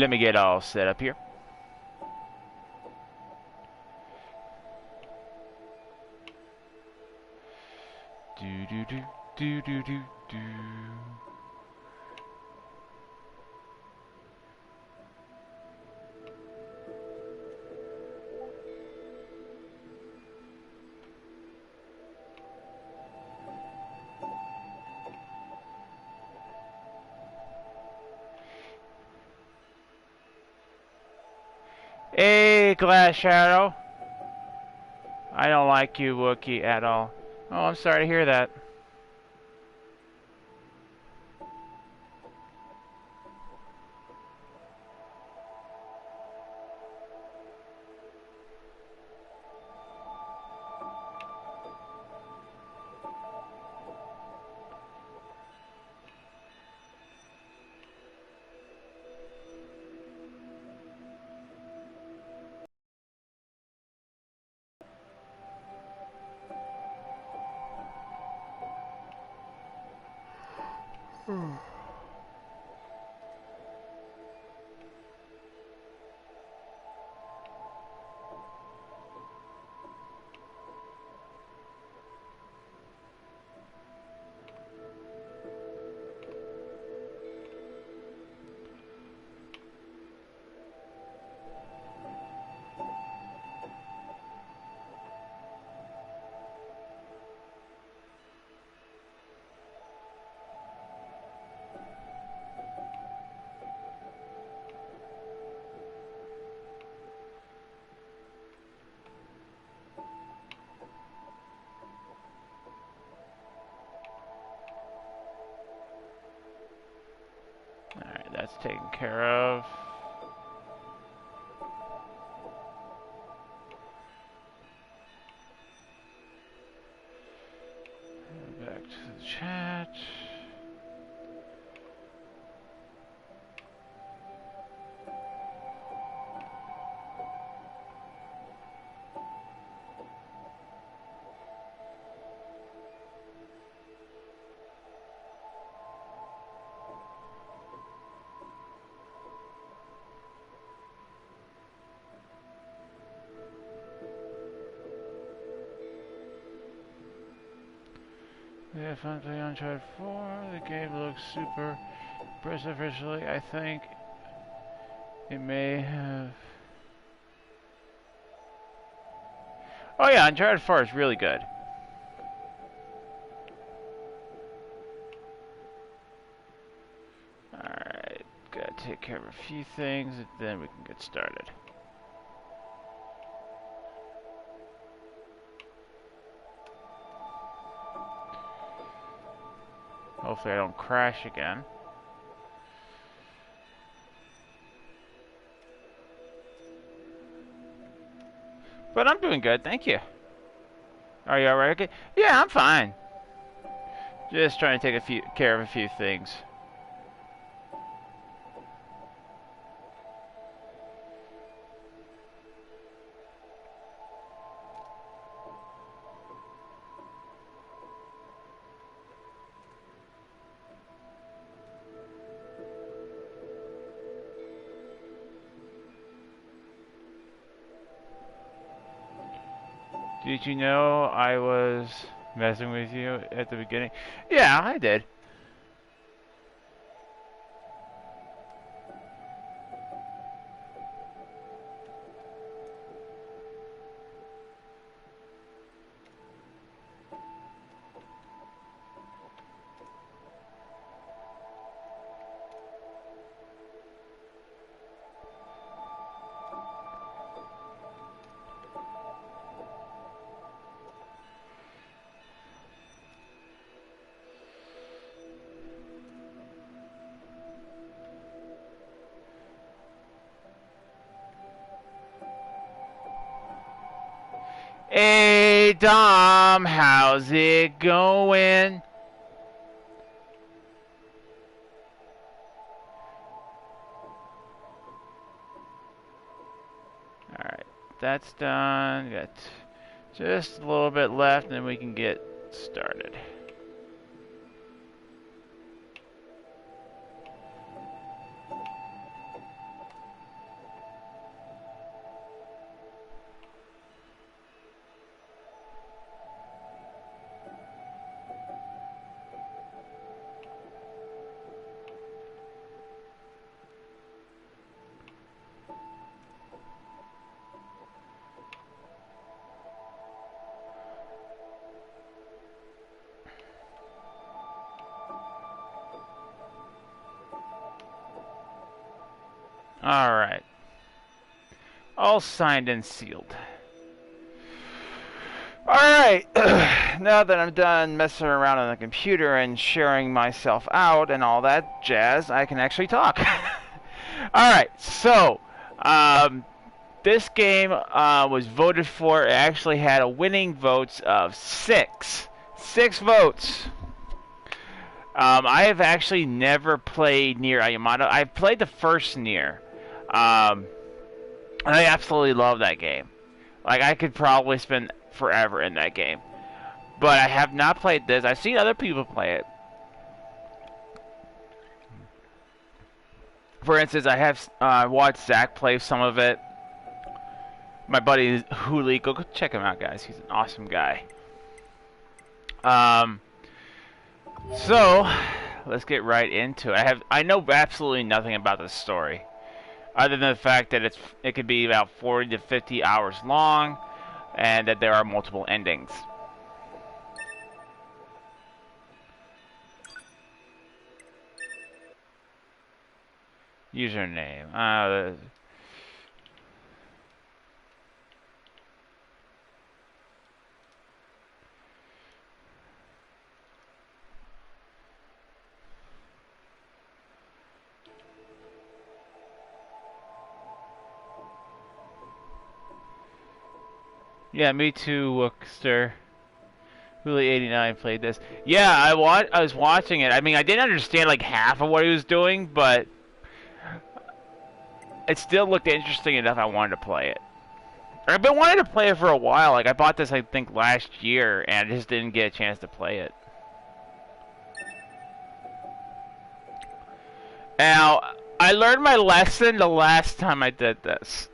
Let me get all set up here. Do do do do do do do. Hey, Glass Shadow. I don't like you, Wookiee, at all. Oh, I'm sorry to hear that. Alright, that's taken care of. Back to the chat. We have fun playing Uncharted 4. The game looks super impressive visually. I think it may have... Oh yeah, Uncharted 4 is really good. Alright, gotta take care of a few things and then we can get started. Hopefully I don't crash again. But I'm doing good, thank you. Are you alright? Okay. Yeah, I'm fine. Just trying to take care of a few things. Did you know I was messing with you at the beginning? Yeah, I did. Hey Dom, how's it going? Alright, that's done. Got just a little bit left and then we can get started. Alright. All signed and sealed. Alright, now that I'm done messing around on the computer and sharing myself out and all that jazz, I can actually talk. Alright, so, this game was voted for. It actually had a winning votes of 6. 6 votes. I have actually never played Nier Automata. I've played the first Nier. And I absolutely love that game. Like, I could probably spend forever in that game. But I have not played this. I've seen other people play it. For instance, I have watched Zach play some of it. My buddy Huli, go check him out, guys. He's an awesome guy. So, let's get right into it. I know absolutely nothing about this story, other than the fact that it could be about 40 to 50 hours long, and that there are multiple endings. Username. Yeah, me too, Wookster. Huli89 played this. Yeah, I was watching it. I mean, I didn't understand like half of what he was doing, but it still looked interesting enough. I wanted to play it. I've been wanting to play it for a while. Like, I bought this, I think, last year, and I just didn't get a chance to play it. Now, I learned my lesson the last time I did this.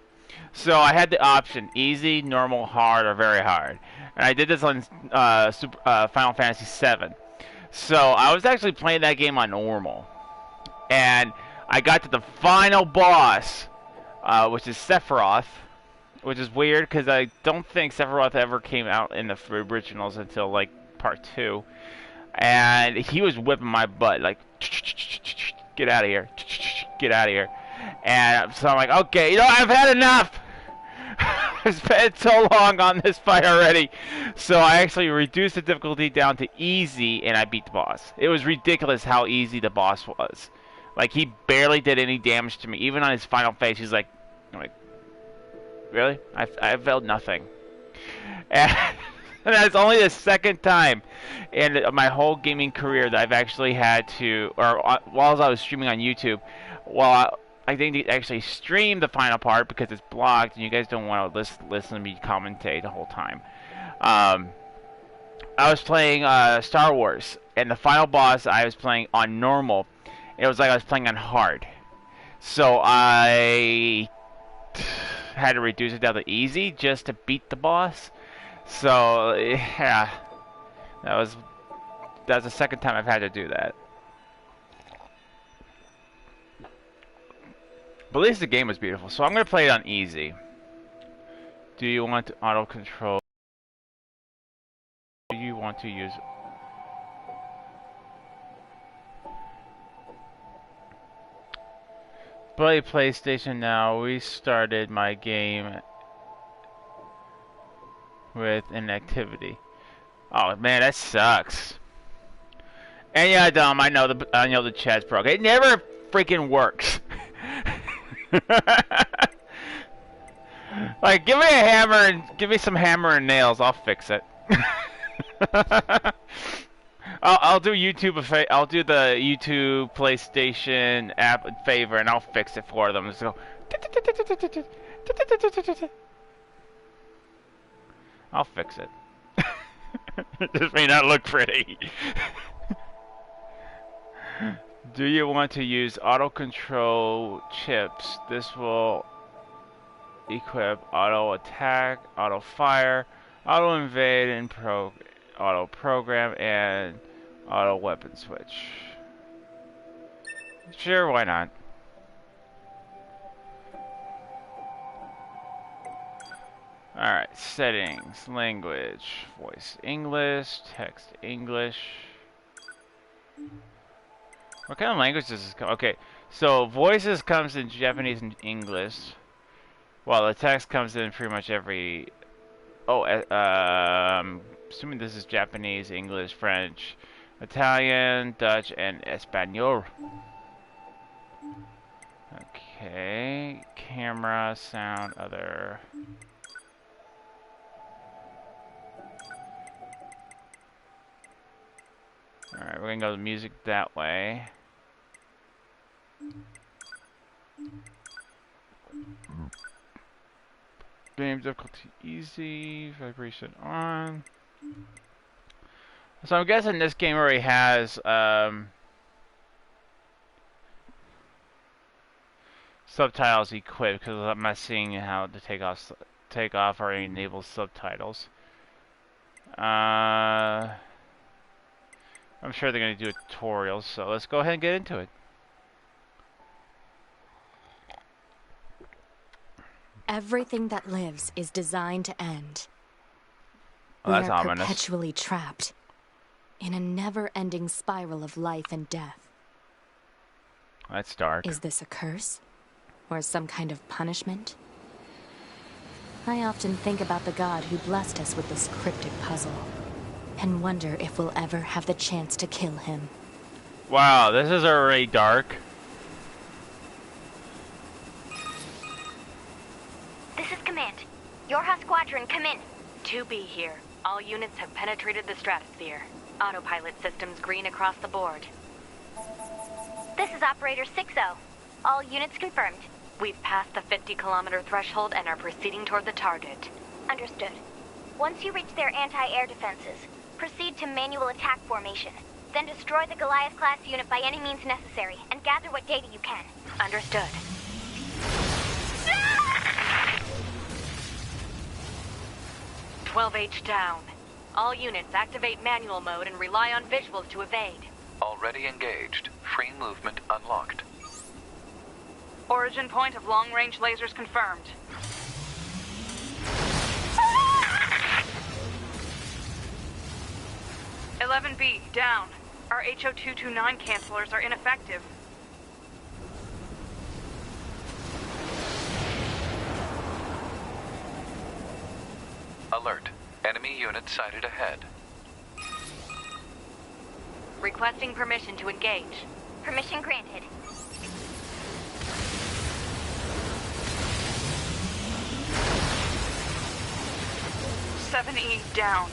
So I had the option, easy, normal, hard, or very hard. And I did this on Final Fantasy VII. So I was actually playing that game on normal. And I got to the final boss, which is Sephiroth. Which is weird, because I don't think Sephiroth ever came out in the originals until, like, part 2. And he was whipping my butt, like, get out of here, get out of here. And so I'm like, okay, you know, I've had enough. I've spent so long on this fight already. So I actually reduced the difficulty down to easy, and I beat the boss. It was ridiculous how easy the boss was. Like, he barely did any damage to me. Even on his final phase, he's like, I'm like, really? I felt nothing. And that's only the second time in my whole gaming career that I've actually had to, or while I was streaming on YouTube, I didn't actually stream the final part because it's blocked and you guys don't want to listen to me commentate the whole time. I was playing Star Wars, and the final boss I was playing on normal. It was like I was playing on hard. So I had to reduce it down to easy just to beat the boss. So yeah, that's the second time I've had to do that. But at least the game was beautiful, so I'm gonna play it on easy. Do you want to auto control? Do you want to use? Play PlayStation now. We started my game with an activity. Oh man, that sucks. And yeah, Dom, I know the chat's broke. It never freaking works. Like, give me a hammer and give me some hammer and nails. I'll fix it. I'll do YouTube I'll do the YouTube PlayStation app a favor, and I'll fix it for them. So, I'll fix it. This may not look pretty. Do you want to use auto control chips? This will equip auto attack, auto fire, auto invade, and auto program, and auto weapon switch. Sure, why not? Alright, settings, language, voice English, text English. What kind of language does this come? Okay, So voices comes in Japanese and English, while the text comes in pretty much every. Oh, assuming this is Japanese, English, French, Italian, Dutch, and Espanol. Okay, camera, sound, other. Alright, we're gonna go to music that way. Game difficulty easy, vibration on. So I'm guessing this game already has subtitles equipped because I'm not seeing how to take off or enable subtitles. I'm sure they're going to do a tutorial, so let's go ahead and get into it. Everything that lives is designed to end. Well, that's we are ominous. Perpetually trapped in a never-ending spiral of life and death. That's dark. Is this a curse? Or some kind of punishment? I often think about the god who blessed us with this cryptic puzzle, and wonder if we'll ever have the chance to kill him. Wow, this is already dark. This is Command. Yorha Squadron, come in. 2B here. All units have penetrated the stratosphere. Autopilot systems green across the board. This is Operator 6-0. All units confirmed. We've passed the 50-kilometer threshold and are proceeding toward the target. Understood. Once you reach their anti-air defenses, proceed to manual attack formation. Then destroy the Goliath-class unit by any means necessary, and gather what data you can. Understood. 12H down. All units activate manual mode and rely on visuals to evade. Already engaged. Free movement unlocked. Origin point of long-range lasers confirmed. (11B) down. Our HO229 cancelers are ineffective. Alert. Enemy unit sighted ahead. Requesting permission to engage. Permission granted. (7E) down.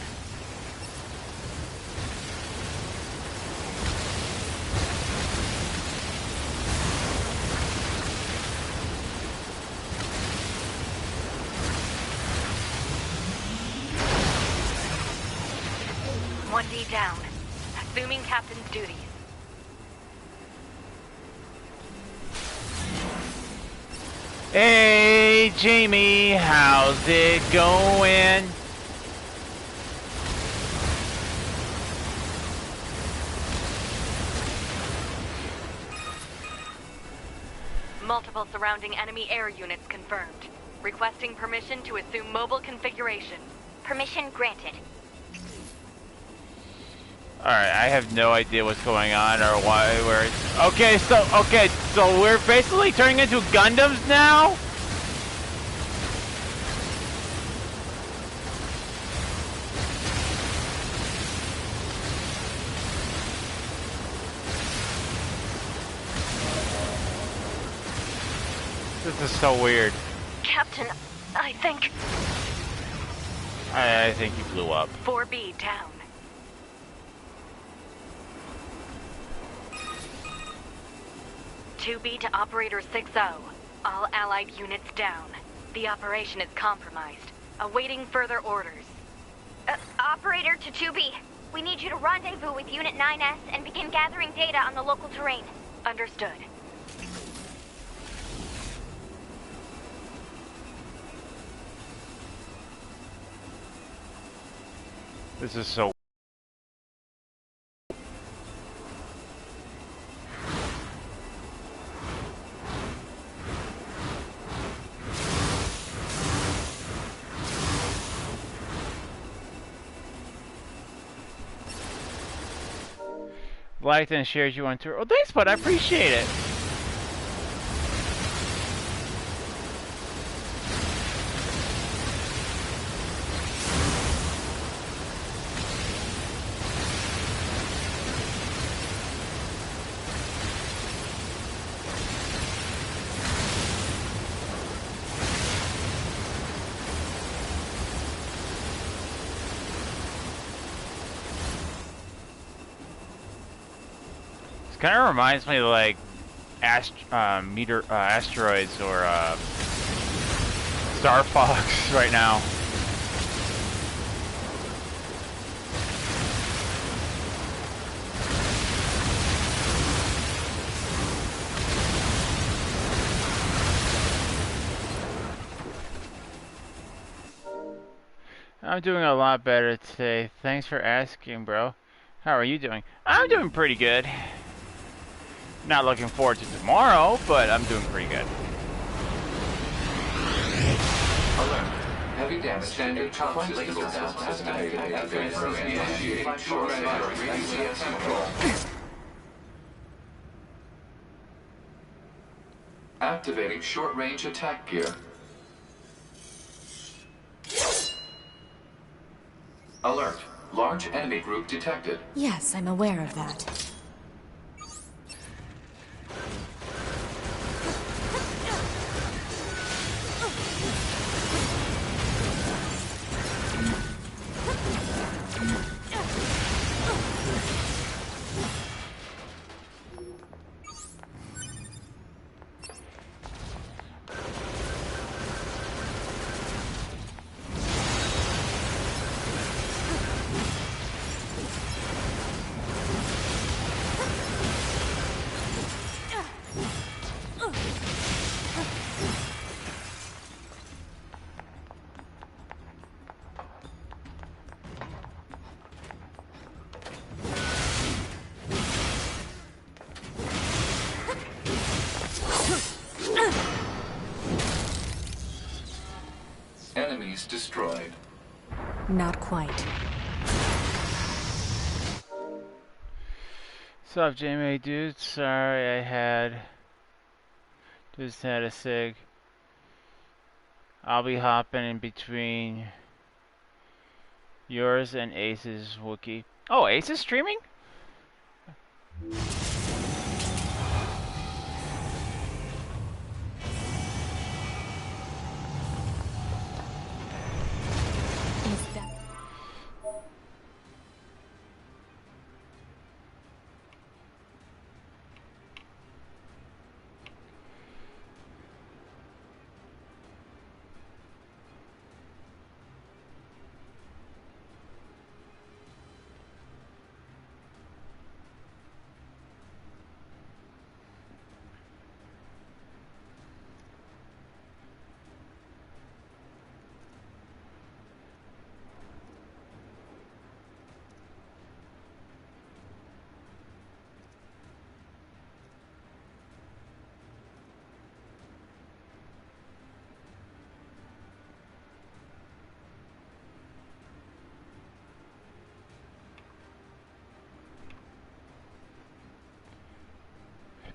(1D) down. Assuming captain's duties. Hey, Jamie, how's it going? Multiple surrounding enemy air units confirmed. Requesting permission to assume mobile configuration. Permission granted. Alright, I have no idea what's going on or why we're... Okay, so we're basically turning into Gundams now? This is so weird. Captain, I think... I think you blew up. 4B down. (2B) to Operator 6-0. All allied units down. The operation is compromised. Awaiting further orders. Operator to 2B. We need you to rendezvous with Unit 9S and begin gathering data on the local terrain. Understood. This is so... Liked and shared you on tour. Oh, thanks, bud. I appreciate it. kind of reminds me of like asteroids or Star Fox right now. I'm doing a lot better today. Thanks for asking, bro. How are you doing? I'm doing pretty good. Not looking forward to tomorrow, but I'm doing pretty good. Alert. Heavy damage. Standard top system estimated. Activating short-range attack gear. Alert. Large enemy group detected. Yes, I'm aware of that. Enemies destroyed. Not quite. What's up, Jamie, dude? Sorry, just had a sig. I'll be hopping in between yours and Ace's Wookiee. Oh, Ace is streaming?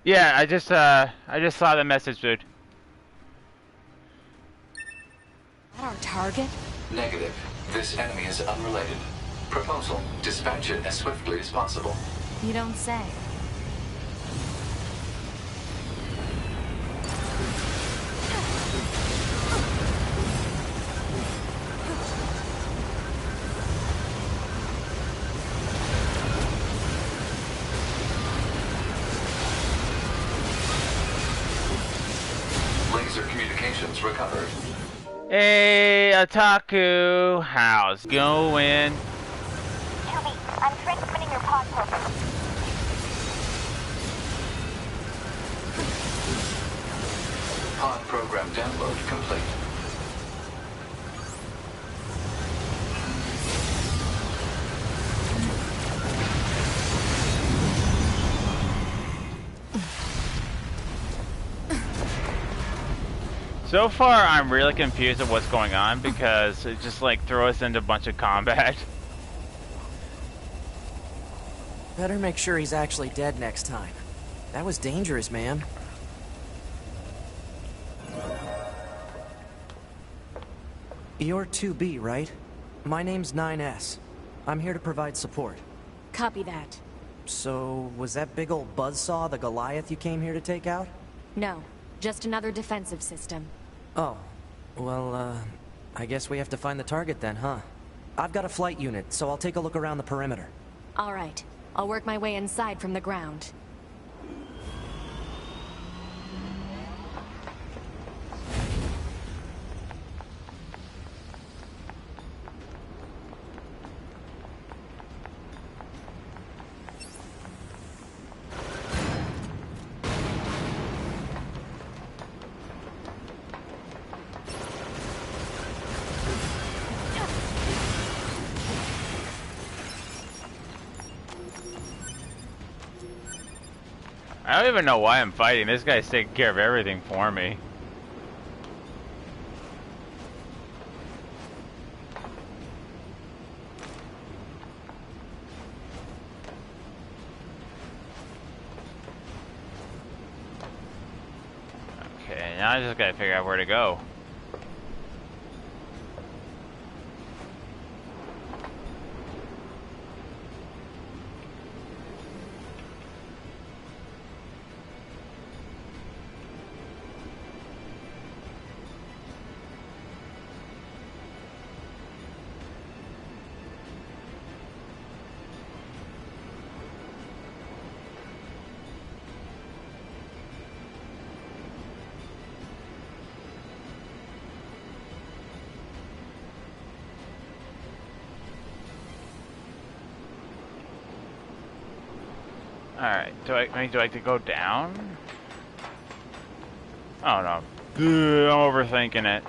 Yeah, I just saw the message, dude. Our target? Negative. This enemy is unrelated. Proposal. Dispatch it as swiftly as possible. You don't say. Laser communications recovered. Hey, Otaku, how's it going? Juby, I'm transmitting your pod program. Pod program download complete. So far, I'm really confused at what's going on because it just like throws us into a bunch of combat. Better make sure he's actually dead next time. That was dangerous, man. You're 2B, right? My name's 9S. I'm here to provide support. Copy that. So, was that big old buzzsaw the Goliath you came here to take out? No, just another defensive system. Oh. Well, I guess we have to find the target then, huh? I've got a flight unit, so I'll take a look around the perimeter. All right. I'll work my way inside from the ground. I don't even know why I'm fighting. This guy's taking care of everything for me. Okay, now I just gotta figure out where to go. Alright, do I have to go down? Oh no. Ugh, I'm overthinking it.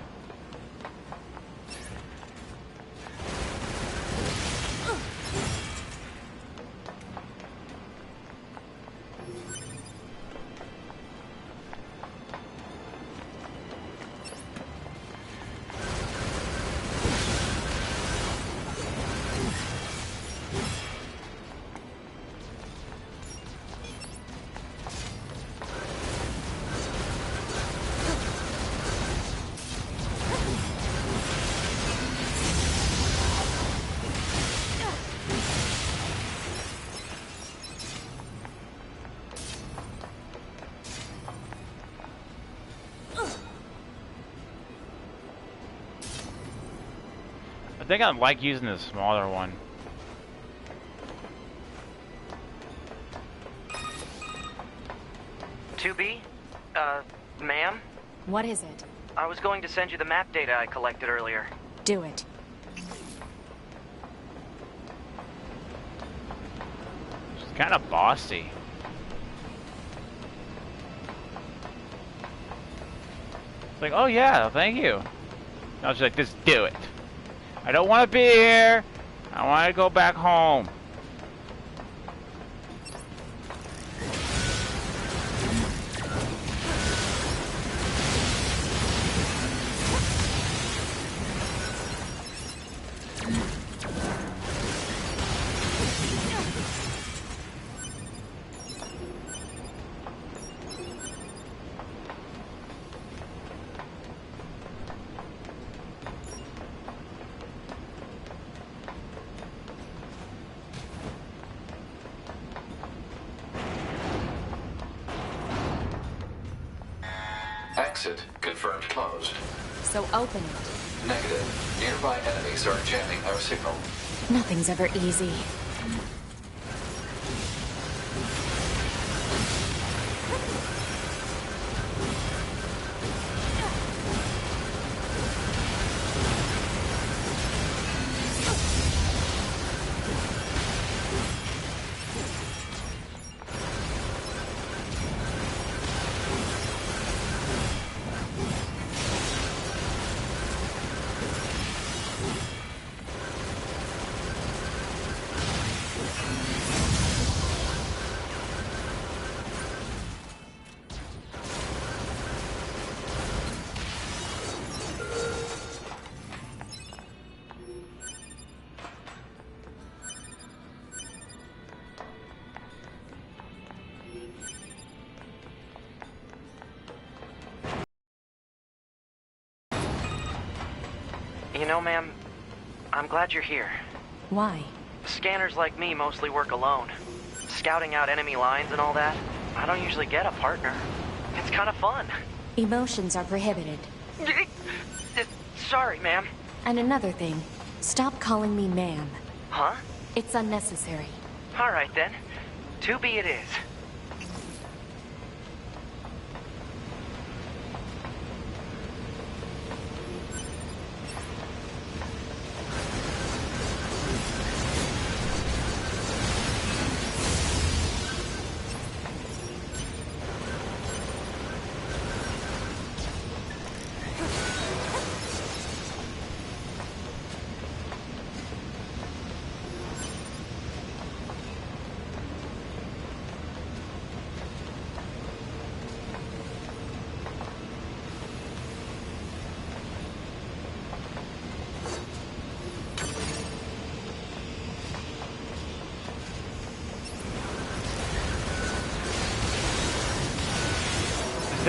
I think I like using the smaller one. Ma'am? What is it? I was going to send you the map data I collected earlier. Do it. She's kind of bossy. It's like, oh yeah, thank you. I was like, just do it. I don't want to be here. I want to go back home. Exit confirmed closed. So open it. Negative. Nearby enemies are jamming our signal. Nothing's ever easy. You know, ma'am, I'm glad you're here. Why? Scanners like me mostly work alone. Scouting out enemy lines and all that, I don't usually get a partner. It's kind of fun. Emotions are prohibited. Sorry, ma'am. And another thing, stop calling me ma'am. Huh? It's unnecessary. All right, then. 2B it is.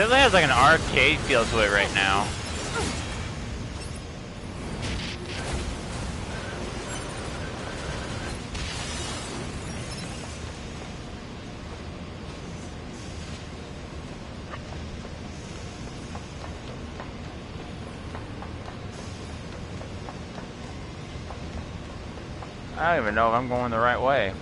definitely has like an arcade feel to it right now. I don't even know if I'm going the right way.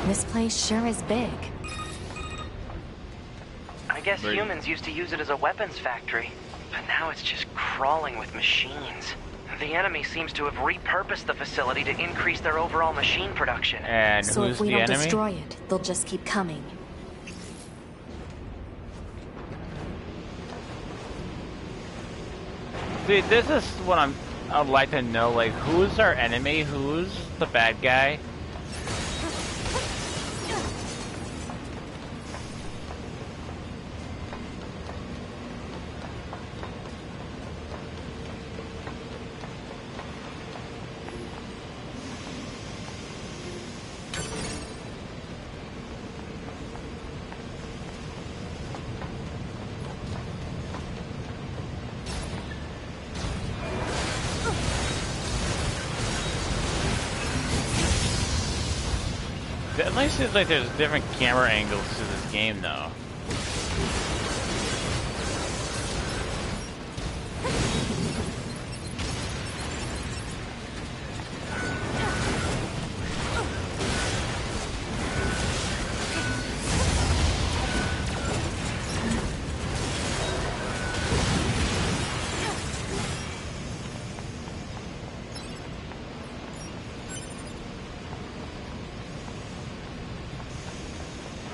This place sure is big. I guess humans used to use it as a weapons factory, but now it's just crawling with machines. The enemy seems to have repurposed the facility to increase their overall machine production. And So who's if we the don't enemy? destroy it, they'll just keep coming. See, this is what I'd like to know, like, who's our enemy? Who's the bad guy? It at least seems like there's different camera angles to this game, though.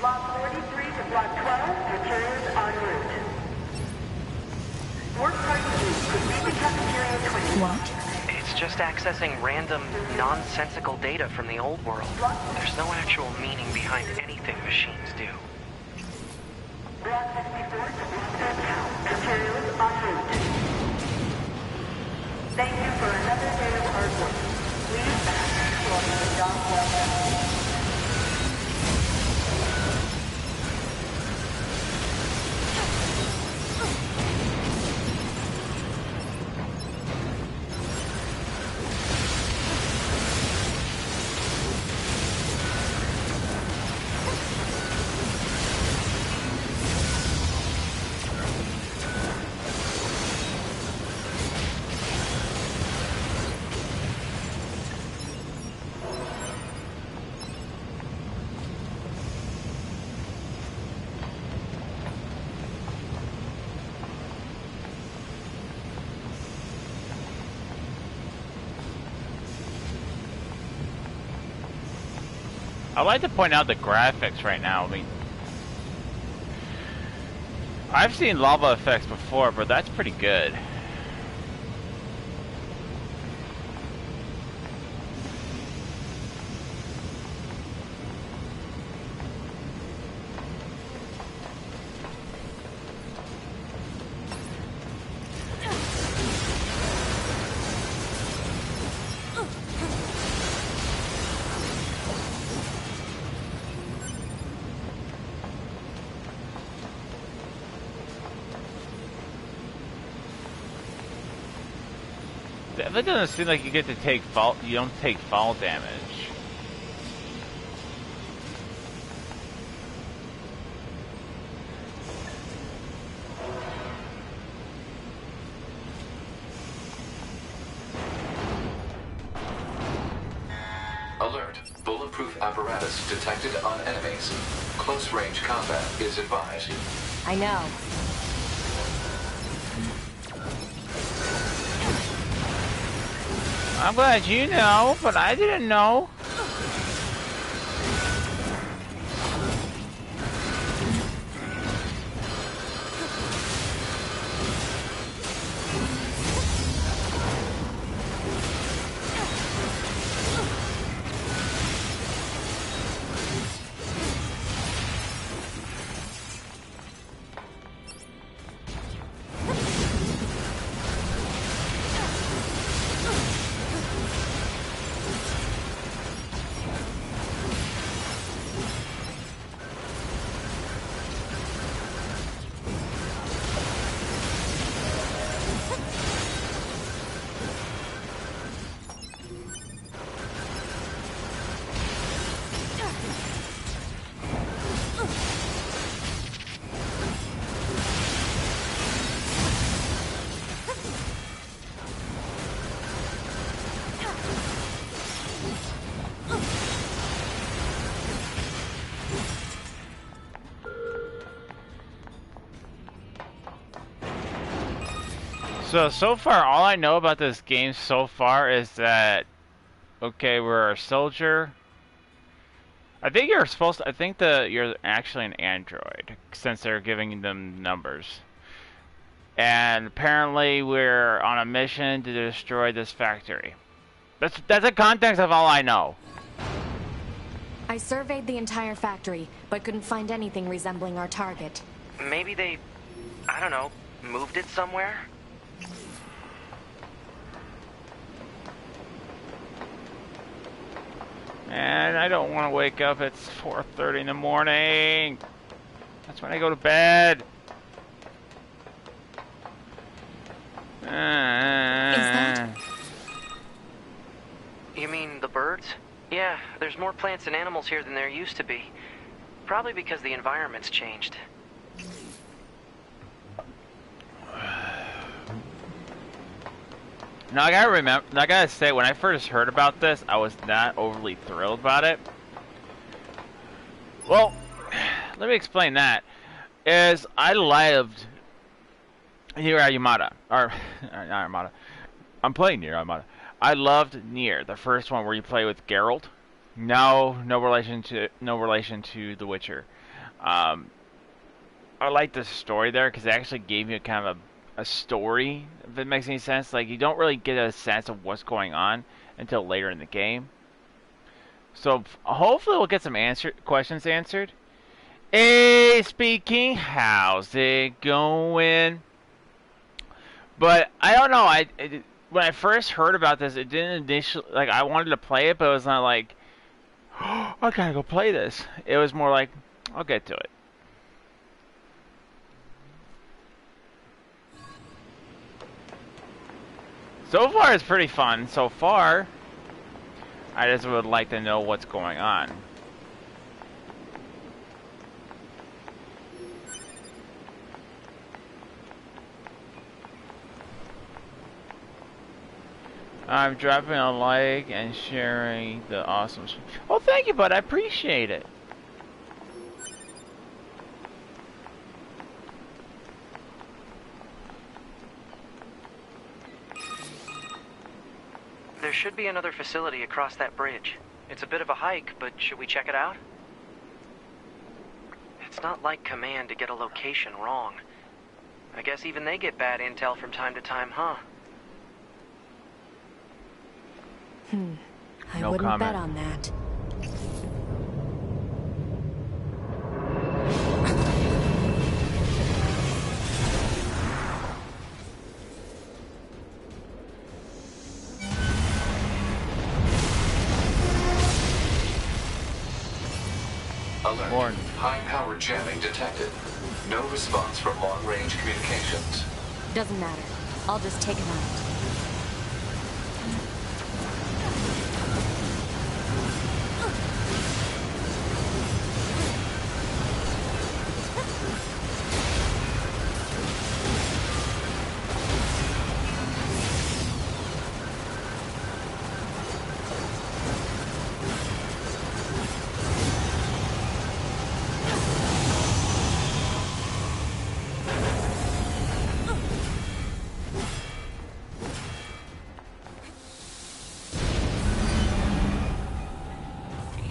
Block 43 to Block 12, materials en route. Work party 2, proceed to cafeteria 20. What? It's just accessing random, nonsensical data from the old world. There's no actual meaning behind anything machines do. Block 64 to Block 10, materials en route. Thank you for another day of hard work. Please back for the job well done. I'd like to point out the graphics right now. I mean, I've seen lava effects before, but that's pretty good. That doesn't seem like you get to take fall. You don't take fall damage. Alert. Bulletproof apparatus detected on enemies. Close range combat is advised. I know. I'm glad you know, but I didn't know. So far, all I know about this game so far is that, okay, we're a soldier. I think you're supposed to, I think you're actually an android, since they're giving them numbers. And apparently we're on a mission to destroy this factory. That's the context of all I know. I surveyed the entire factory, but couldn't find anything resembling our target. Maybe they, I don't know, moved it somewhere? And I don't want to wake up at 4:30 in the morning. That's when I go to bed. Is that? You mean the birds? Yeah, there's more plants and animals here than there used to be. Probably because the environment's changed. Now I gotta say, when I first heard about this, I was not overly thrilled about it. Well, let me explain that. Is I loved Nier Automata, or not Automata. I'm playing Nier Automata. I loved Nier, the first one where you play with Geralt. No relation to The Witcher. I like the story there because it actually gave you kind of a story, if it makes any sense. Like, you don't really get a sense of what's going on until later in the game. So hopefully we'll get some questions answered. Hey, speaking, how's it going? But I don't know. When I first heard about this, it didn't initially, like, I wanted to play it, but it was not like, oh, I gotta go play this. It was more like, I'll get to it. So far, it's pretty fun. So far, I just would like to know what's going on. I'm dropping a like and sharing the awesome. Oh, thank you, bud. I appreciate it. There should be another facility across that bridge. It's a bit of a hike, but should we check it out? It's not like Command to get a location wrong. I guess even they get bad intel from time to time, huh? I No wouldn't comment. bet on that. Alert. Warren. High-power jamming detected. No response from long-range communications. Doesn't matter. I'll just take him out.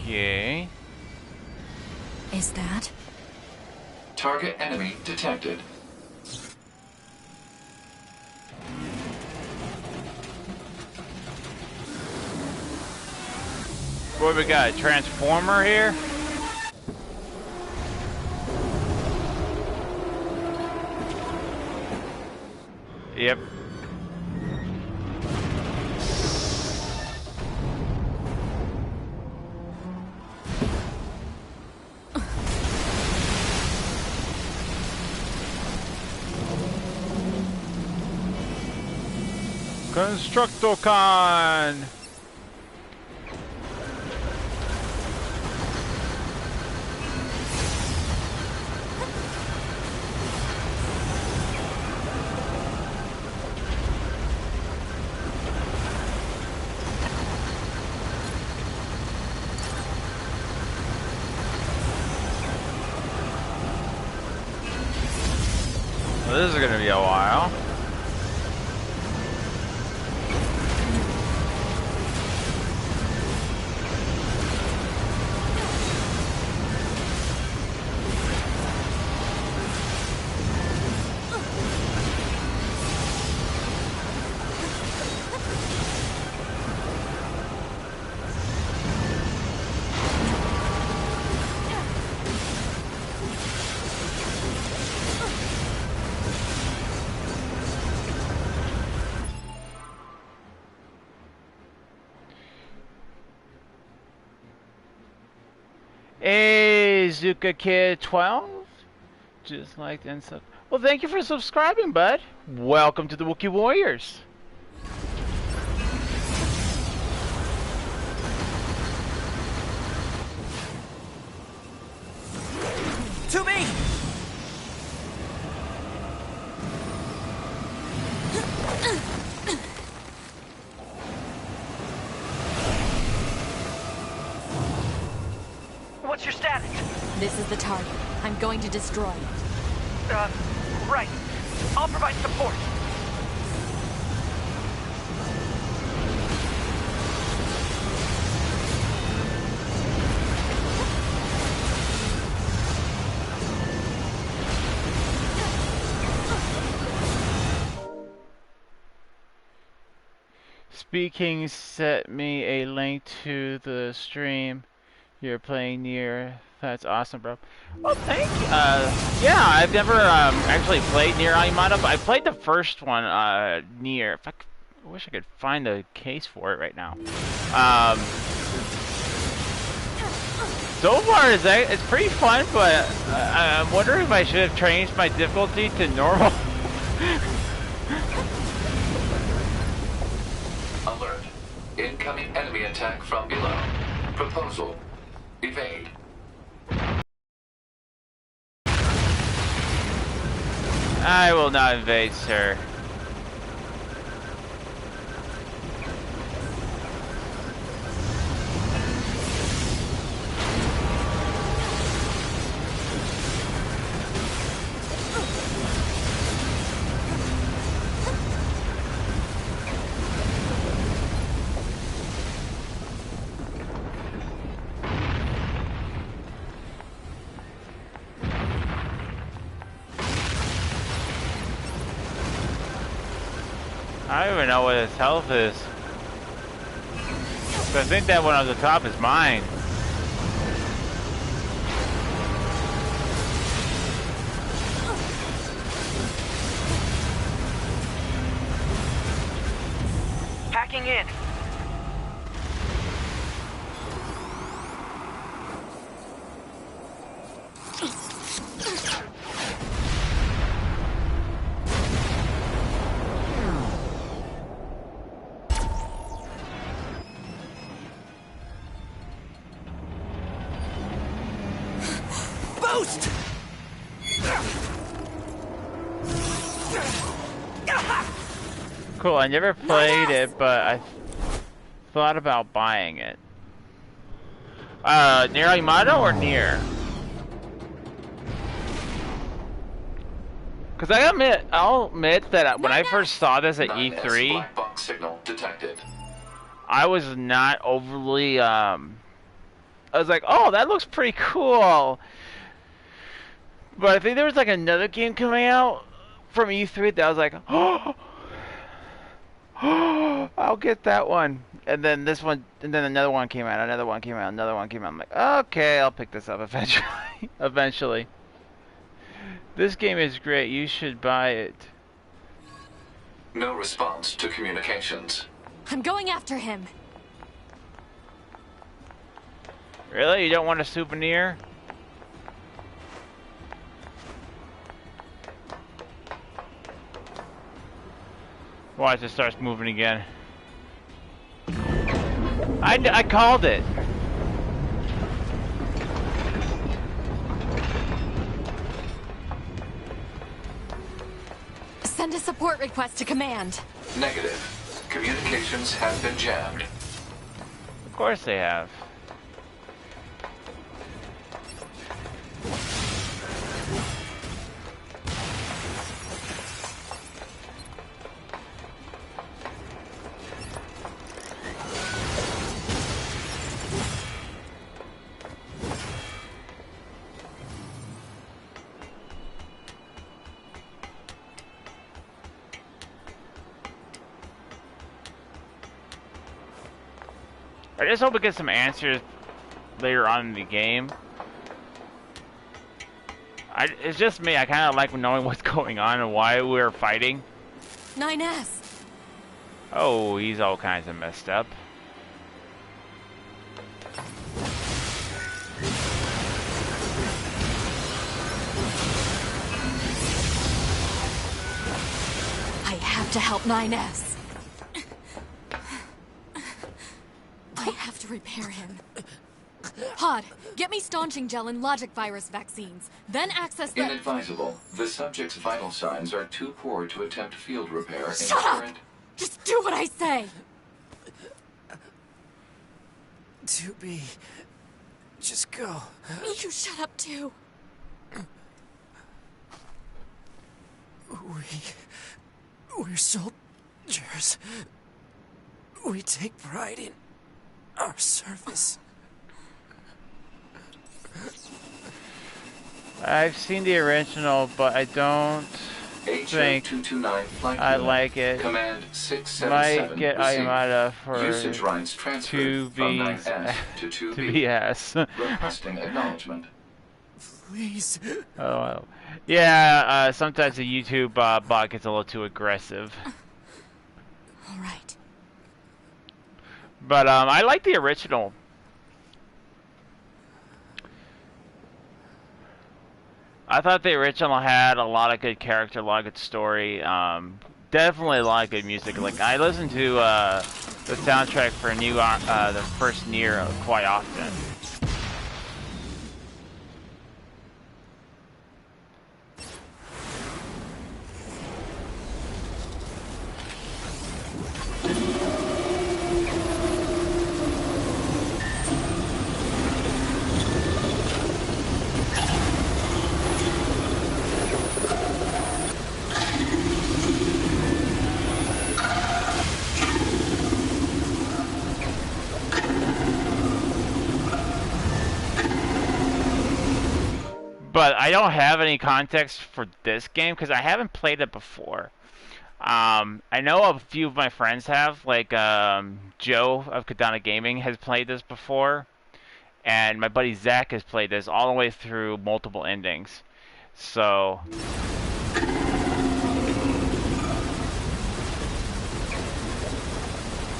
Okay. Is that? Target enemy detected. What we got? A transformer here? Yep. Constructocon! Well, this is gonna be a while. Hey, Zuka Kid 12. Just liked and sub. Well, thank you for subscribing, bud. Welcome to the Wookiee Warriors. To me! What's your status? This is the target. I'm going to destroy it. Right. I'll provide support. Speaking sent me a link to the stream. You're playing Nier. That's awesome, bro. Well, thank you. Yeah, I've never actually played Nier Automata, but I played the first one, Nier. I wish I could find the case for it right now. So far, it's pretty fun, but I'm wondering if I should have changed my difficulty to normal. Alert. Incoming enemy attack from below. Proposal. Evade. I will not invade, sir. I don't even know what his health is. So I think that one on the top is mine. Hacking in. Boost! Cool, I never played it, but I thought about buying it. Nier Automata or Nier? Cause I'll admit that when I first saw this at 9S E3, black box signal detected. I was not overly, I was like, oh, that looks pretty cool. But I think there was like another game coming out from E3 that I was like, oh, I'll get that one. And then this one, and then another one came out, another one came out, another one came out. I'm like, okay, I'll pick this up eventually. Eventually. This game is great. You should buy it. No response to communications. I'm going after him. Really? You don't want a souvenir? Watch, it starts moving again. I called it. Send a support request to command. Negative. Communications have been jammed. Of course they have. I just hope we get some answers later on in the game. It's just me. I kind of like knowing what's going on and why we're fighting. 9S. Oh, he's all kinds of messed up. to help 9S. I have to repair him. Pod, get me staunching gel and logic virus vaccines. Then access the... Inadvisable. The subject's vital signs are too poor to attempt field repair in Shut up! current... Just do what I say! 2B. Just go. You shut up too. We're soldiers. We take pride in our service. I've seen the original, but I don't think I like it. Command 677 Might get received. Automata for Usage rights transferred from 9S to 2B. Requesting acknowledgement. Please. Oh, yeah. Sometimes the YouTube bot gets a little too aggressive. All right. But I like the original. I thought the original had a lot of good character, a lot of good story. Definitely a lot of good music. Like I listen to the soundtrack for the first Nier quite often. But I don't have any context for this game because I haven't played it before. I know a few of my friends have, like Joe of Kadana Gaming has played this before, and my buddy Zach has played this all the way through multiple endings. So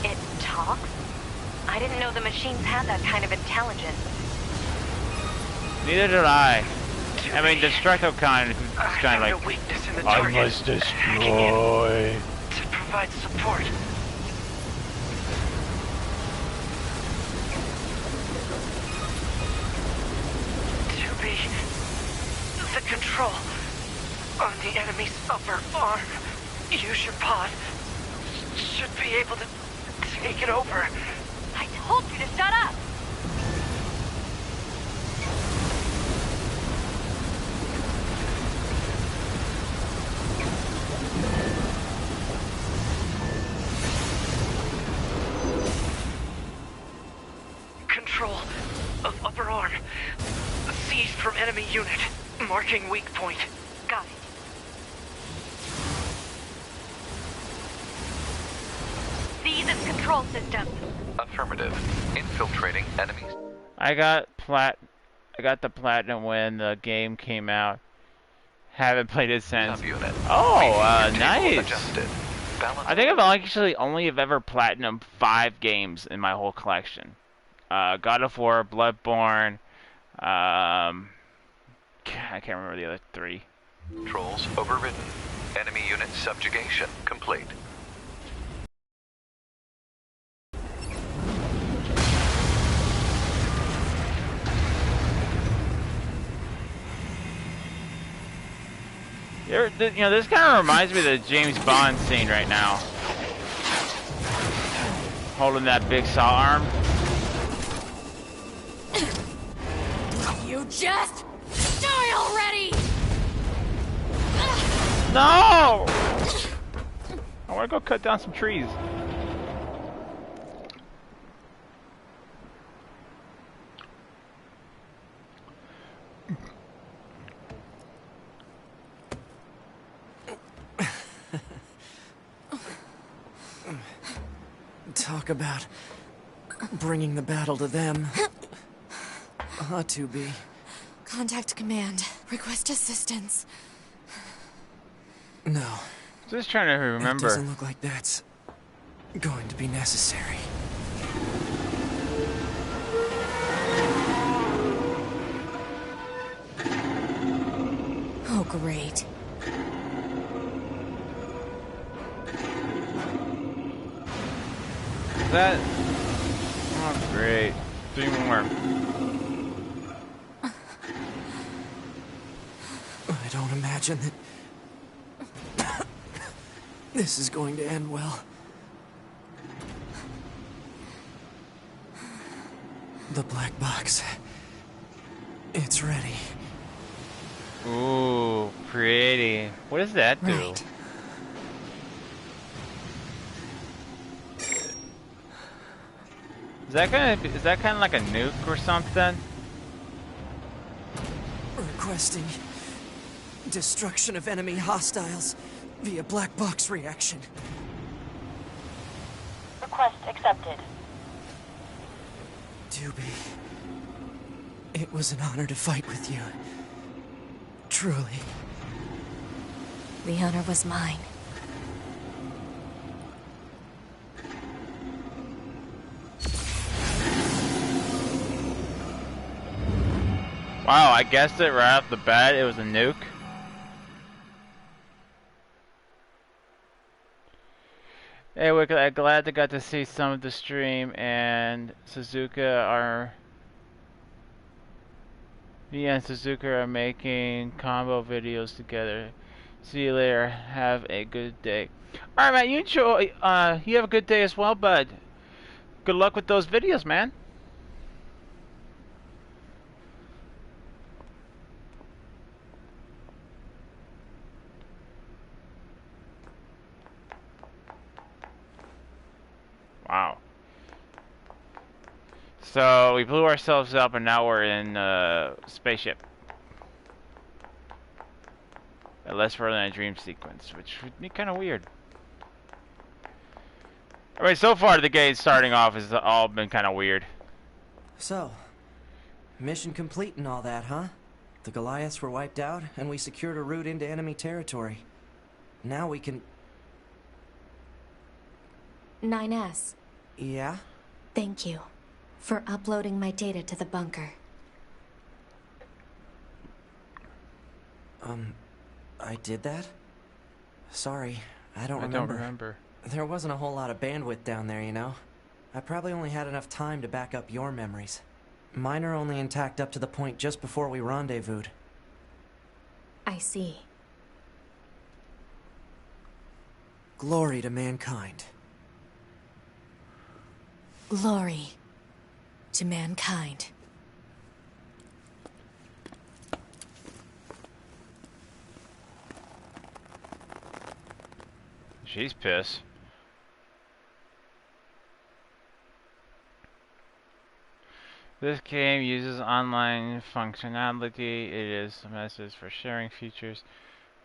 It talks? I didn't know the machines had that kind of intelligence. neither did I. I mean, Destructocon is kind of like, a weakness in the I target. must destroy. To provide support. To be the control on the enemy's upper arm. Use your pod. Should be able to take it over. I told you to shut up! Control of upper arm. Seized from enemy unit. Marking weak point. Got it. See this control system. Affirmative. Infiltrating enemies. I got the platinum when the game came out. Haven't played it since. Subunit. Oh, nice. Adjusted. Balance. I think I've actually only have ever platinum 5 games in my whole collection. God of War, Bloodborne. I can't remember the other 3. Controls overridden. Enemy unit subjugation complete. You know, this kind of reminds me of the James Bond scene right now. Holding that big saw arm. You just die already! No! I want to go cut down some trees. Talk about bringing the battle to them. 2B. Contact command. Request assistance. No. Just trying to It remember. doesn't look like that's going to be necessary. Oh, great. that? Oh, great. 3 more. I don't imagine that this is going to end well. The black box. It's ready. Ooh, pretty. What does that do? Right. Is that kind of like a nuke or something? Requesting destruction of enemy hostiles via black box reaction. Request accepted. Doobie, it was an honor to fight with you. Truly. The honor was mine. Wow, I guessed it right off the bat. It was a nuke. Hey, we're glad they got to see some of the stream, and Suzuka are... Me and Suzuka are making combo videos together. See you later. Have a good day. Alright, man, you enjoy, you have a good day as well, bud. Good luck with those videos, man. Wow. So we blew ourselves up, and now we're in a spaceship. Unless we're in a dream sequence, which would be kind of weird. Alright, so far the game starting off has all been kind of weird. So, mission complete and all that, huh? The Goliaths were wiped out, and we secured a route into enemy territory. Now we can... 9S, Yeah? thank you for uploading my data to the bunker. I did that? Sorry, I don't I don't remember. There wasn't a whole lot of bandwidth down there, you know? I probably only had enough time to back up your memories. Mine are only intact up to the point just before we rendezvoused. I see. Glory to mankind. Glory to mankind. She's pissed. This game uses online functionality. It is a message for sharing features.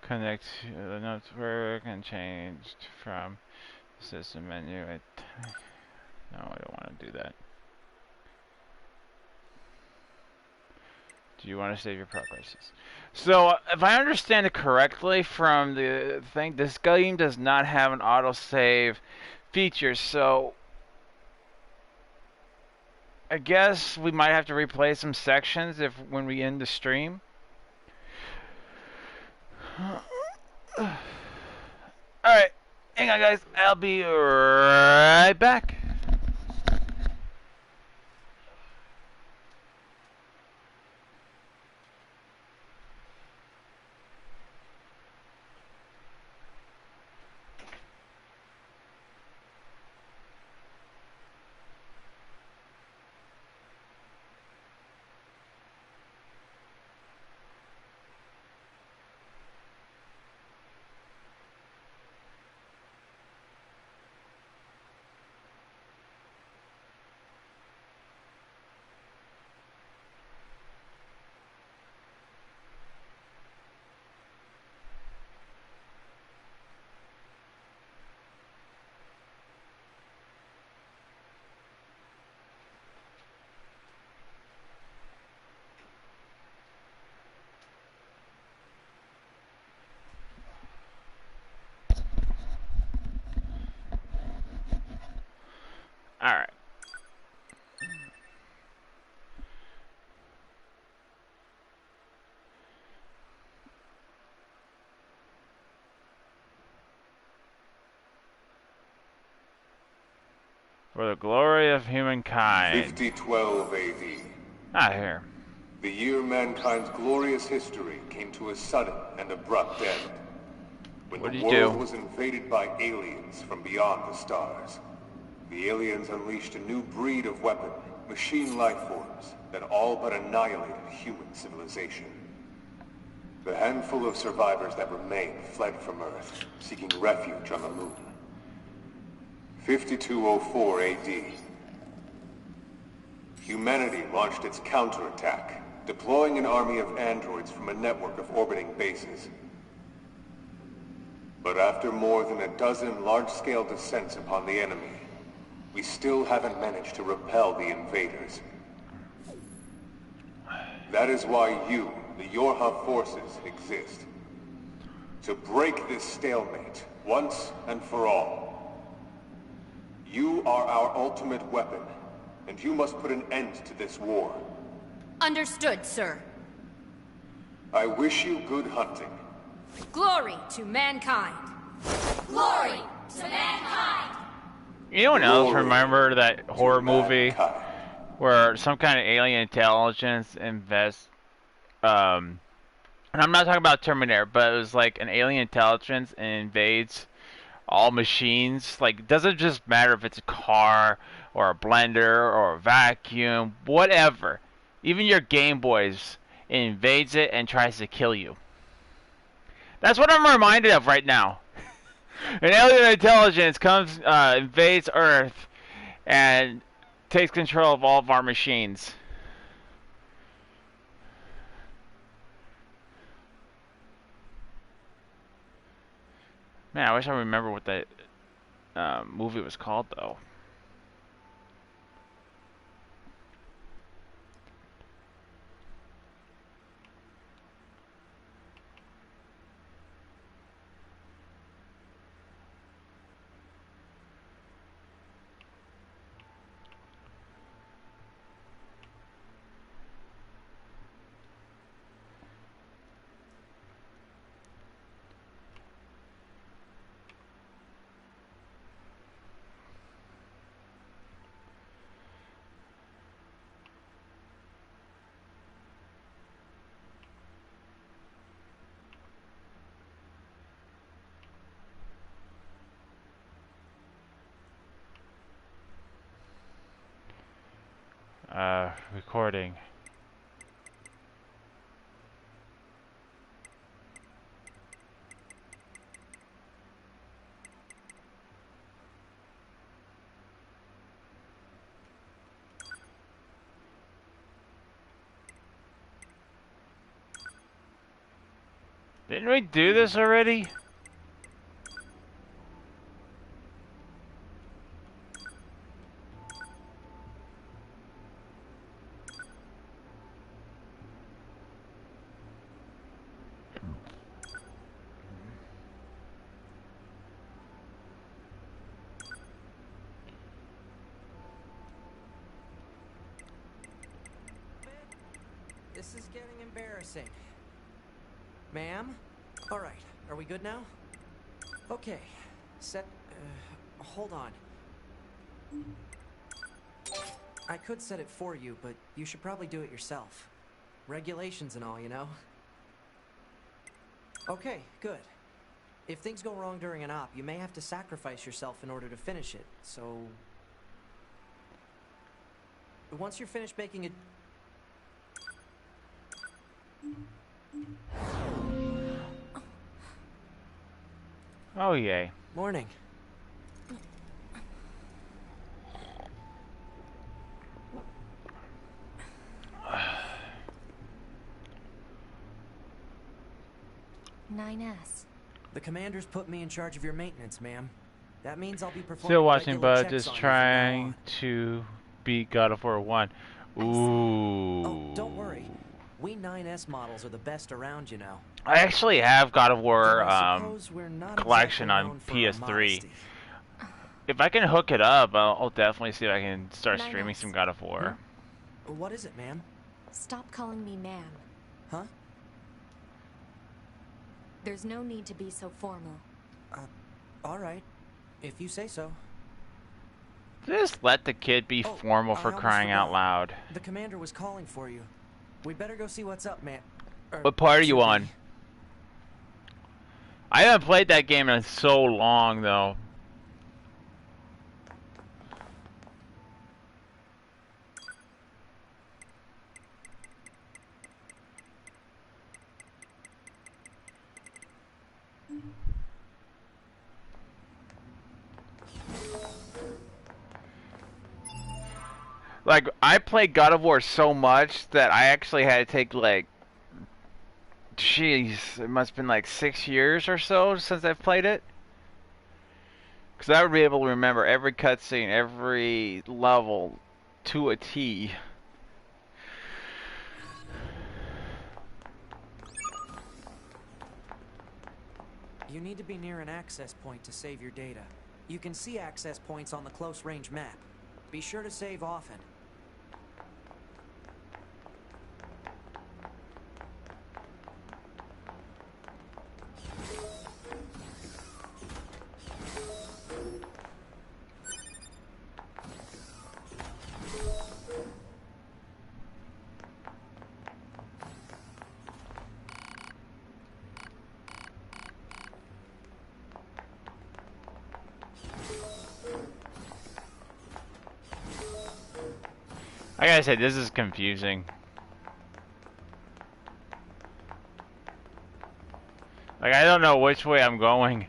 Connect to the network and changed from the system menu. No, I don't want to do that. Do you want to save your progresses? So, if I understand it correctly from the thing, this game does not have an autosave feature, so I guess we might have to replay some sections when we end the stream. Alright, hang on guys, I'll be right back. Alright. For the glory of humankind. 5012 AD. Not here. The year mankind's glorious history came to a sudden and abrupt end. When What the did you world do? was invaded by aliens from beyond the stars. The aliens unleashed a new breed of weapon, machine life forms, that all but annihilated human civilization. The handful of survivors that remained fled from Earth, seeking refuge on the moon. 5204 AD. Humanity launched its counterattack, deploying an army of androids from a network of orbiting bases. But after more than a dozen large-scale descents upon the enemy, we still haven't managed to repel the invaders. That is why you, the Yorha forces, exist. To break this stalemate, once and for all. You are our ultimate weapon, and you must put an end to this war. Understood, sir. I wish you good hunting. Glory to mankind. Glory to mankind. Anyone else Glory remember that to horror movie mankind. where some kind of alien intelligence invests, and I'm not talking about Terminator, but it was like an alien intelligence and invades all machines. Like, it doesn't just matter if it's a car or a blender or a vacuum, whatever. Even your Game Boys, it invades it and tries to kill you. That's what I'm reminded of right now. An alien intelligence comes, invades Earth, and takes control of all of our machines. Man, I wish I remember what that movie was called, though. Recording. Didn't we do this already? This is getting embarrassing. Ma'am? Alright, are we good now? Okay, set... hold on. I could set it for you, but you should probably do it yourself. Regulations and all, you know? Okay, good. If things go wrong during an op, you may have to sacrifice yourself in order to finish it, so... Once you're finished making it... Oh, yay. Morning. The commander's put me in charge of your maintenance, ma'am. That means I'll be performing Still watching, regular but checks just on you from now trying on. to beat God of War 1. Ooh. Oh, don't worry. We 9S models are the best around, you know. I actually have God of War Though I suppose we're not collection exactly on known for our PS3. modesty. If I can hook it up, I'll definitely see if I can start Nice. streaming some God of War. What is it, ma'am? Stop calling me ma'am. Huh? There's no need to be so formal. Alright. If you say so. Just let the kid be Oh, formal I for almost crying out forgot. loud. The commander was calling for you. We better go see what's up, man. What part are you 2B. on? I haven't played that game in so long, though. Like, I played God of War so much that I actually had to take, like, jeez, it must have been like 6 years or so since I've played it. Because I would be able to remember every cutscene, every level to a T. You need to be near an access point to save your data. You can see access points on the close range map. Be sure to save often. I gotta say, this is confusing. Like, I don't know which way I'm going.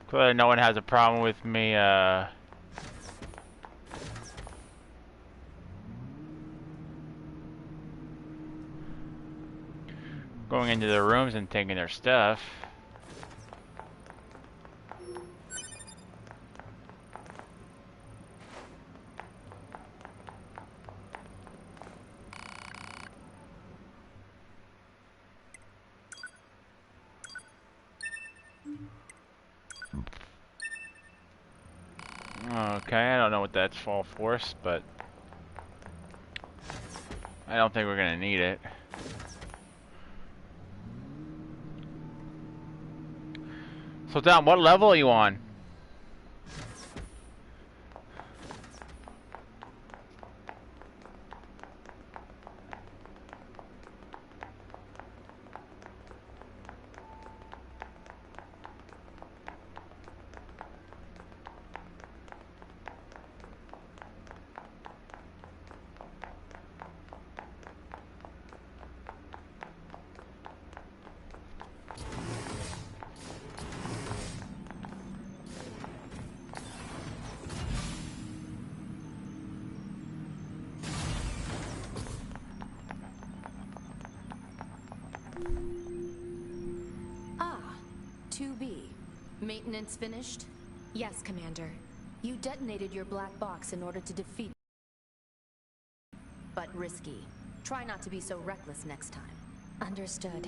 Clearly no one has a problem with me, going into their rooms and taking their stuff. Okay, I don't know what that's full force, but I don't think we're gonna need it. So Dom, what level are you on? Ah, 2B. Maintenance finished? Yes, Commander. You detonated your black box in order to defeat... but risky. Try not to be so reckless next time. Understood.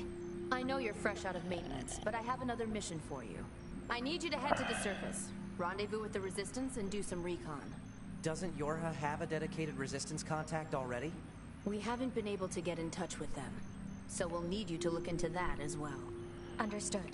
I know you're fresh out of maintenance, but I have another mission for you. I need you to head to the surface, rendezvous with the Resistance, and do some recon. Doesn't Yorha have a dedicated resistance contact already? We haven't been able to get in touch with them, so we'll need you to look into that as well. Understood.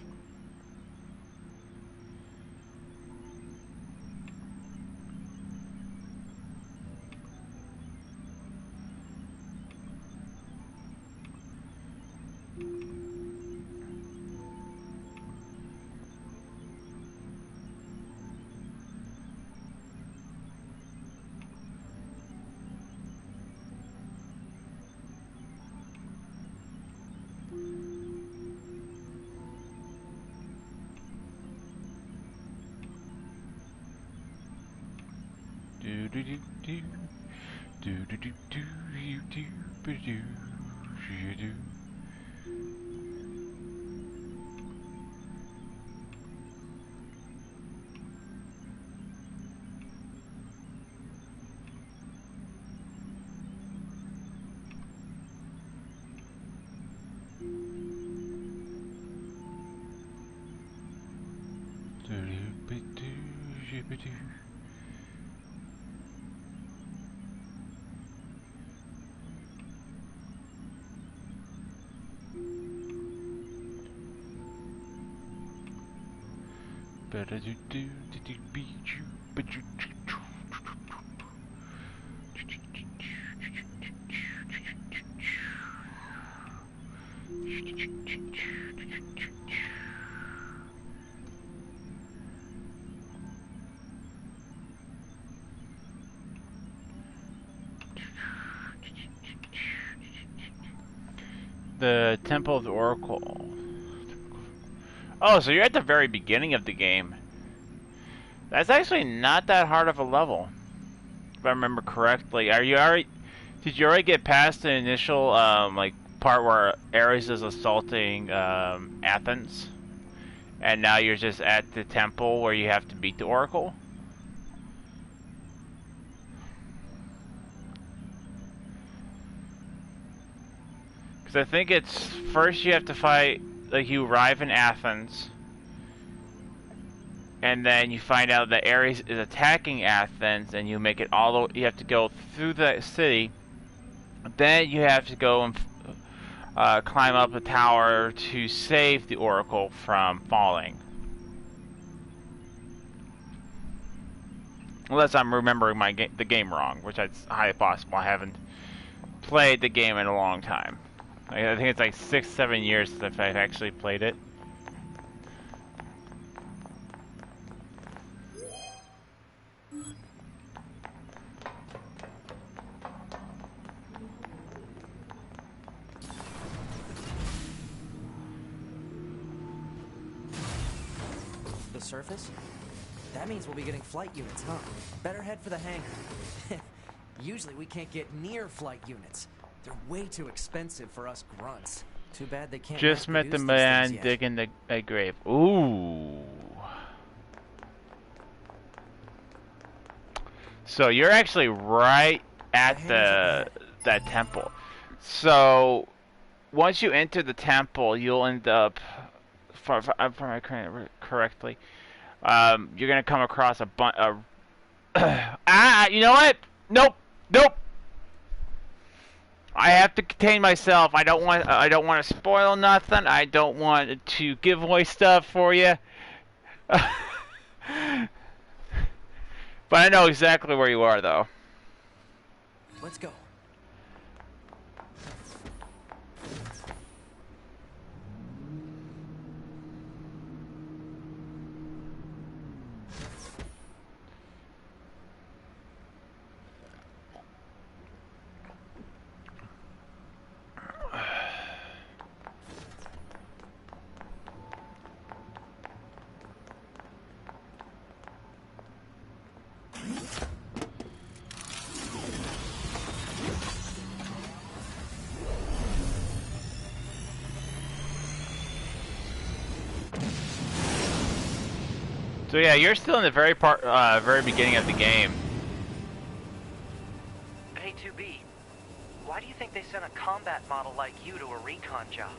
Do do do do do do do do do do do do. The Temple of the Oracle. Oh, so you're at the very beginning of the game. That's actually not that hard of a level, if I remember correctly. Are you already? Did you already get past the initial like part where Ares is assaulting Athens, and now you're just at the temple where you have to beat the Oracle? Because I think it's first you have to fight, like you arrive in Athens, and then you find out that Ares is attacking Athens, and you make it all the, you have to go through the city. Then you have to go and climb up a tower to save the Oracle from falling. Unless I'm remembering the game wrong, which is highly possible. I haven't played the game in a long time. I think it's like 6-7 years since I've actually played it. The surface? That means we'll be getting flight units, huh? Better head for the hangar. Usually we can't get near flight units. They're way too expensive for us grunts. Too bad they can't. Just met the man digging a grave. Ooh. So you're actually right at that temple. So once you enter the temple, you'll end up, from my correctly, you're gonna come across a bunch of. You know what? Nope. I have to contain myself. I don't want to spoil nothing. I don't want to give away stuff for you. But I know exactly where you are, though. Let's go. So yeah, you're still in the very beginning of the game. Hey, 2B, why do you think they sent a combat model like you to a recon job?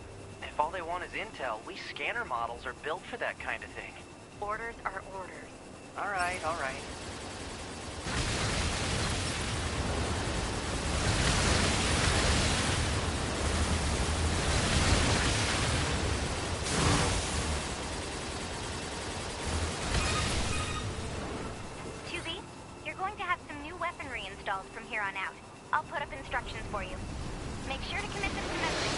If all they want is intel, we scanner models are built for that kind of thing. Orders are orders. All right. Installed from here on out. I'll put up instructions for you. Make sure to commit them to memory.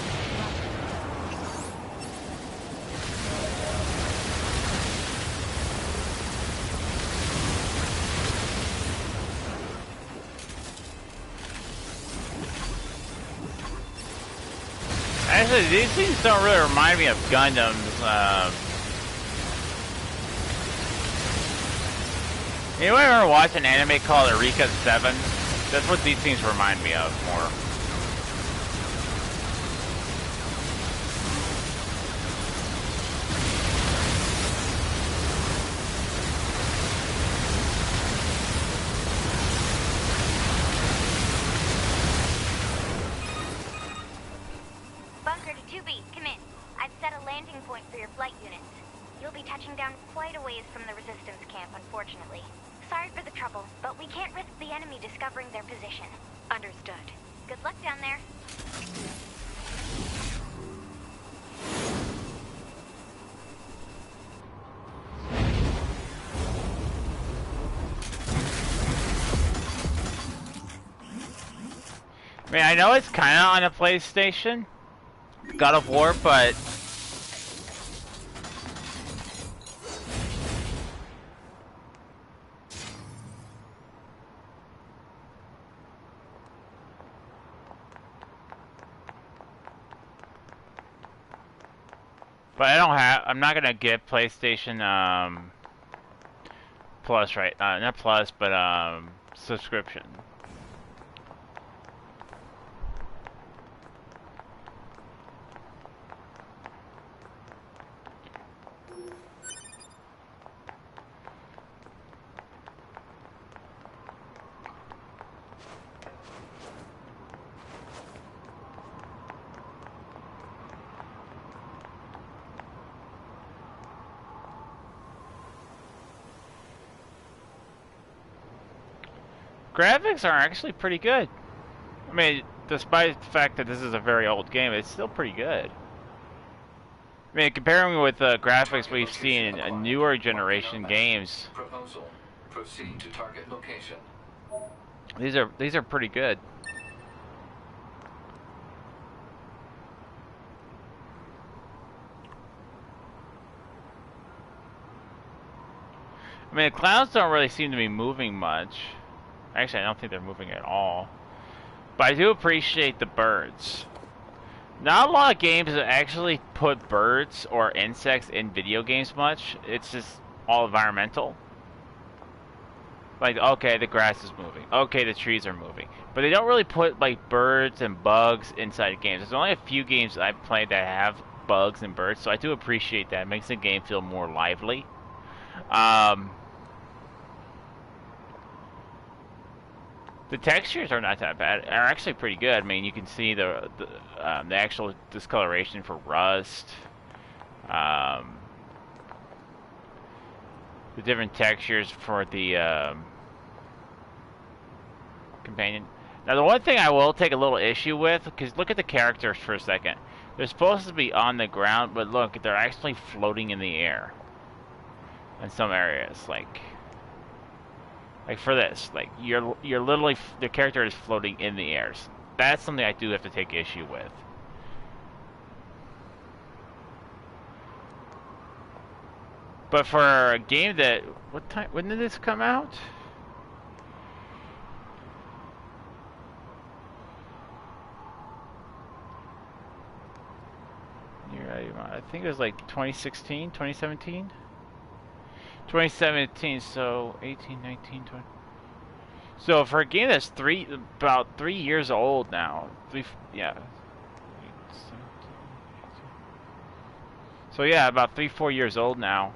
Actually, these things don't really remind me of Gundams. Anyone ever watch an anime called Eureka 7? That's what these things remind me of more. Bunker to 2B, come in. I've set a landing point for your flight units. You'll be touching down quite a ways from the Resistance camp, unfortunately. Sorry for the trouble, but we can't risk the enemy discovering their position. Understood. Good luck down there. I mean, I know it's kind of on a PlayStation, God of War, but I'm not gonna get PlayStation Plus, right? Not Plus, but subscription. Graphics are actually pretty good. I mean, despite the fact that this is a very old game, it's still pretty good. I mean, comparing with the graphics we've seen in newer generation games, Proposal. Proceed to target location. these are pretty good. I mean, the clouds don't really seem to be moving much. Actually, I don't think they're moving at all. But I do appreciate the birds. Not a lot of games that actually put birds or insects in video games much. It's just all environmental. Like, okay, the grass is moving. Okay, the trees are moving. But they don't really put, like, birds and bugs inside games. There's only a few games that I've played that have bugs and birds, so I do appreciate that. It makes the game feel more lively. The textures are not that bad. Are actually pretty good. I mean, you can see the actual discoloration for rust. The different textures for the companion. Now, the one thing I will take a little issue with, because look at the characters for a second. They're supposed to be on the ground, but look, they're actually floating in the air. In some areas, like for this, like you're literally, the character is floating in the air. That's something I do have to take issue with. But for a game that, when did this come out? I think it was like 2016, 2017? 2017, so 18, 19, 20. So for a game that's about 3 years old now, yeah. So yeah, about 4 years old now.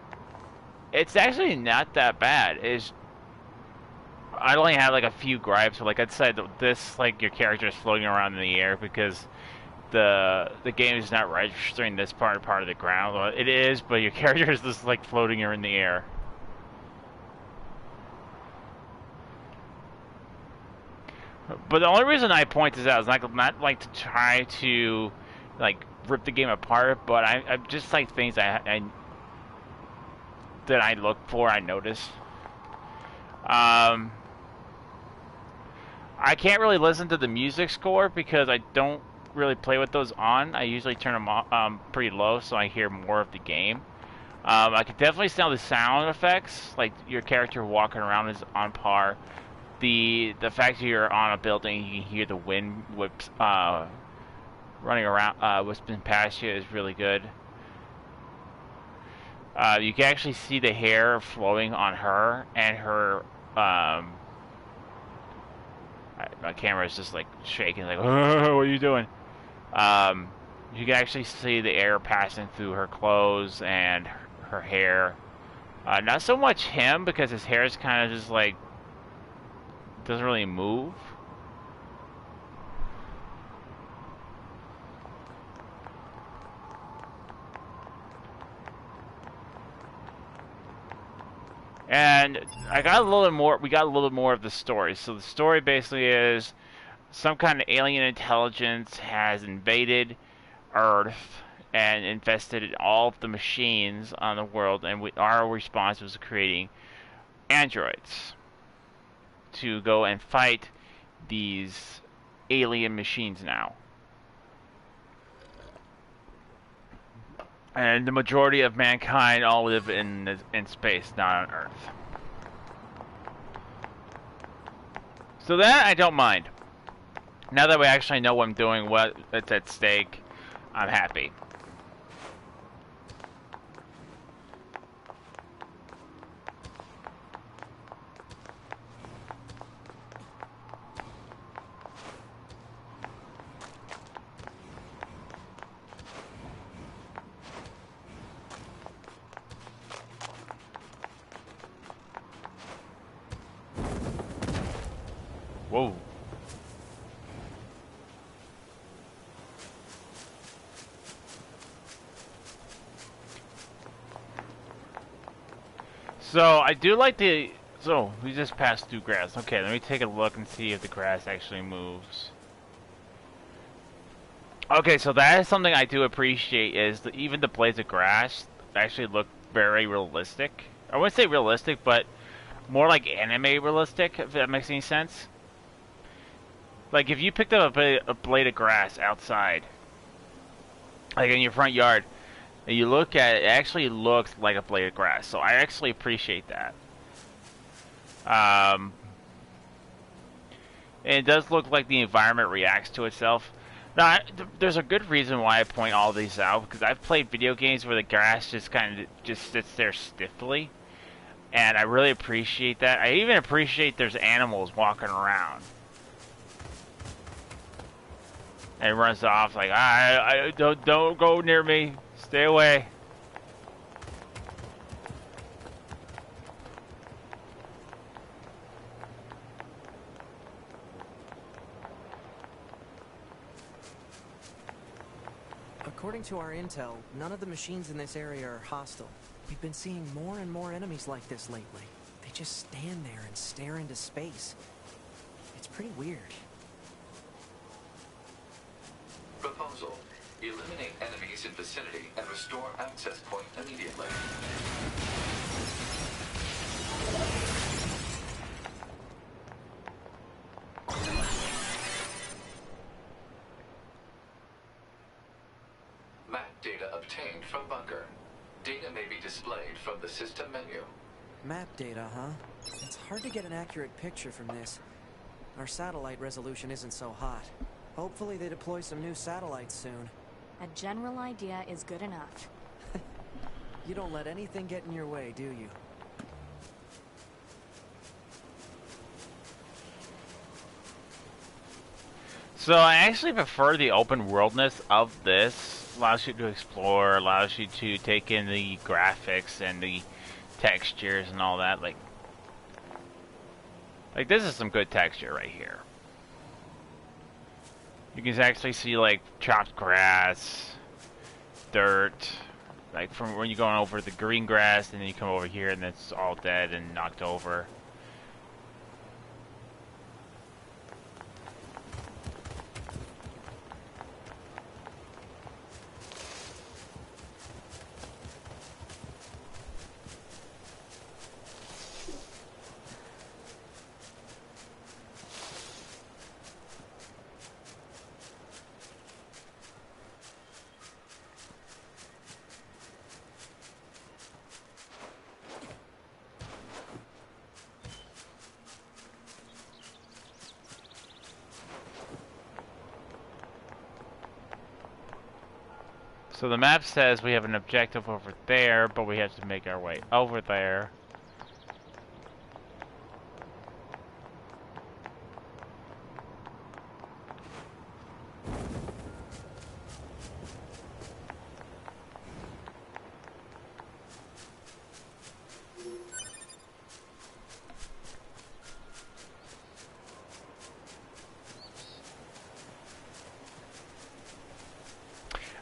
It's actually not that bad. I only have like a few gripes. Like I'd say this, like your character is floating around in the air because the game is not registering this part of the ground. Well, it is, but your character is just like floating in the air. But the only reason I point this out is not like to try to like rip the game apart, but I just like things that I look for, I notice. I can't really listen to the music score because I don't really play with those on. I usually turn them off, pretty low so I hear more of the game. I can definitely sound the sound effects, like your character walking around is on par. The fact that you're on a building, you can hear the wind whips running around, whipping past you is really good. You can actually see the hair flowing on her, and her my camera is just like shaking, like, oh, what are you doing? You can actually see the air passing through her clothes and her hair. Not so much him, because his hair is kind of just like doesn't really move. And I got a little more. We got a little more of the story. So the story basically is some kind of alien intelligence has invaded Earth and infested all of the machines on the world, and our response was creating androids to go and fight these alien machines now. And the majority of mankind all live in space, not on Earth. So that I don't mind. Now that we actually know what I'm doing, what's at stake, I'm happy. Whoa. So, I do like the... So, we just passed through grass. Okay, let me take a look and see if the grass actually moves. Okay, so that is something I do appreciate, is that even the blades of grass actually look very realistic. I wouldn't say realistic, but more like anime realistic, if that makes any sense. Like, if you picked up a blade of grass outside, like in your front yard, and you look at it, it actually looks like a blade of grass. So I actually appreciate that. And it does look like the environment reacts to itself. Now, there's a good reason why I point all these out, because I've played video games where the grass just kind of just sits there stiffly. And I really appreciate that. I even appreciate there's animals walking around. And it runs off like, I don't go near me. Stay away. According to our intel, none of the machines in this area are hostile. We've been seeing more and more enemies like this lately. They just stand there and stare into space. It's pretty weird. Proposal. Eliminate enemies in vicinity and restore access point immediately. Map data obtained from bunker. Data may be displayed from the system menu. Map data, huh? It's hard to get an accurate picture from this. Our satellite resolution isn't so hot. Hopefully they deploy some new satellites soon. A general idea is good enough. You don't let anything get in your way, do you? So I actually prefer the open worldness of this. Allows you to explore, allows you to take in the graphics and the textures and all that. Like this is some good texture right here. You can actually see like chopped grass, dirt, like from when you're going over the green grass, and then you come over here and it's all dead and knocked over. So the map says we have an objective over there, but we have to make our way over there.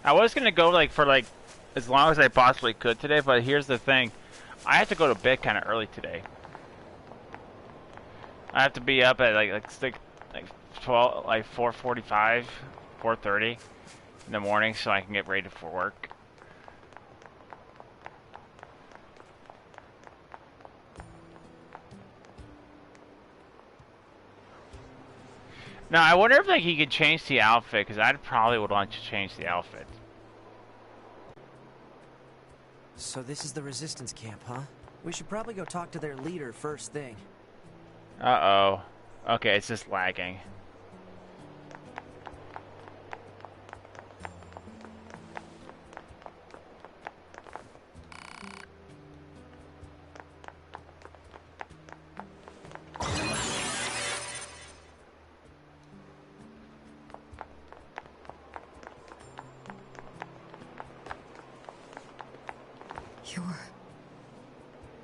I was gonna go for as long as I possibly could today, but here's the thing. I have to go to bed kind of early today. I have to be up at like 12, like 4:45, 4:30 in the morning, so I can get ready for work. Now I wonder if like he could change the outfit, because I probably would want to change the outfit. So this is the resistance camp, huh? We should probably go talk to their leader first thing. Uh-oh. Okay, it's just lagging. You're...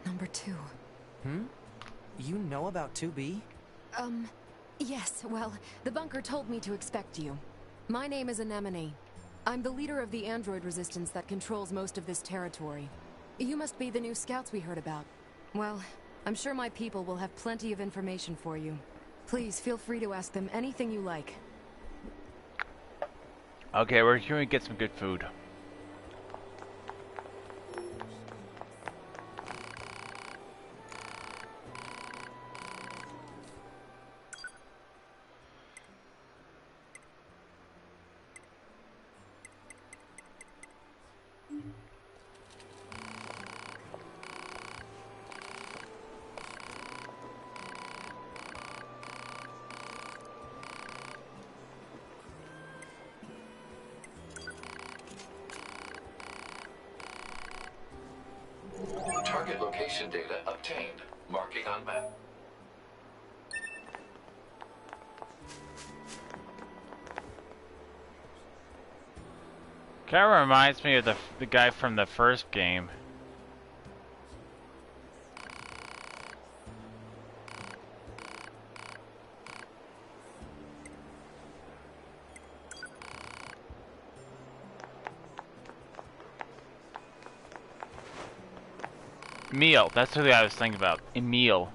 number 2. Hmm? You know about 2B? Yes, well, the bunker told me to expect you. My name is Anemone. I'm the leader of the android resistance that controls most of this territory. You must be the new scouts we heard about. Well, I'm sure my people will have plenty of information for you. Please feel free to ask them anything you like. Okay, we're here to get some good food. Target location data obtained. Marking on map. Kind of reminds me of the guy from the first game. Emil, that's who I was thinking about. Emil.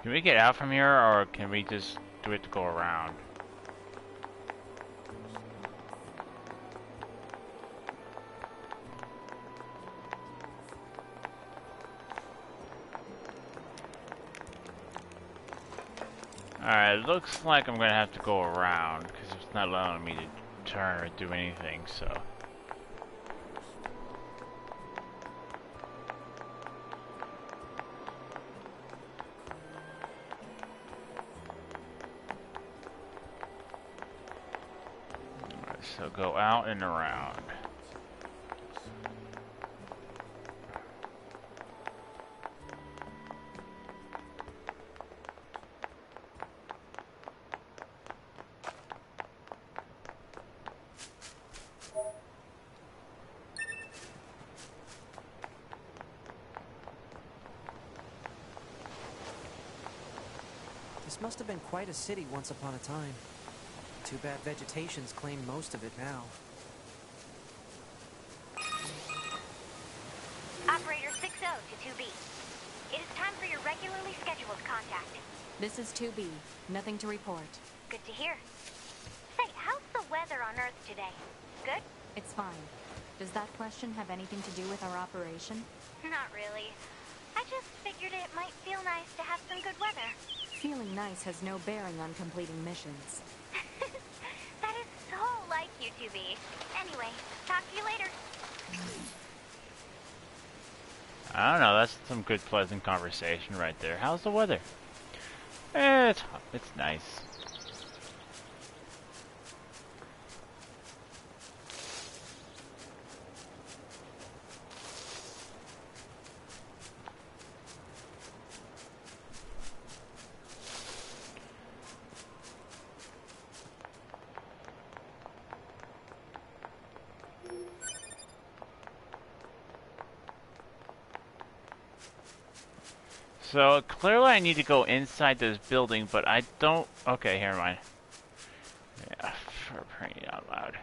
Can we get out from here, or can we just do it to go around? Alright, it looks like I'm gonna have to go around, because it's not allowing me to turn or do anything, so... So go out and around. This must have been quite a city once upon a time. Too bad vegetation's claimed most of it now. Operator 60 to 2B. It is time for your regularly scheduled contact. This is 2B. Nothing to report. Good to hear. Say, how's the weather on Earth today? Good? It's fine. Does that question have anything to do with our operation? Not really. I just figured it might feel nice to have some good weather. Feeling nice has no bearing on completing missions. That is so like you, 2B. be. Anyway, talk to you later. I don't know, that's some good pleasant conversation right there. How's the weather? It's nice. So, clearly I need to go inside this building, but I don't... Okay, never mind. Yeah, for praying out loud.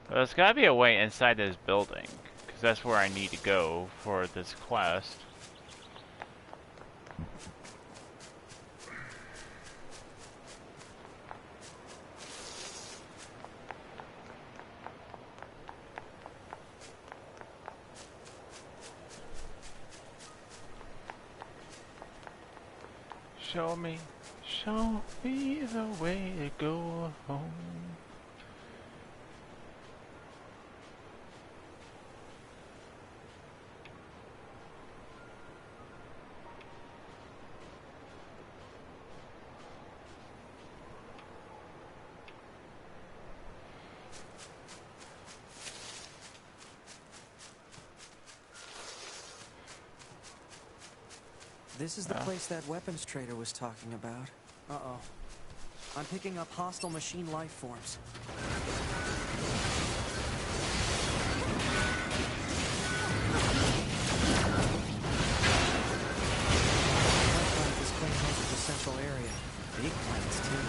Well, there's gotta be a way inside this building, because that's where I need to go for this quest. Show me the way to go home. This is the place that weapons trader was talking about. Uh-oh. I'm picking up hostile machine life forms. This claim has the central area. Big plants, too.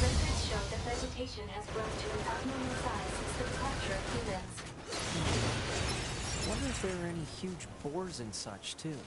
Records show that vegetation has grown to an abnormal size since the departure of humans. Wonder if there are any huge boars and such, too.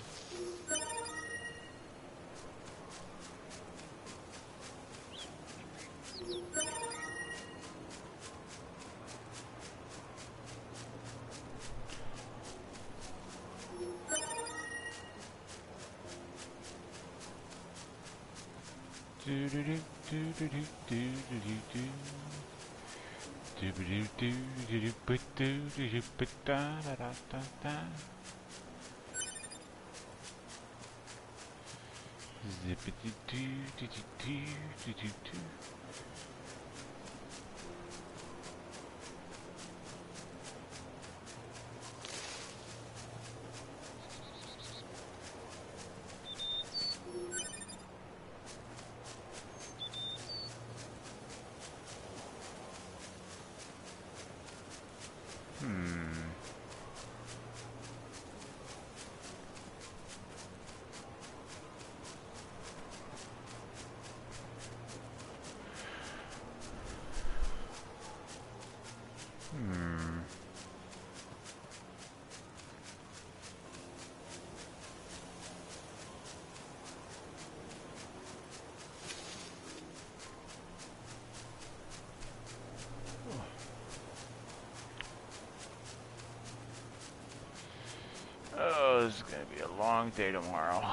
Oh, this is gonna be a long day tomorrow.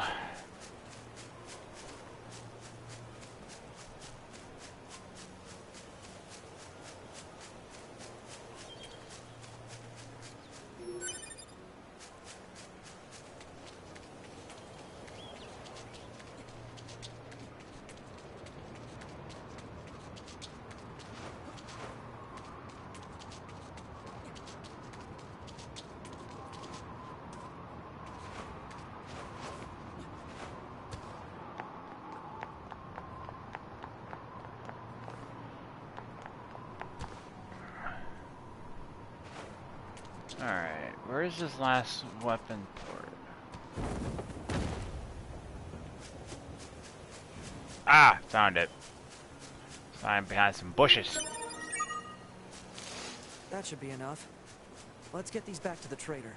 Alright, where is this last weapon port? Ah, found it. I'm behind some bushes. That should be enough. Let's get these back to the trader.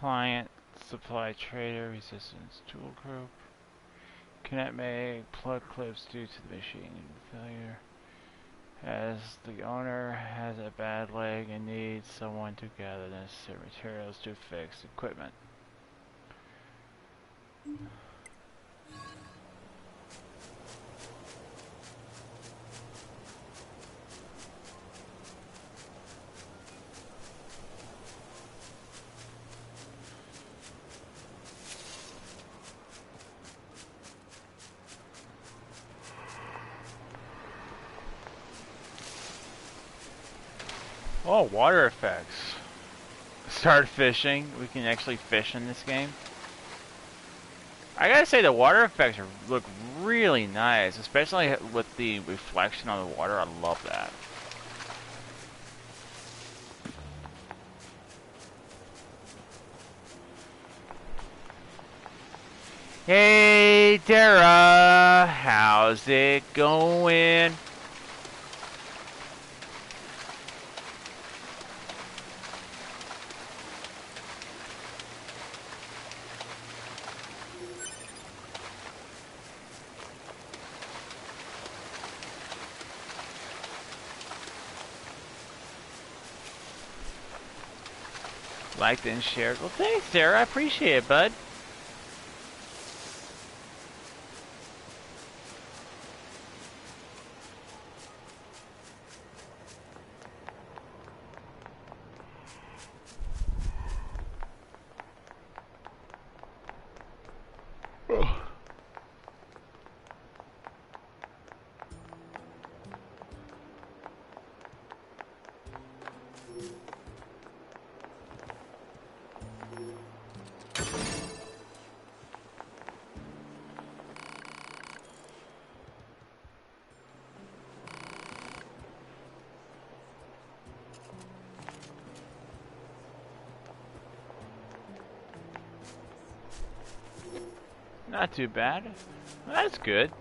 Client, supply trader, resistance tool group. Cannot make plug clips due to the machine failure. As the owner has a bad leg and needs someone to gather the necessary materials to fix equipment. Oh, water effects. Start fishing. We can actually fish in this game. I gotta say the water effects look really nice, especially with the reflection on the water. I love that. Hey Dara, how's it going? Liked and shared. Well, thanks, Sarah. I appreciate it, bud. Not too bad. Well, that's good.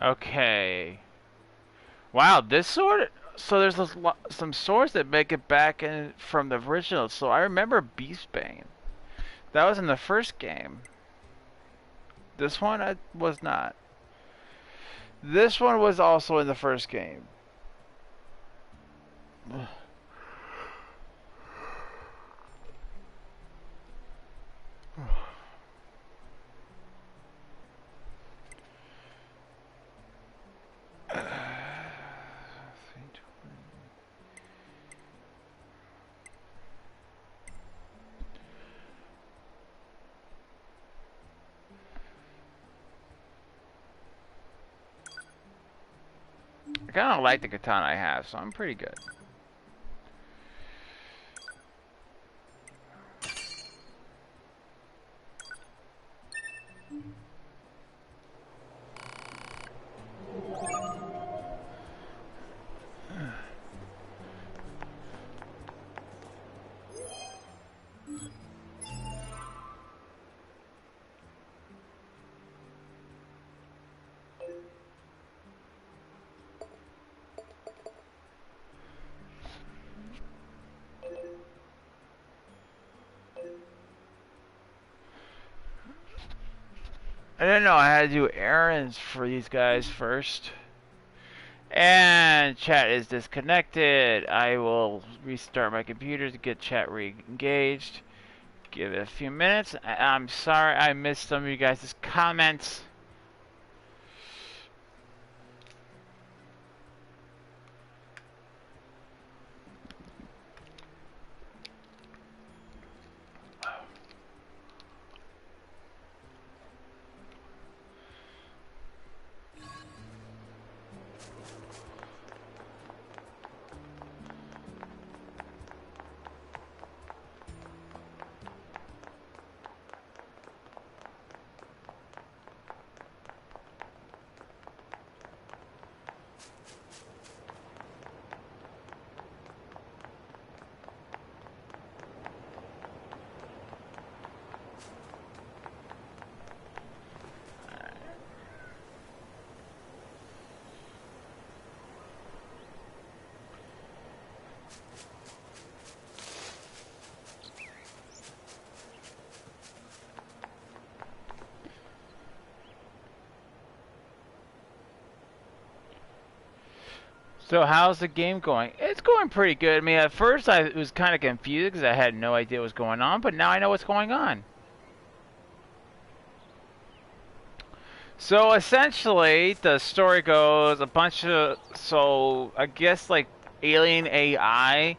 Okay. Wow, this sword. So there's some swords that make it back in from the original. So I remember Beastbane. That was in the first game. This one I was not. This one was also in the first game. I kind of like the katana I have, so I'm pretty good. I didn't know I had to do errands for these guys first. And chat is disconnected. I will restart my computer to get chat re-engaged. Give it a few minutes. I'm sorry I missed some of you guys' comments. So how's the game going? It's going pretty good. I mean, at first I was kind of confused because I had no idea what was going on, but now I know what's going on. So essentially, the story goes I guess like alien AI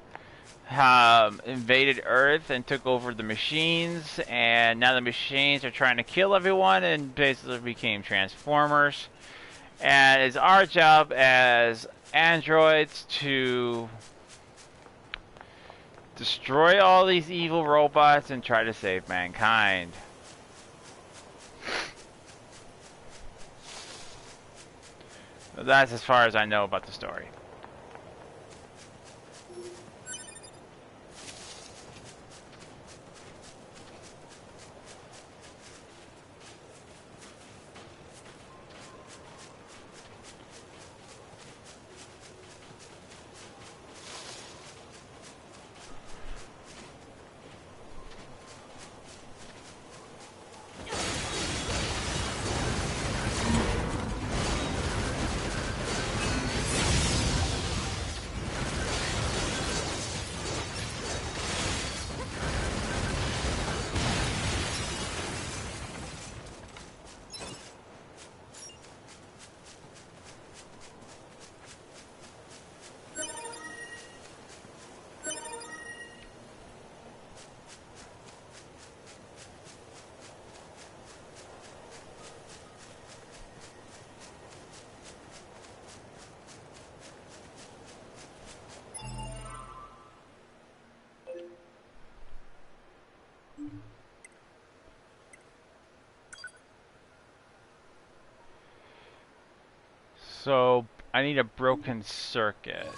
invaded Earth and took over the machines, and now the machines are trying to kill everyone and basically became Transformers. And it's our job as androids to destroy all these evil robots and try to save mankind. That's as far as I know about the story. So I need a broken circuit.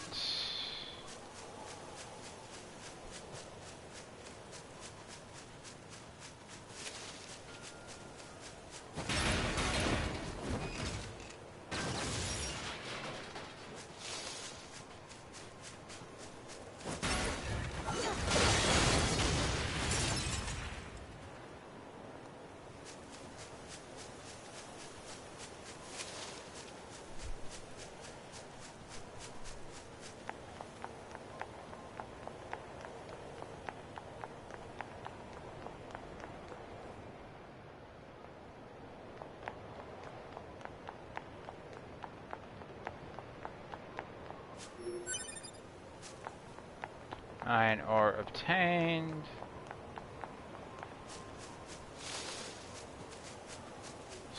Iron ore obtained.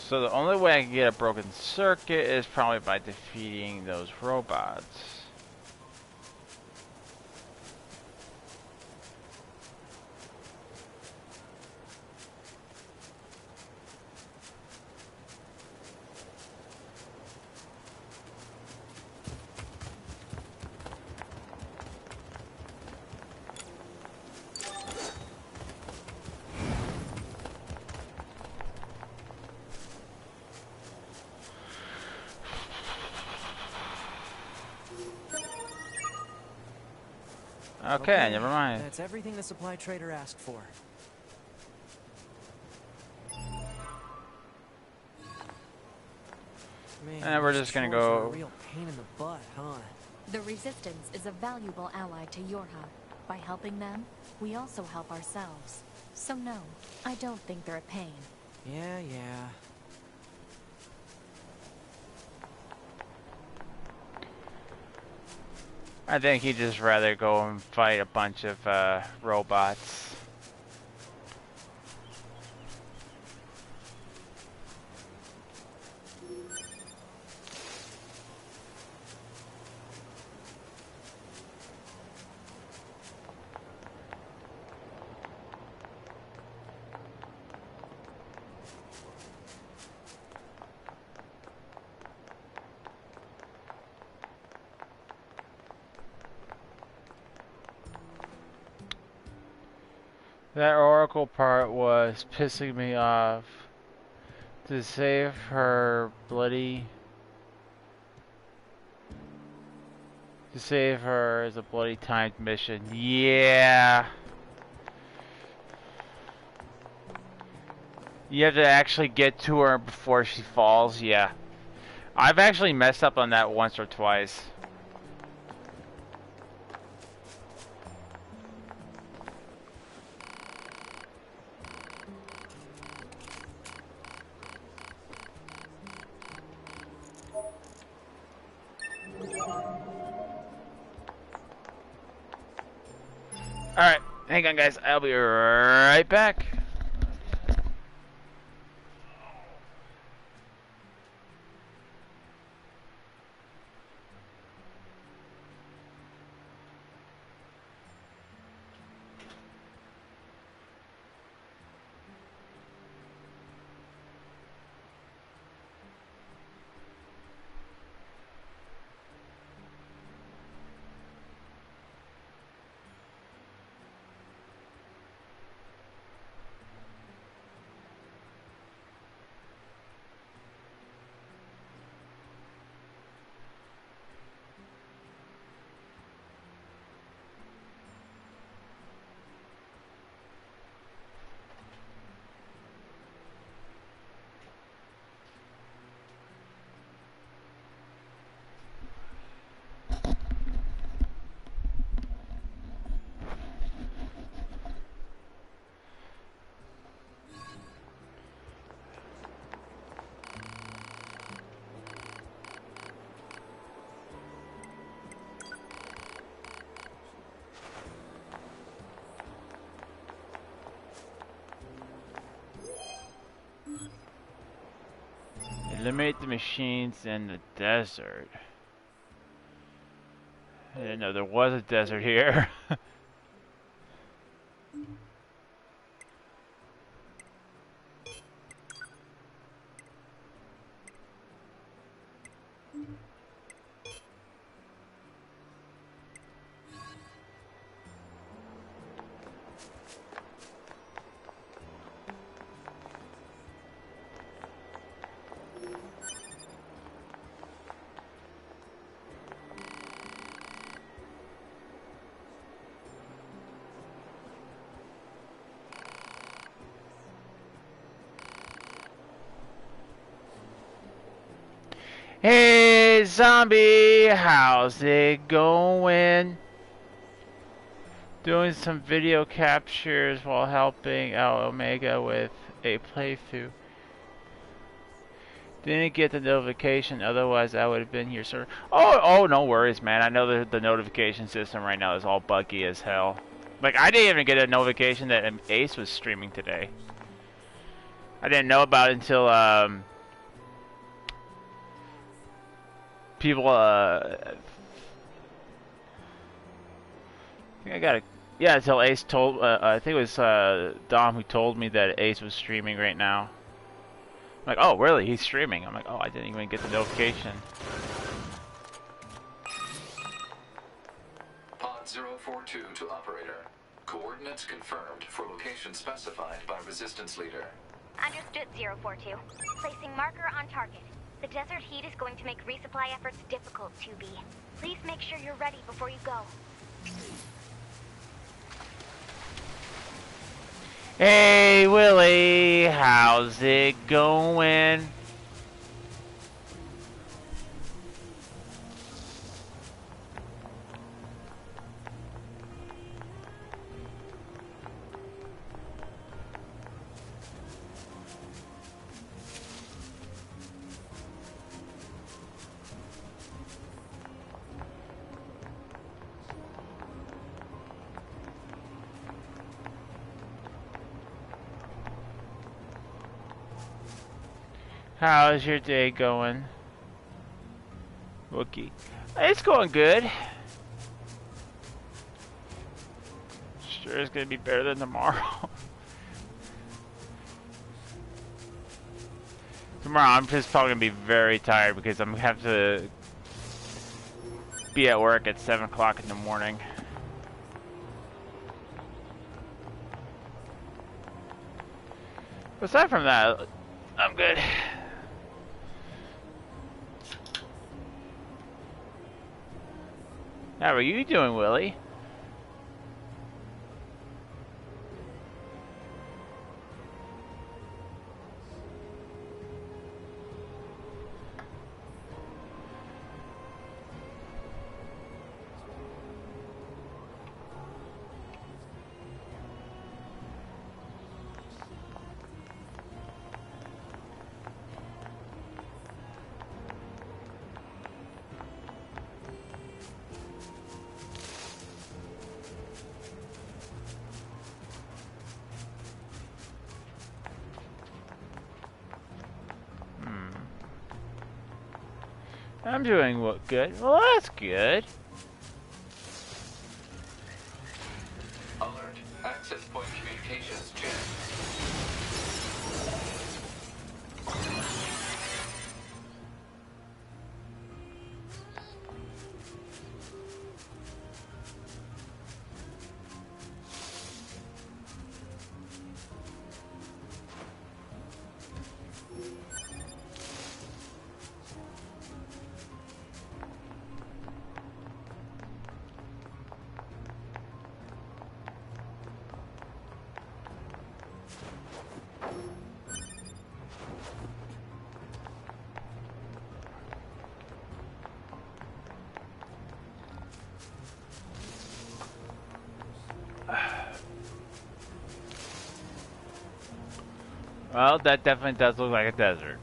So the only way I can get a broken circuit is probably by defeating those robots. Okay, never mind. That's everything the supply trader asked for. Man, And we're just gonna go. A real pain in the butt, huh? The Resistance is a valuable ally to Yorha. By helping them, we also help ourselves. So no, I don't think they're a pain. Yeah. I think he'd just rather go and fight a bunch of robots. That Oracle part was pissing me off. To save her bloody... To save her is a bloody timed mission. Yeah! You have to actually get to her before she falls, yeah. I've actually messed up on that once or twice. Alright, hang on guys, I'll be right back. Eliminate the machines in the desert. I didn't know there was a desert here. Hey zombie, how's it going? Doing some video captures while helping out Omega with a playthrough. Didn't get the notification, otherwise I would have been here, sir. Oh, no worries, man. I know the notification system right now is all buggy as hell. Like, I didn't even get a notification that Ace was streaming today. I didn't know about it until people. I think I got a. Yeah, until Ace told. I think it was Dom who told me that Ace was streaming right now. I'm like, oh, really? He's streaming. I'm like, oh, I didn't even get the notification. Pod 042 to operator. Coordinates confirmed for location specified by Resistance Leader. Understood, 042. Placing marker on target. The desert heat is going to make resupply efforts difficult, 2B. Please make sure you're ready before you go. Hey, Willie, how's it going? How's your day going, Wookie? It's going good. Sure, it's gonna be better than tomorrow. Tomorrow, I'm just probably gonna be very tired because I'm gonna have to be at work at 7 o'clock in the morning. Aside from that, I'm good. How are you doing, Willie? I'm doing good. Well, that's good. Alert. Access point communications jammed. Well, that definitely does look like a desert.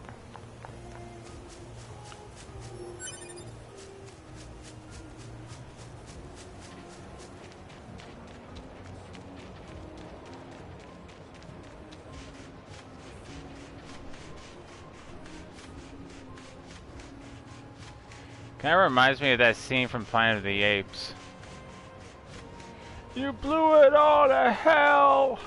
Kind of reminds me of that scene from Planet of the Apes. You blew it all to hell!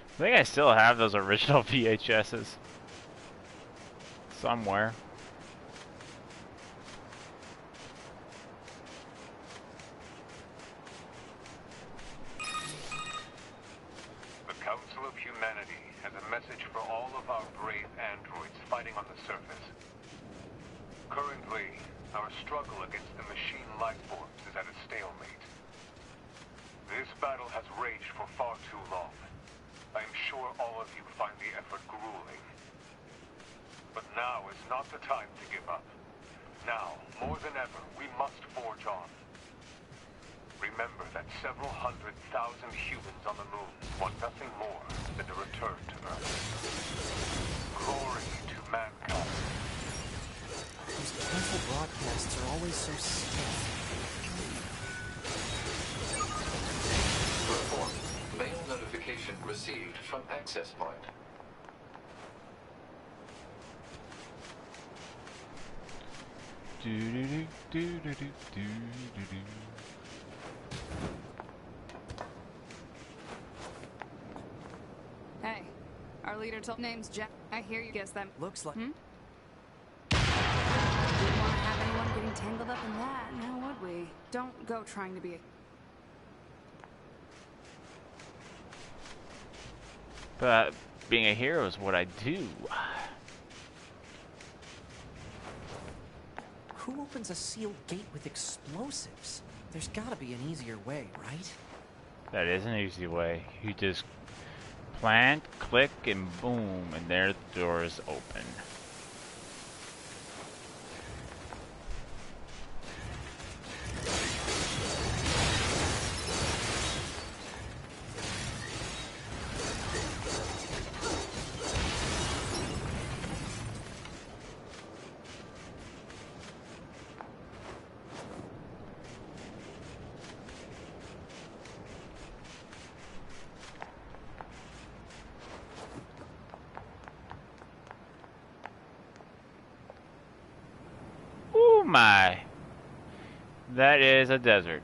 I think I still have those original VHSs somewhere. The Council of Humanity has a message for all of our brave androids fighting on the surface. Currently, our struggle against the machine life forms is at a stalemate. This battle has raged for far too long. I am sure all of you find the effort grueling. But now is not the time to give up. Now, more than ever, we must forge on. Remember that several 100,000 humans on the moon want nothing more than to return to Earth. Glory to mankind. Careful broadcasts are always so stiff. Report. Mail notification received from access point. Hey, our leader told name's Jack. I hear you guess them. Looks like... Wouldn't want to have anyone getting tangled up in that, now would we? Don't go trying to be a... But being a hero is what I do. Who opens a sealed gate with explosives? There's gotta be an easier way, right? That is an easy way. You just plant, click, and boom, and there the door is open. Oh my. That is a desert.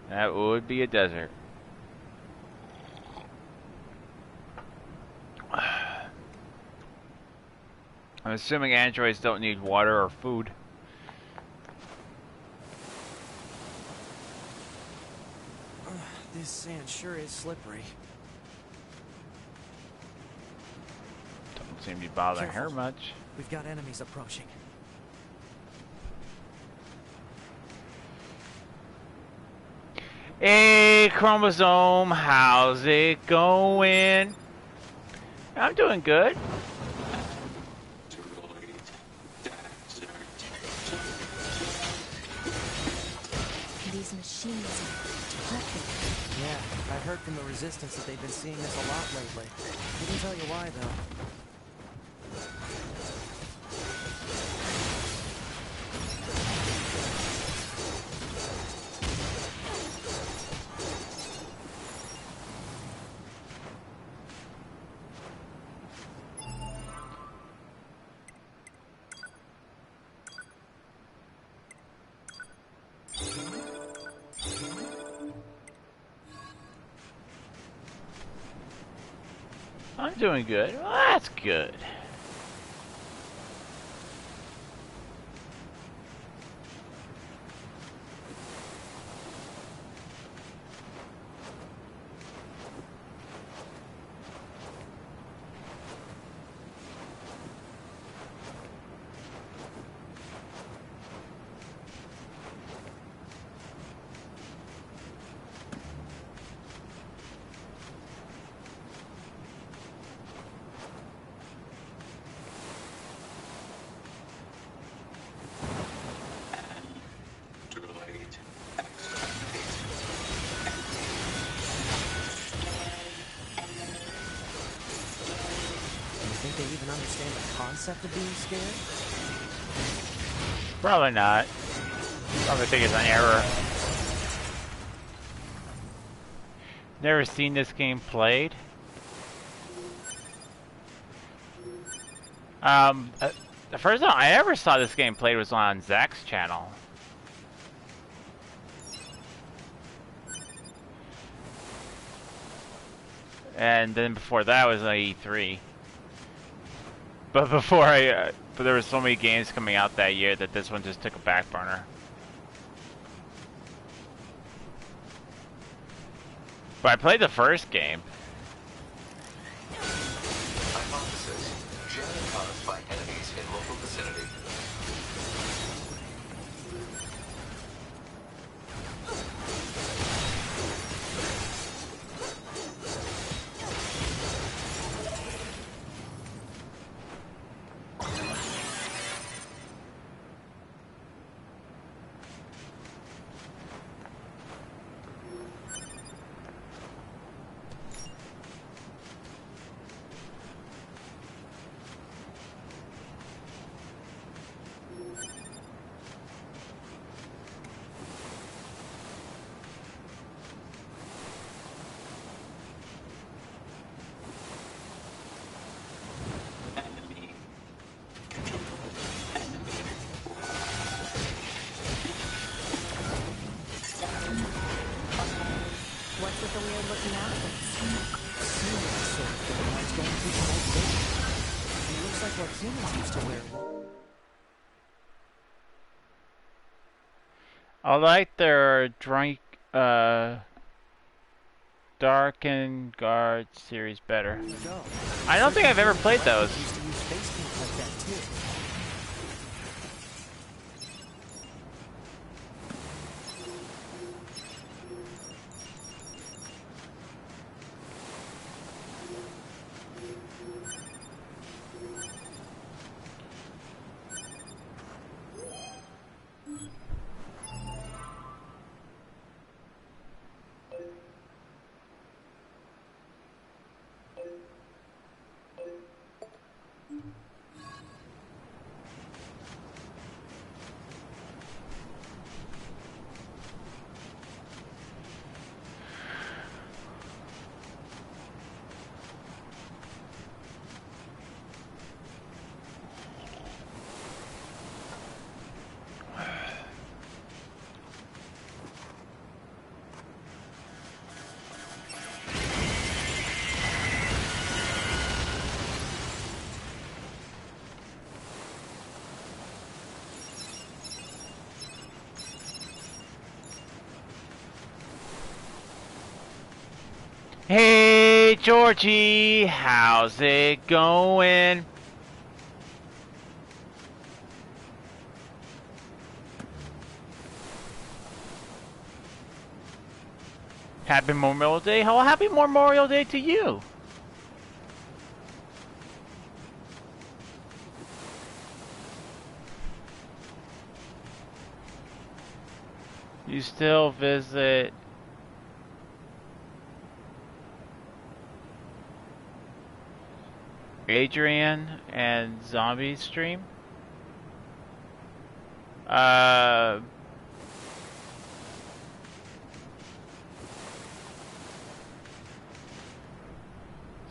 That would be a desert. I'm assuming androids don't need water or food. This sand sure is slippery. Don't seem to be bothering her much. We've got enemies approaching. Hey, Chromosome, how's it going? I'm doing good. These machines are talking. Yeah, I've heard from the Resistance that they've been seeing this a lot lately. Couldn't tell you why, though. I'm doing good. Well, that's good. They even understand the concept of being scared? Probably not. Probably think it's an error. Never seen this game played. The first time I ever saw this game played was on Zach's channel. And then before that was on E3. But before but there were so many games coming out that year that this one just took a back burner. But I played the first game. Hypothesis. Jamming caused by enemies in local vicinity. a weird looking outfit. Seaman sort of thing, like it's going through some old figure. It looks like what humans used to wear. I like their Darken Guard series better. I don't think I've ever played those. Used to use face paint like that too. Hey Georgie, how's it going? Happy Memorial Day? Oh, happy Memorial Day to you. You still visit Adrian and Zombie stream?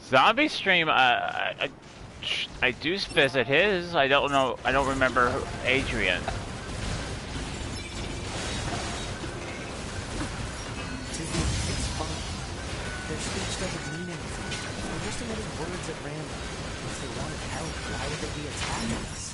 Zombie stream, I do visit his. I don't know, I don't remember Adrian. It's fun. Their speech doesn't mean anything. They're just emitting words at random. If they wanted help, why would they be attacking us?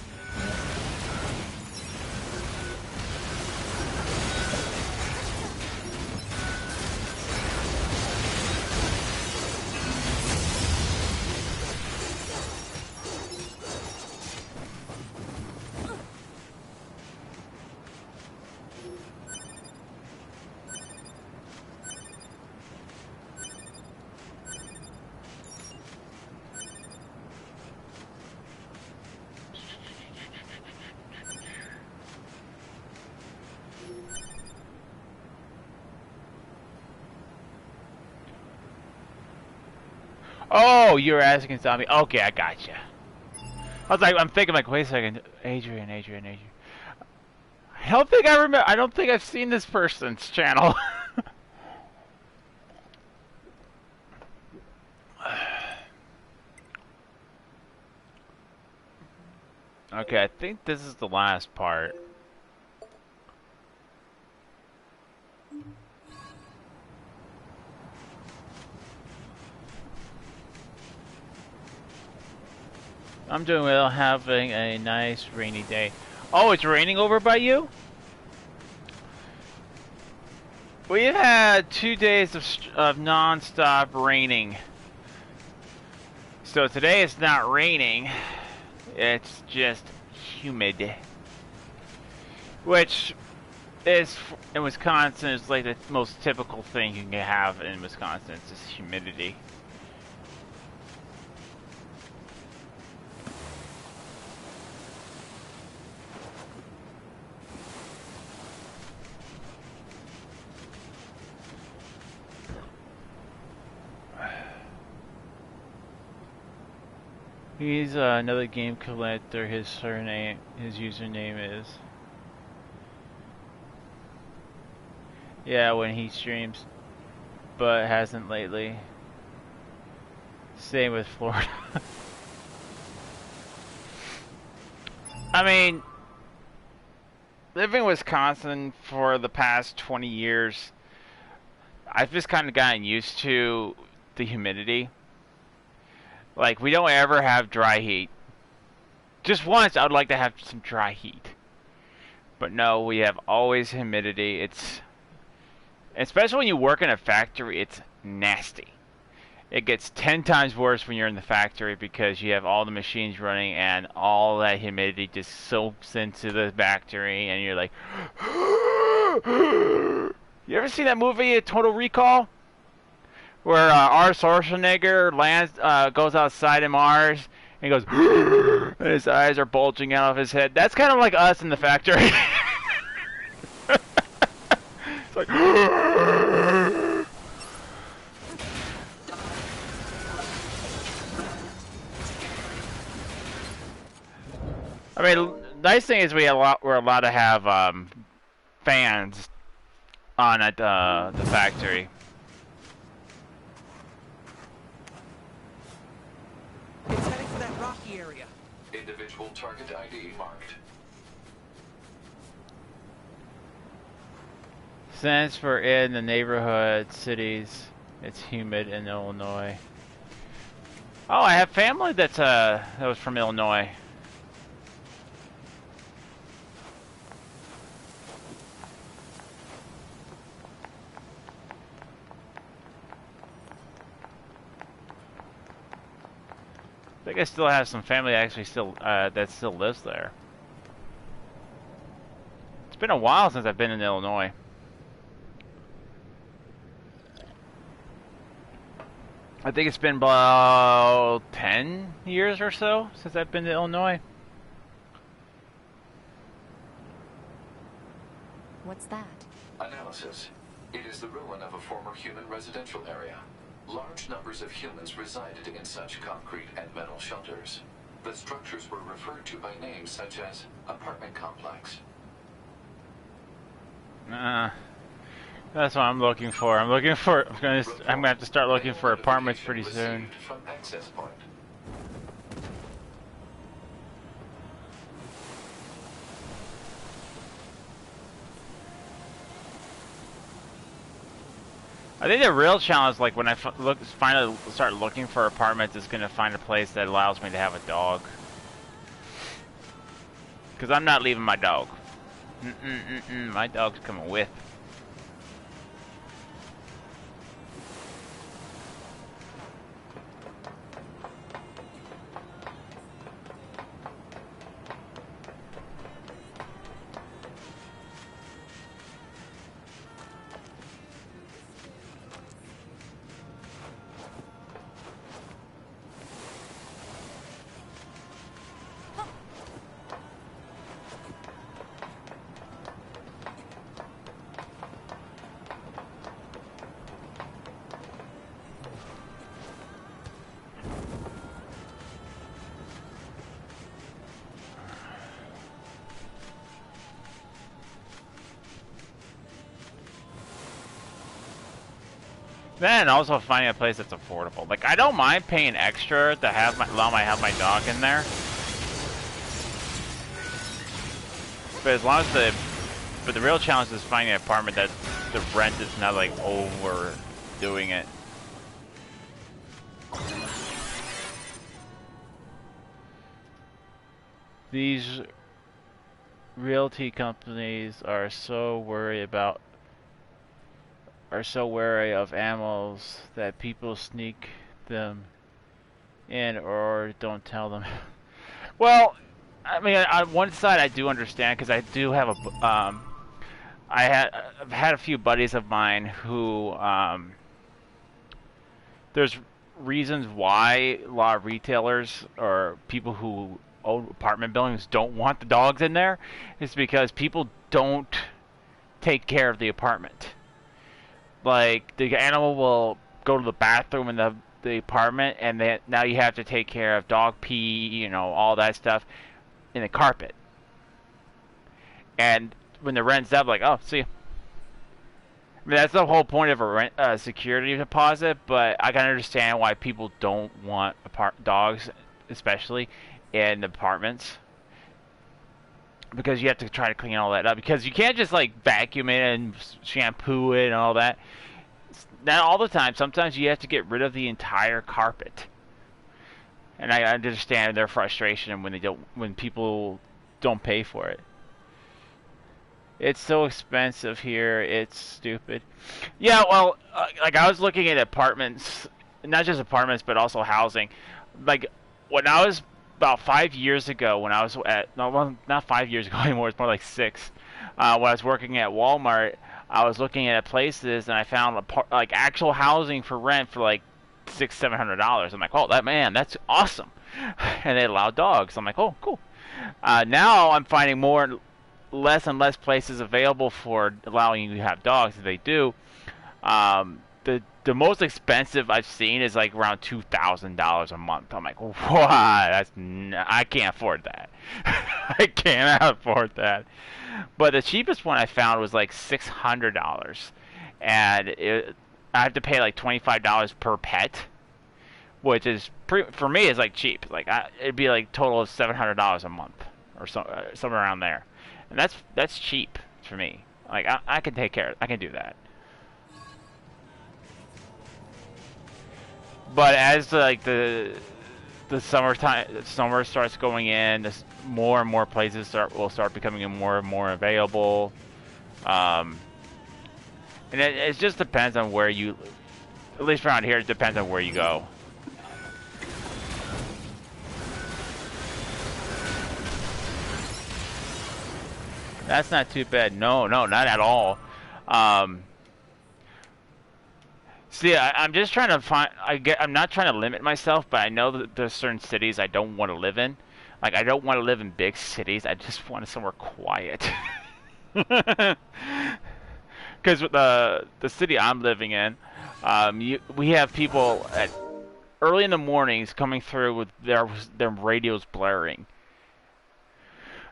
Oh, you were asking Zombie. Okay, I gotcha. I was like, I'm thinking like, wait a second, Adrian. I don't think I remember. I don't think I've seen this person's channel. Okay, I think this is the last part. I'm doing well, having a nice rainy day. Oh, it's raining over by you? We've had 2 days of non-stop raining. So today it's not raining, it's just humid. Which is, in Wisconsin, is like the most typical thing you can have in Wisconsin. It's just humidity. He's another game collector. His username is. Yeah, when he streams, but hasn't lately. Same with Florida. I mean, living in Wisconsin for the past 20 years, I've just kind of gotten used to the humidity. Like, we don't ever have dry heat. Just once, I would like to have some dry heat. But no, we have always humidity. It's, especially when you work in a factory, it's nasty. It gets 10 times worse when you're in the factory because you have all the machines running and all that humidity just soaks into the factory and you're like, you ever seen that movie, Total Recall? Where R. Schwarzenegger goes outside in Mars and he goes, and his eyes are bulging out of his head. That's kind of like us in the factory. It's like, I mean, nice thing is we're allowed to have fans on at the factory. It's heading for that rocky area. Individual target ID marked. Since we're in the neighborhood cities, it's humid in Illinois. Oh, I have family that was from Illinois. I think I still have some family actually still that still lives there. It's been a while since I've been in Illinois. I think it's been about 10 years or so since I've been to Illinois. What's that? Analysis. It is the ruin of a former human residential area. Large numbers of humans resided in such concrete and metal shelters. The structures were referred to by names such as apartment complex. That's what I'm looking for. I'm gonna have to start looking for apartments pretty soon. From access point. I think the real challenge, like when I finally start looking for apartments, is gonna find a place that allows me to have a dog. Cause I'm not leaving my dog. My dog's coming with. Then also finding a place that's affordable. Like, I don't mind paying extra to have have my dog in there. But as long as the real challenge is finding an apartment that the rent is not like overdoing it. These realty companies are so wary of animals that people sneak them in or don't tell them. Well, I mean, on one side I do understand because I do have I've had a few buddies of mine who there's reasons why a lot of retailers or people who own apartment buildings don't want the dogs in there. It's because people don't take care of the apartment. Like, the animal will go to the bathroom in the apartment, and then now you have to take care of dog pee, you know, all that stuff in the carpet. And when the rent's up, like, oh, see ya. I mean, that's the whole point of a rent security deposit, but I can understand why people don't want dogs, especially in apartments. Because you have to try to clean all that up. Because you can't just, like, vacuum it and shampoo it and all that. not all the time. Sometimes you have to get rid of the entire carpet. And I understand their frustration when people don't pay for it. It's so expensive here. It's stupid. Yeah, well, like I was looking at apartments, not just apartments, but also housing. Like when I was about 5 years ago, when I was at no, well, not 5 years ago anymore. It's more like 6. When I was working at Walmart, I was looking at places and I found like actual housing for rent for like $600-700. I'm like, oh, that's awesome. And they allow dogs. I'm like, oh, cool. Now I'm finding less and less places available for allowing you to have dogs. If they do, the most expensive I've seen is like around $2,000 a month. I'm like, wow, I can't afford that. I cannot afford that. But the cheapest one I found was like $600, and I have to pay like $25 per pet, which is for me is like cheap. Like it'd be like total of $700 a month or somewhere around there, and that's cheap for me. Like I can take care of it. I can do that. But as like the summer starts going in, more and more places will start becoming more and more available. And it just depends on where you, at least around here, it depends on where you go. That's not too bad. No, not at all. See, I'm just trying to find. I'm not trying to limit myself, but I know that there's certain cities I don't want to live in. Like I don't want to live in big cities. I just want somewhere quiet. Because the city I'm living in, we have people at early in the mornings coming through with their radios blaring.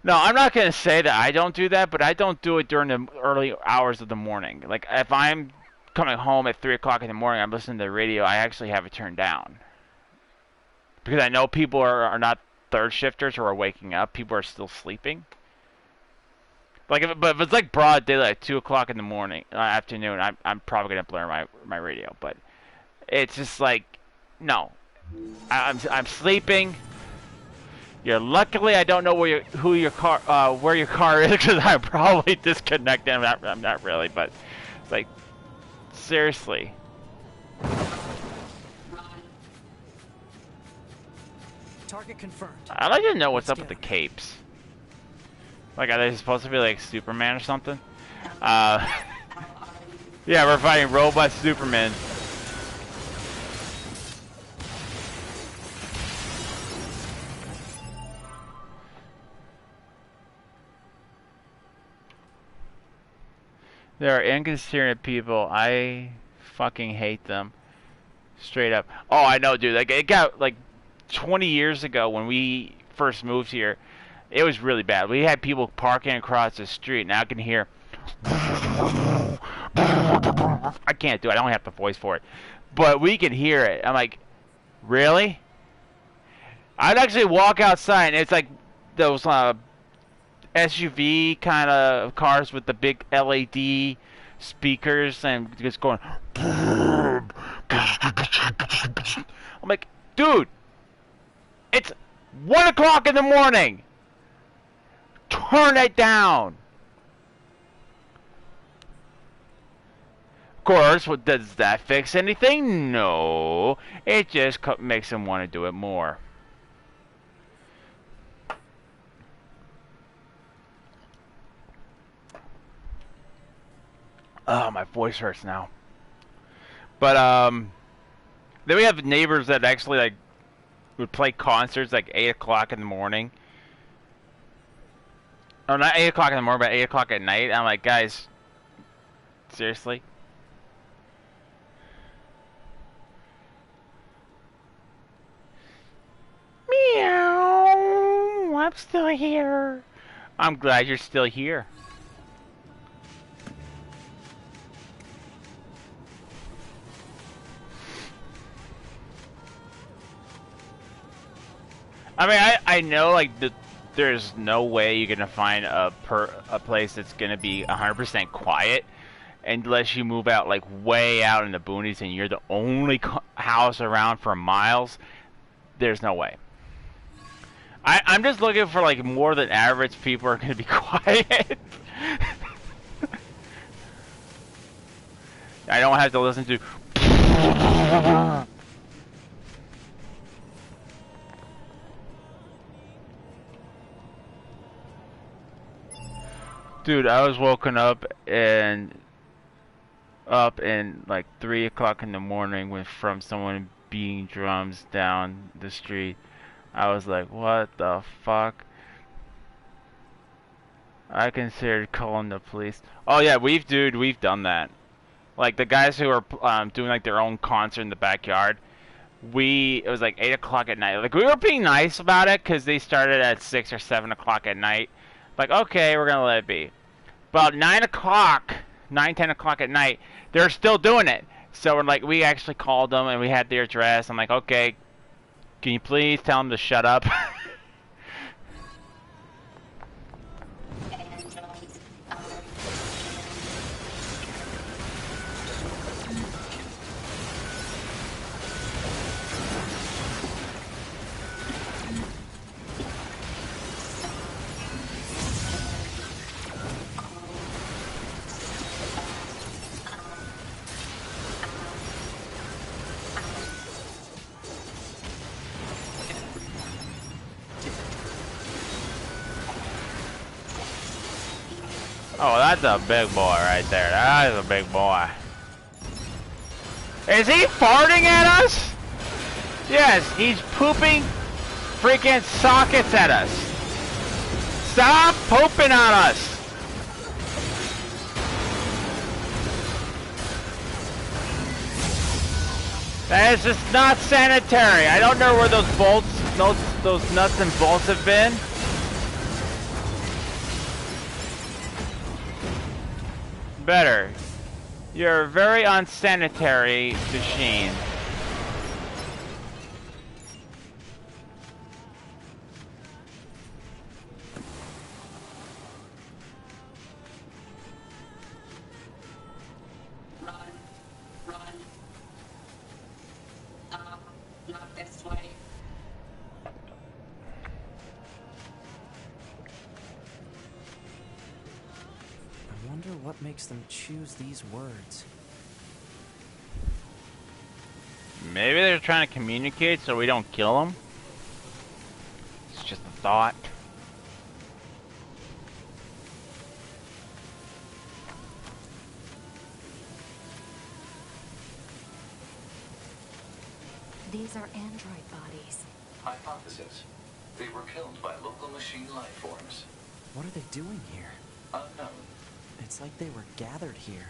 No, I'm not going to say that I don't do that, but I don't do it during the early hours of the morning. Like if I'm coming home at 3 o'clock in the morning, I'm listening to the radio, I actually have it turned down. Because I know people are not third shifters who are waking up. People are still sleeping. Like, but if it's like broad daylight, at 2 o'clock in the morning, afternoon, I'm probably going to blare my radio. But it's just like, no. I'm sleeping. Luckily, I don't know where your car is because I'm probably disconnected. I'm not really, but it's like, seriously. Target confirmed. I'd like to know what's up with the capes. Like, are they supposed to be like Superman or something? Yeah, we're fighting robot Superman. There are inconsiderate people. I fucking hate them. Straight up. Oh, I know, dude. Like, it got, like, 20 years ago when we first moved here, it was really bad. We had people parking across the street, and I can hear... I can't do it. I don't have the voice for it. But we can hear it. I'm like, really? I'd actually walk outside, and it's like those... SUV kind of cars with the big LED speakers and just going. I'm like, dude, it's 1 o'clock in the morning. Turn it down. Of course, does that fix anything? No. It just makes them want to do it more. Oh, my voice hurts now. But then we have neighbors that actually like would play concerts like 8 o'clock in the morning. Oh, not 8 o'clock in the morning, but 8 o'clock at night. I'm like, guys, seriously? Meow. I'm still here. I'm glad you're still here. I mean, I know like there's no way you're gonna find a place that's gonna be 100% quiet unless you move out like way out in the boonies and you're the only house around for miles. There's no way. I'm just looking for like more than average people are gonna be quiet. I don't have to listen to. Dude, I was woken up in like 3 o'clock in the morning from someone beating drums down the street. I was like, what the fuck? I considered calling the police. Oh yeah, we've done that. Like the guys who are doing like their own concert in the backyard. It was like 8 o'clock at night. Like we were being nice about it because they started at 6 or 7 o'clock at night. Like okay, we're gonna let it be. About 9 o'clock, 10 o'clock at night, they're still doing it. So we're like, we actually called them and we had their address. I'm like, okay, can you please tell them to shut up? Oh, that's a big boy right there. That is a big boy. Is he farting at us? Yes, he's pooping freaking sockets at us. Stop pooping on us. That is just not sanitary. I don't know where those bolts, those nuts and bolts have been. Better. You're a very unsanitary machine. Run. Not this way. I wonder what makes them choose these words. Maybe they're trying to communicate so we don't kill them. It's just a thought. These are android bodies. Hypothesis. They were killed by local machine life forms. What are they doing here? Unknown. It's like they were gathered here.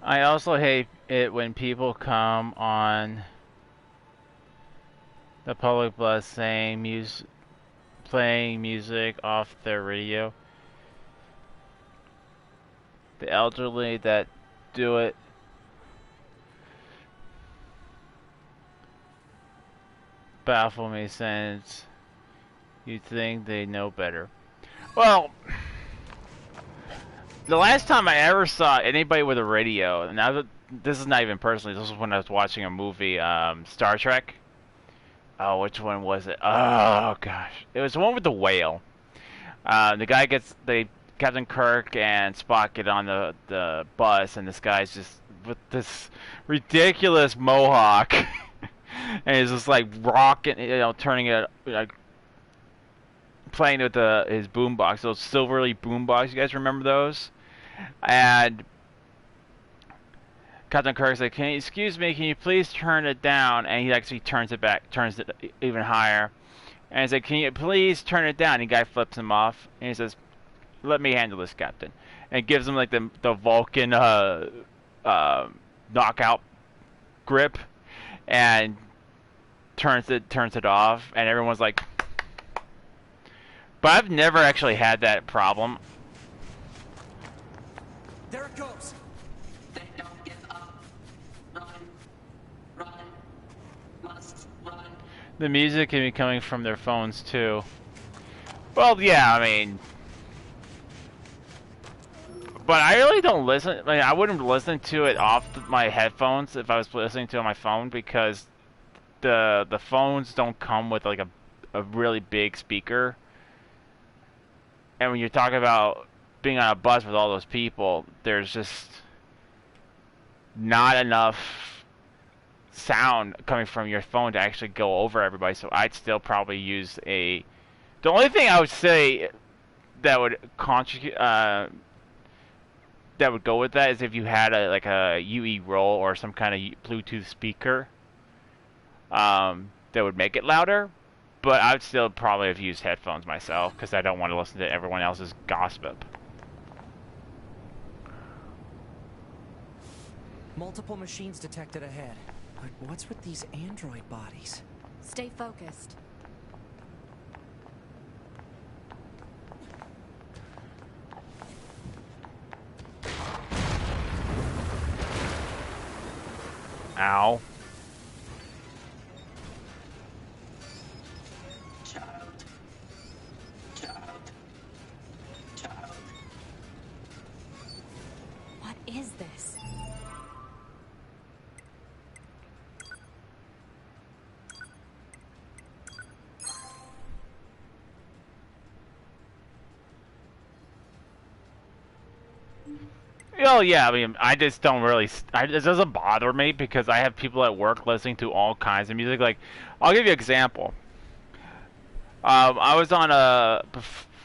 I also hate it when people come on the public bus saying playing music off their radio. The elderly that do it baffle me since you think they know better. Well, the last time I ever saw anybody with a radio, and this is not even personally, this was when I was watching a movie, Star Trek. Oh, which one was it? Oh, gosh. It was the one with the whale. The guy Captain Kirk and Spock get on the bus, and this guy's just with this ridiculous mohawk. And he's just like rocking, turning it, like playing with his boombox, those silverly boombox. You guys remember those? And Captain Kirk's like, excuse me, can you please turn it down? And he actually turns it back, turns it even higher. And he's like, can you please turn it down? And the guy flips him off, and he says, let me handle this, Captain. And gives him like the Vulcan knockout grip, and turns it off, and everyone's like. But I've never actually had that problem. There it goes. They don't give up. Run. Must run. The music can be coming from their phones too. Well, yeah, I mean, but I really don't listen. I mean, I wouldn't listen to it off my headphones if I was listening to it on my phone because the phones don't come with like a really big speaker. And when you're talking about being on a bus with all those people, there's just not enough sound coming from your phone to actually go over everybody. So I'd still probably use a. The only thing I would say that would contribute, that would go with that is if you had a like a UE roll or some kind of Bluetooth speaker, that would make it louder. But I would still probably have used headphones myself because I don't want to listen to everyone else's gossip. Multiple machines detected ahead. But what's with these android bodies? Stay focused. Ow. What is this? Oh yeah, I mean, I just don't really. It doesn't bother me because I have people at work listening to all kinds of music. Like, I'll give you an example. I was on a.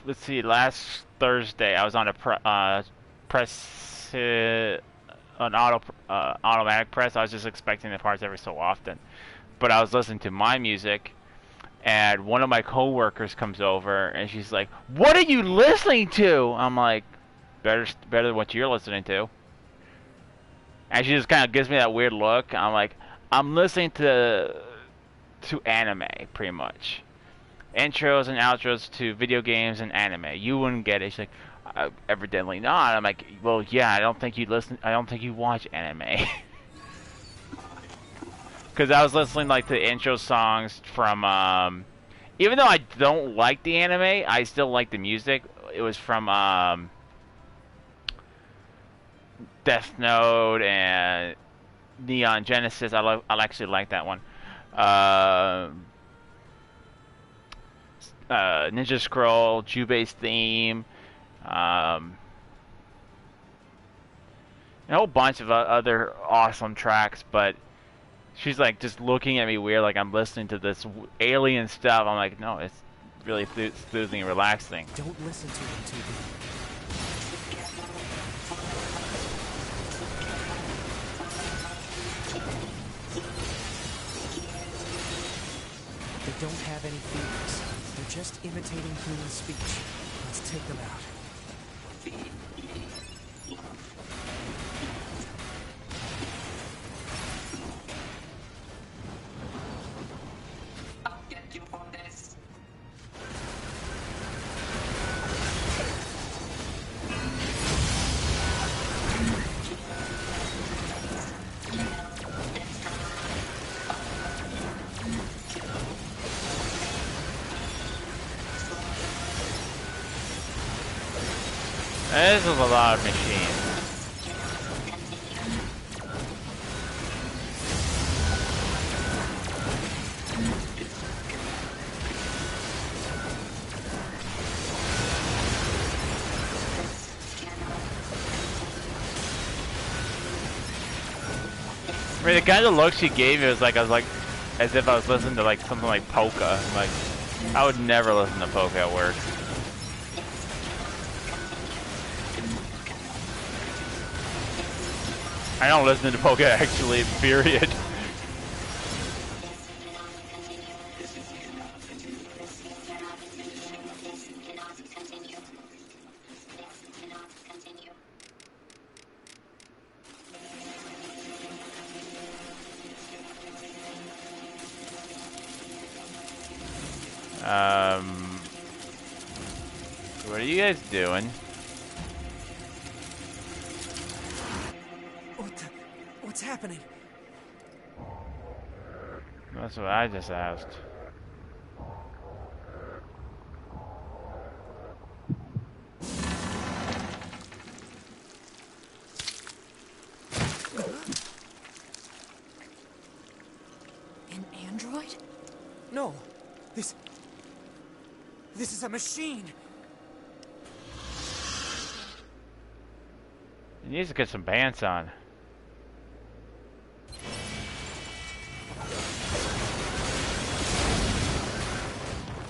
Let's see, last Thursday I was on a press, an automatic press. I was just expecting the parts every so often, but I was listening to my music, and one of my coworkers comes over and she's like, "What are you listening to?" I'm like, better than what you're listening to. And she just kind of gives me that weird look. I'm like, I'm listening to anime, pretty much. Intros and outros to video games and anime. You wouldn't get it. She's like, evidently not. I'm like, well, yeah, I don't think you listen. I don't think you watch anime. Because I was listening like to intro songs from. Even though I don't like the anime, I still like the music. It was from Death Note and Neon Genesis. I actually like that one. Ninja Scroll, Jube's theme, a whole bunch of other awesome tracks. But she's like just looking at me weird, like I'm listening to this alien stuff. I'm like, no, it's really soothing and relaxing. Don't listen to them, TV. They don't have any feelings. They're just imitating human speech. Let's take them out. I'll get you for this. This is a lot of machines. I mean, the kind of look she gave me was like, I was like, as if I was listening to like something like polka. Like, I would never listen to polka at work. I don't listen to polka actually, period. What are you guys doing? What's happening? That's what I just asked. This is a machine. He needs to get some pants on.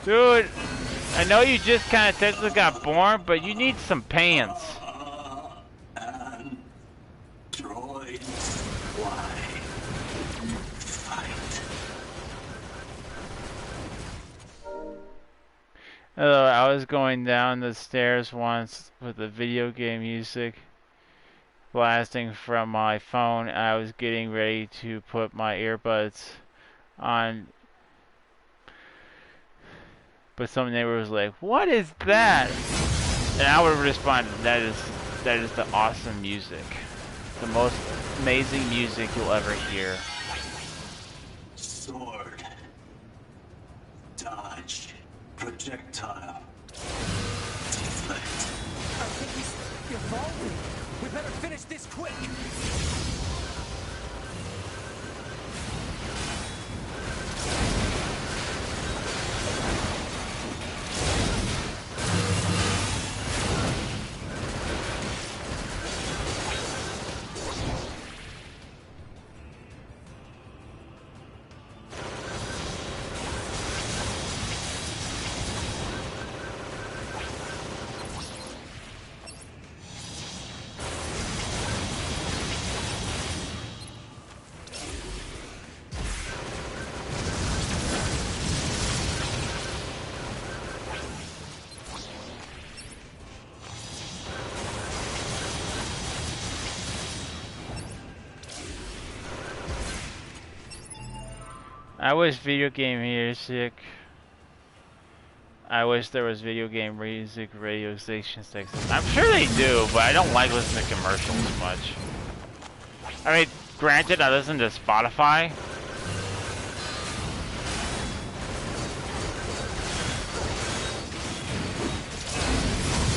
Dude, I know you just kind of technically got born, but you need some pants. Hello, I was going down the stairs once with the video game music blasting from my phone. I was getting ready to put my earbuds on, but some neighbor was like, "What is that?" And I would respond, that is the awesome music. The most amazing music you'll ever hear." Sword. Dodge. Projectile. Deflect. I think he's evolving. We better finish this quick. I wish video game music. I wish there was video game music radio stations that exist. I'm sure they do, but I don't like listening to commercials much. I mean, granted, I listen to Spotify.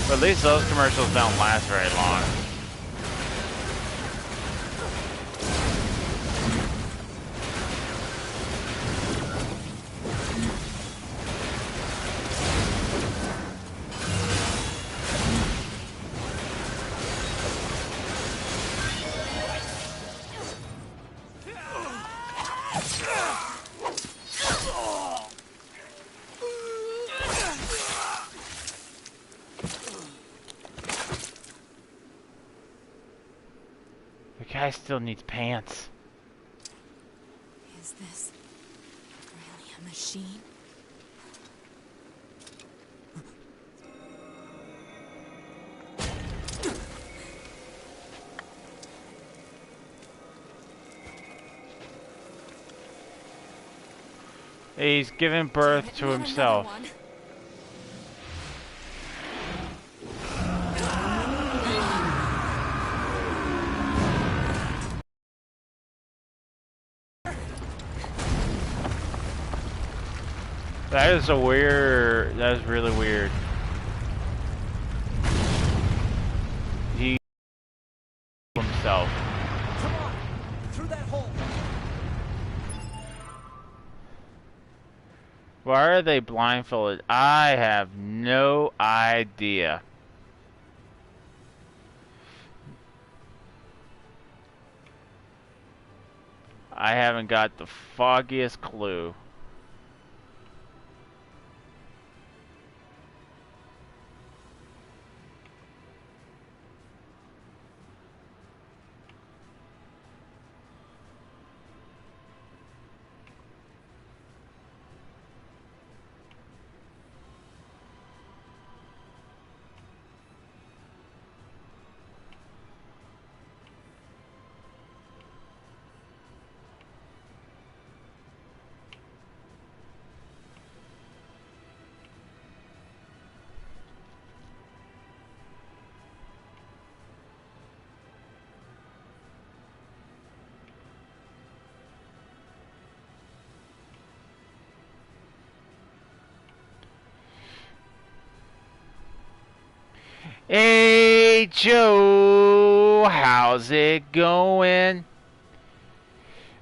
But at least those commercials don't last very long. The guy still needs pants. Is this really a machine? He's giving birth to himself. That is really weird. He himself. Come on, through that hole. Why are they blindfolded? I have no idea. I haven't got the foggiest clue. Hey Joe, how's it going?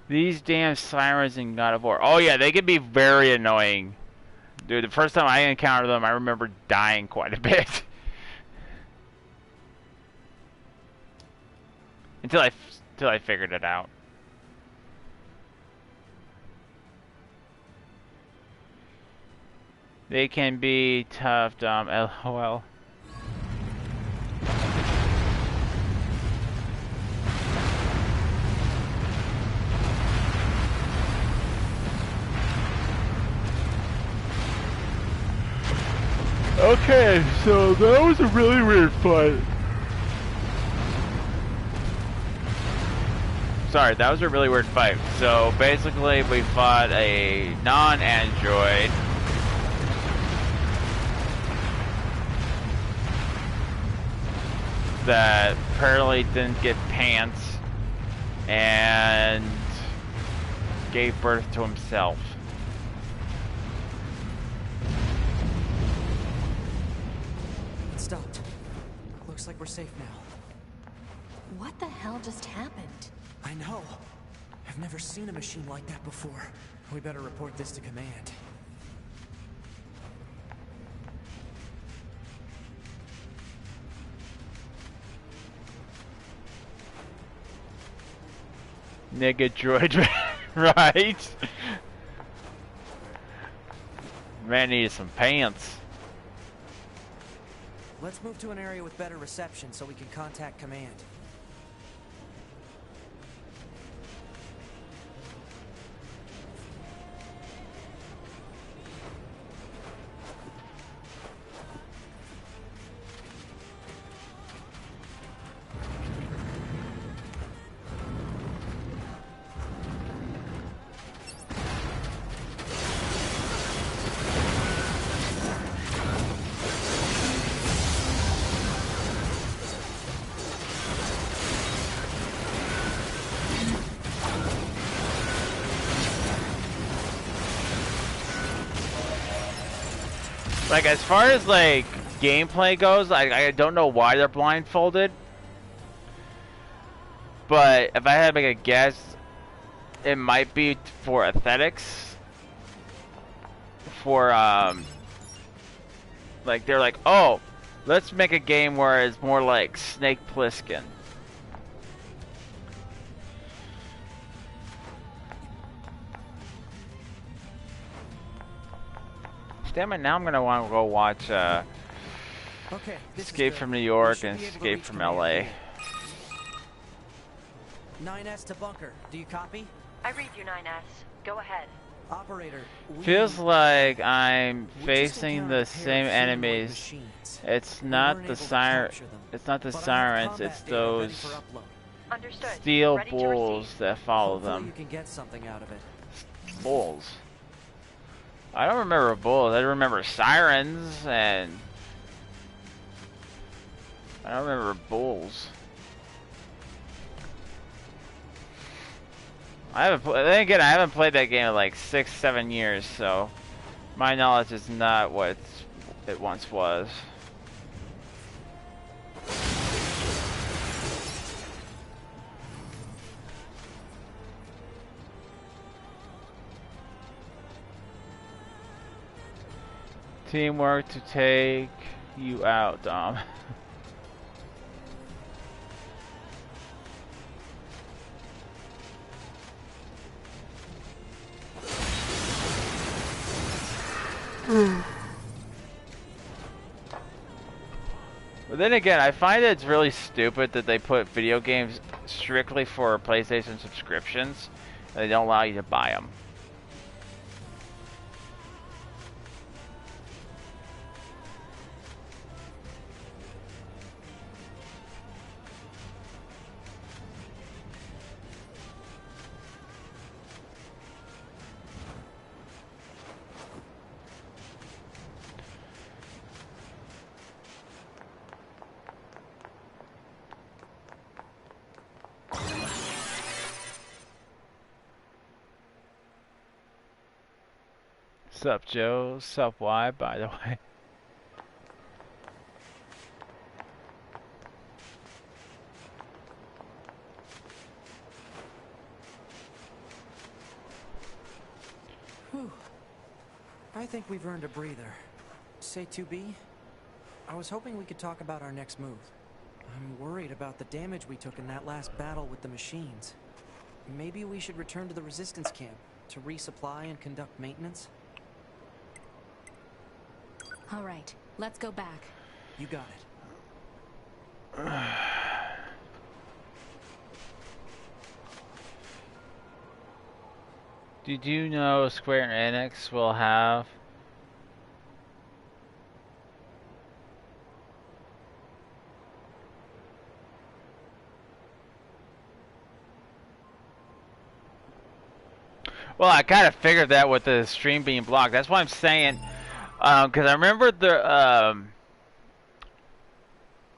These damn sirens in God of War. Oh yeah, they can be very annoying. Dude, the first time I encountered them, I remember dying quite a bit. until I figured it out. They can be tough, dumb, LOL. Okay, so that was a really weird fight. Sorry, that was a really weird fight. So basically, we fought a non-android that apparently didn't get pants and gave birth to himself. It stopped. Looks like we're safe now. What the hell just happened? I know. I've never seen a machine like that before. We better report this to command. Nigga droid, right? Man needs some pants. Let's move to an area with better reception so we can contact command. Like, as far as, like, gameplay goes, I don't know why they're blindfolded. But if I had to make a guess, it might be for aesthetics. For, like, they're like, oh, let's make a game where it's more like Snake Plissken. Damn it, now I'm gonna want to go watch Okay, Escape from New York and Escape from LA. 9S to bunker. Do you copy? I read you, 9S. Go ahead. Operator, Feels like I'm facing the same enemies. It's not the sirens, it's those steel bulls that follow them. You can get something out of it. Bulls. I don't remember bulls. I remember sirens, and I don't remember bulls. Then again, I haven't played that game in like 6-7 years, so my knowledge is not what it once was. Teamwork to take you out, Dom. But then again, I find it's really stupid that they put video games strictly for PlayStation subscriptions, and they don't allow you to buy them. Sup, Joe? Sup, Y, by the way. Whew. I I think we've earned a breather. Say 2B? I was hoping we could talk about our next move. I'm worried about the damage we took in that last battle with the machines. Maybe we should return to the resistance camp to resupply and conduct maintenance? All right, let's go back. You got it. Did you know Square Enix will have Well, I kind of figured that with the stream being blocked. That's why I'm saying, because I remember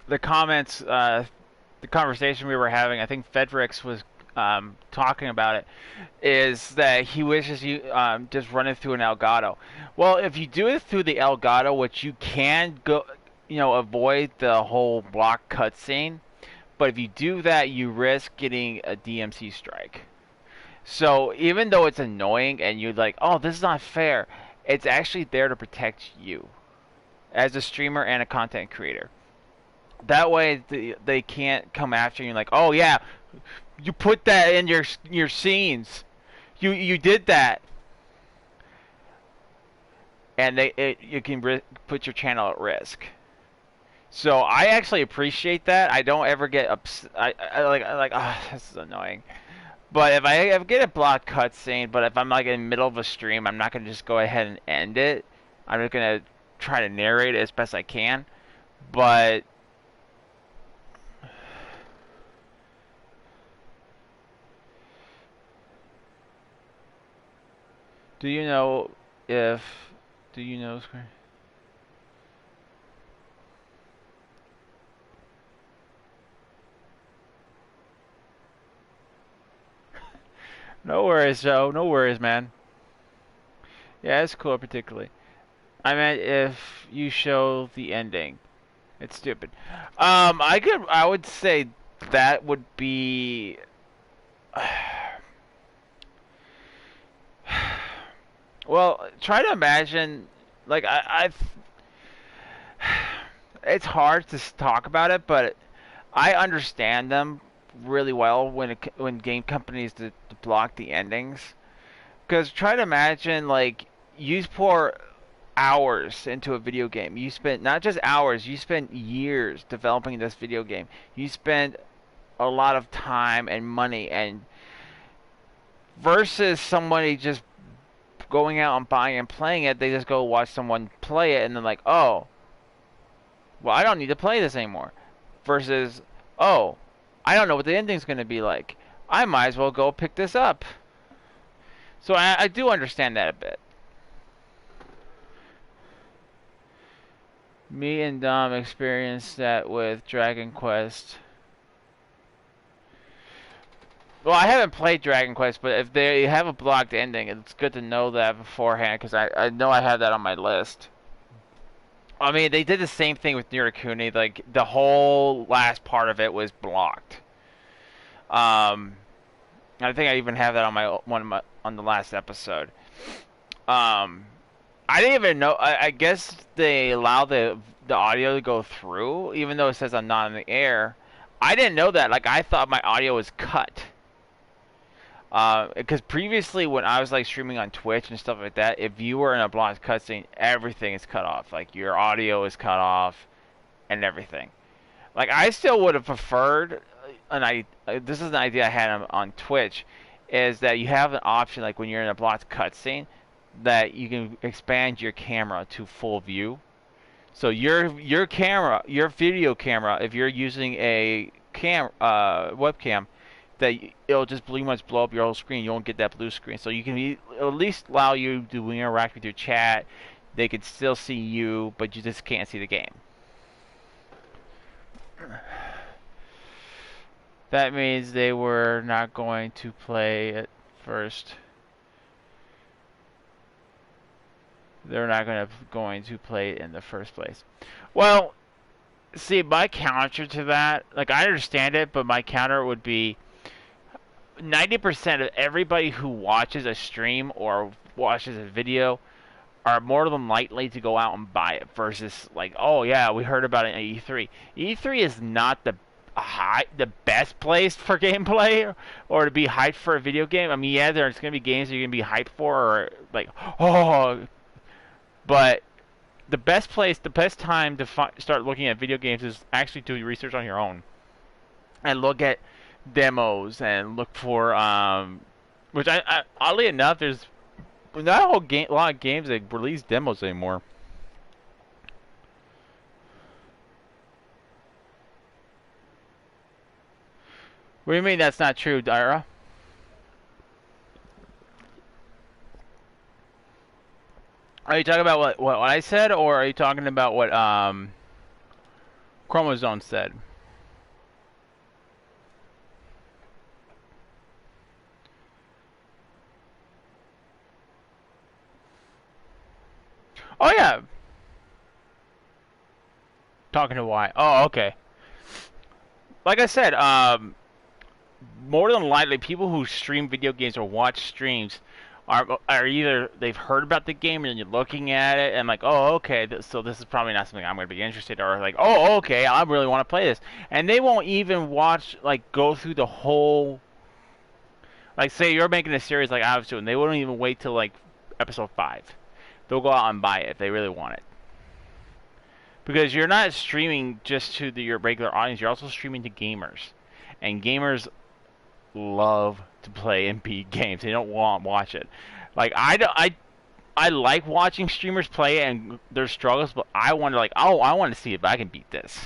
the comments, the conversation we were having. I think Fedrix was talking about it. Is that he wishes you just run it through an Elgato. Well, if you do it through the Elgato, which you can go, avoid the whole block cutscene. But if you do that, you risk getting a DMC strike. So even though it's annoying and you're like, oh, this is not fair, it's actually there to protect you as a streamer and a content creator. That way they can't come after you like, oh yeah, you put that in your scenes, you did that, and you can put your channel at risk. So I actually appreciate that. I don't ever get upset. I like, oh, this is annoying. But if I get a blocked cutscene, but if I'm like in the middle of a stream, I'm not gonna just go ahead and end it. I'm just gonna try to narrate it as best I can. But do you know Square? No worries, Joe. No worries, man. Yeah, it's cool, particularly. I meant if you show the ending. It's stupid. I would say that would be... Well, try to imagine, like, it's hard to talk about it, but I understand them really well when game companies to block the endings. Because try to imagine, like, you pour hours into a video game. You spent not just hours, you spent years developing this video game. You spent a lot of time and money, and versus somebody just going out and buying and playing it, they just go watch someone play it and they're like, oh, well, I don't need to play this anymore. Versus, oh, I don't know what the ending's going to be like. I might as well go pick this up. So I do understand that a bit. Me and Dom experienced that with Dragon Quest. Well, I haven't played Dragon Quest, but if they have a blocked ending, it's good to know that beforehand, because I know I have that on my list. I mean, they did the same thing with Nier Automata. Like, the whole last part of it was blocked. I think I even have that on on the last episode. I didn't even know. I guess they allow the audio to go through, even though it says I'm not in the air. I didn't know that. Like, I thought my audio was cut. Because previously when I was like streaming on Twitch and stuff like that, if you were in a blocked cutscene, everything is cut off. Like, your audio is cut off and everything. Like, I still would have preferred, this is an idea I had on Twitch, is that you have an option, like when you're in a blocked cutscene, that you can expand your camera to full view. So your camera, your video camera, if you're using a webcam, that it'll just pretty much blow up your whole screen. You won't get that blue screen. So you can at least allow you to interact with your chat. They can still see you, but you just can't see the game. That means they were not going to play it first. They're not going to play it in the first place. Well, see, my counter to that, like, I understand it, but my counter would be 90% of everybody who watches a stream or watches a video are more than likely to go out and buy it versus like, oh yeah, we heard about it at E3. E3 is not the best place for gameplay or to be hyped for a video game. I mean, yeah, there's gonna be games you're gonna be hyped for, or like, oh, but the best place, the best time to start looking at video games is actually do research on your own and look at demos and look for which I oddly enough, there's not a lot of games that release demos anymore. What do you mean that's not true, Dyra? Are you talking about what I said, or are you talking about what Chromosome said? Oh yeah. Talking to why? Oh, okay. Like I said, more than likely, people who stream video games or watch streams are either they've heard about the game and you're looking at it and like, oh, okay, so this is probably not something I'm going to be interested in, or like, oh, okay, I really want to play this, and they won't even watch, like, go through the whole, like, say you're making a series like I was doing, they won't even wait till like episode 5. They'll go out and buy it if they really want it. Because you're not streaming just to your regular audience, you're also streaming to gamers. And gamers love to play and beat games. They don't watch it. Like, I like watching streamers play and their struggles, but I want to, like, oh, I want to see if I can beat this.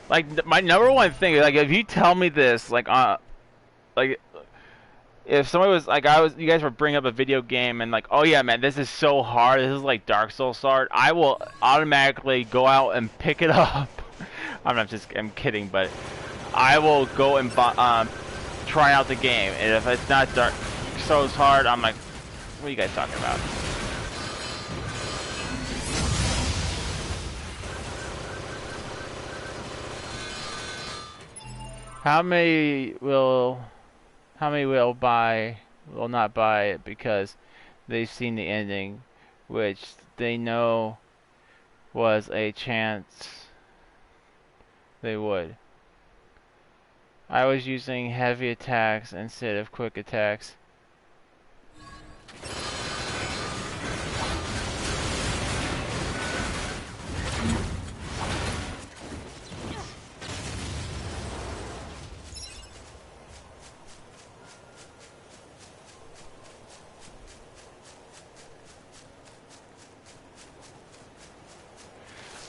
Like, my number one thing, like, if you tell me this, like, if somebody was, like, you guys were bringing up a video game and like, oh yeah, man, this is so hard, this is like Dark Souls hard, I will automatically go out and pick it up. I'm kidding, but I will go and try out the game, and if it's not Dark Souls hard, I'm like, what are you guys talking about? How many will not buy it because they've seen the ending, which they know was a chance they would. I was using heavy attacks instead of quick attacks.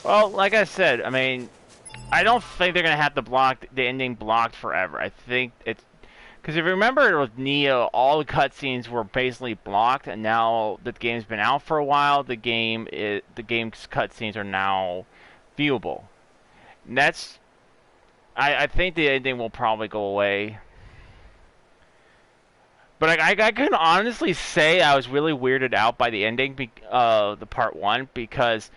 Well, like I said, I mean, I don't think they're gonna have the ending blocked forever. I think it's because if you remember with Neo, all the cutscenes were basically blocked, and now the game's been out for a while. The game's cutscenes are now viewable. And that's, I think the ending will probably go away. But I can honestly say I was really weirded out by the ending, the part 1, because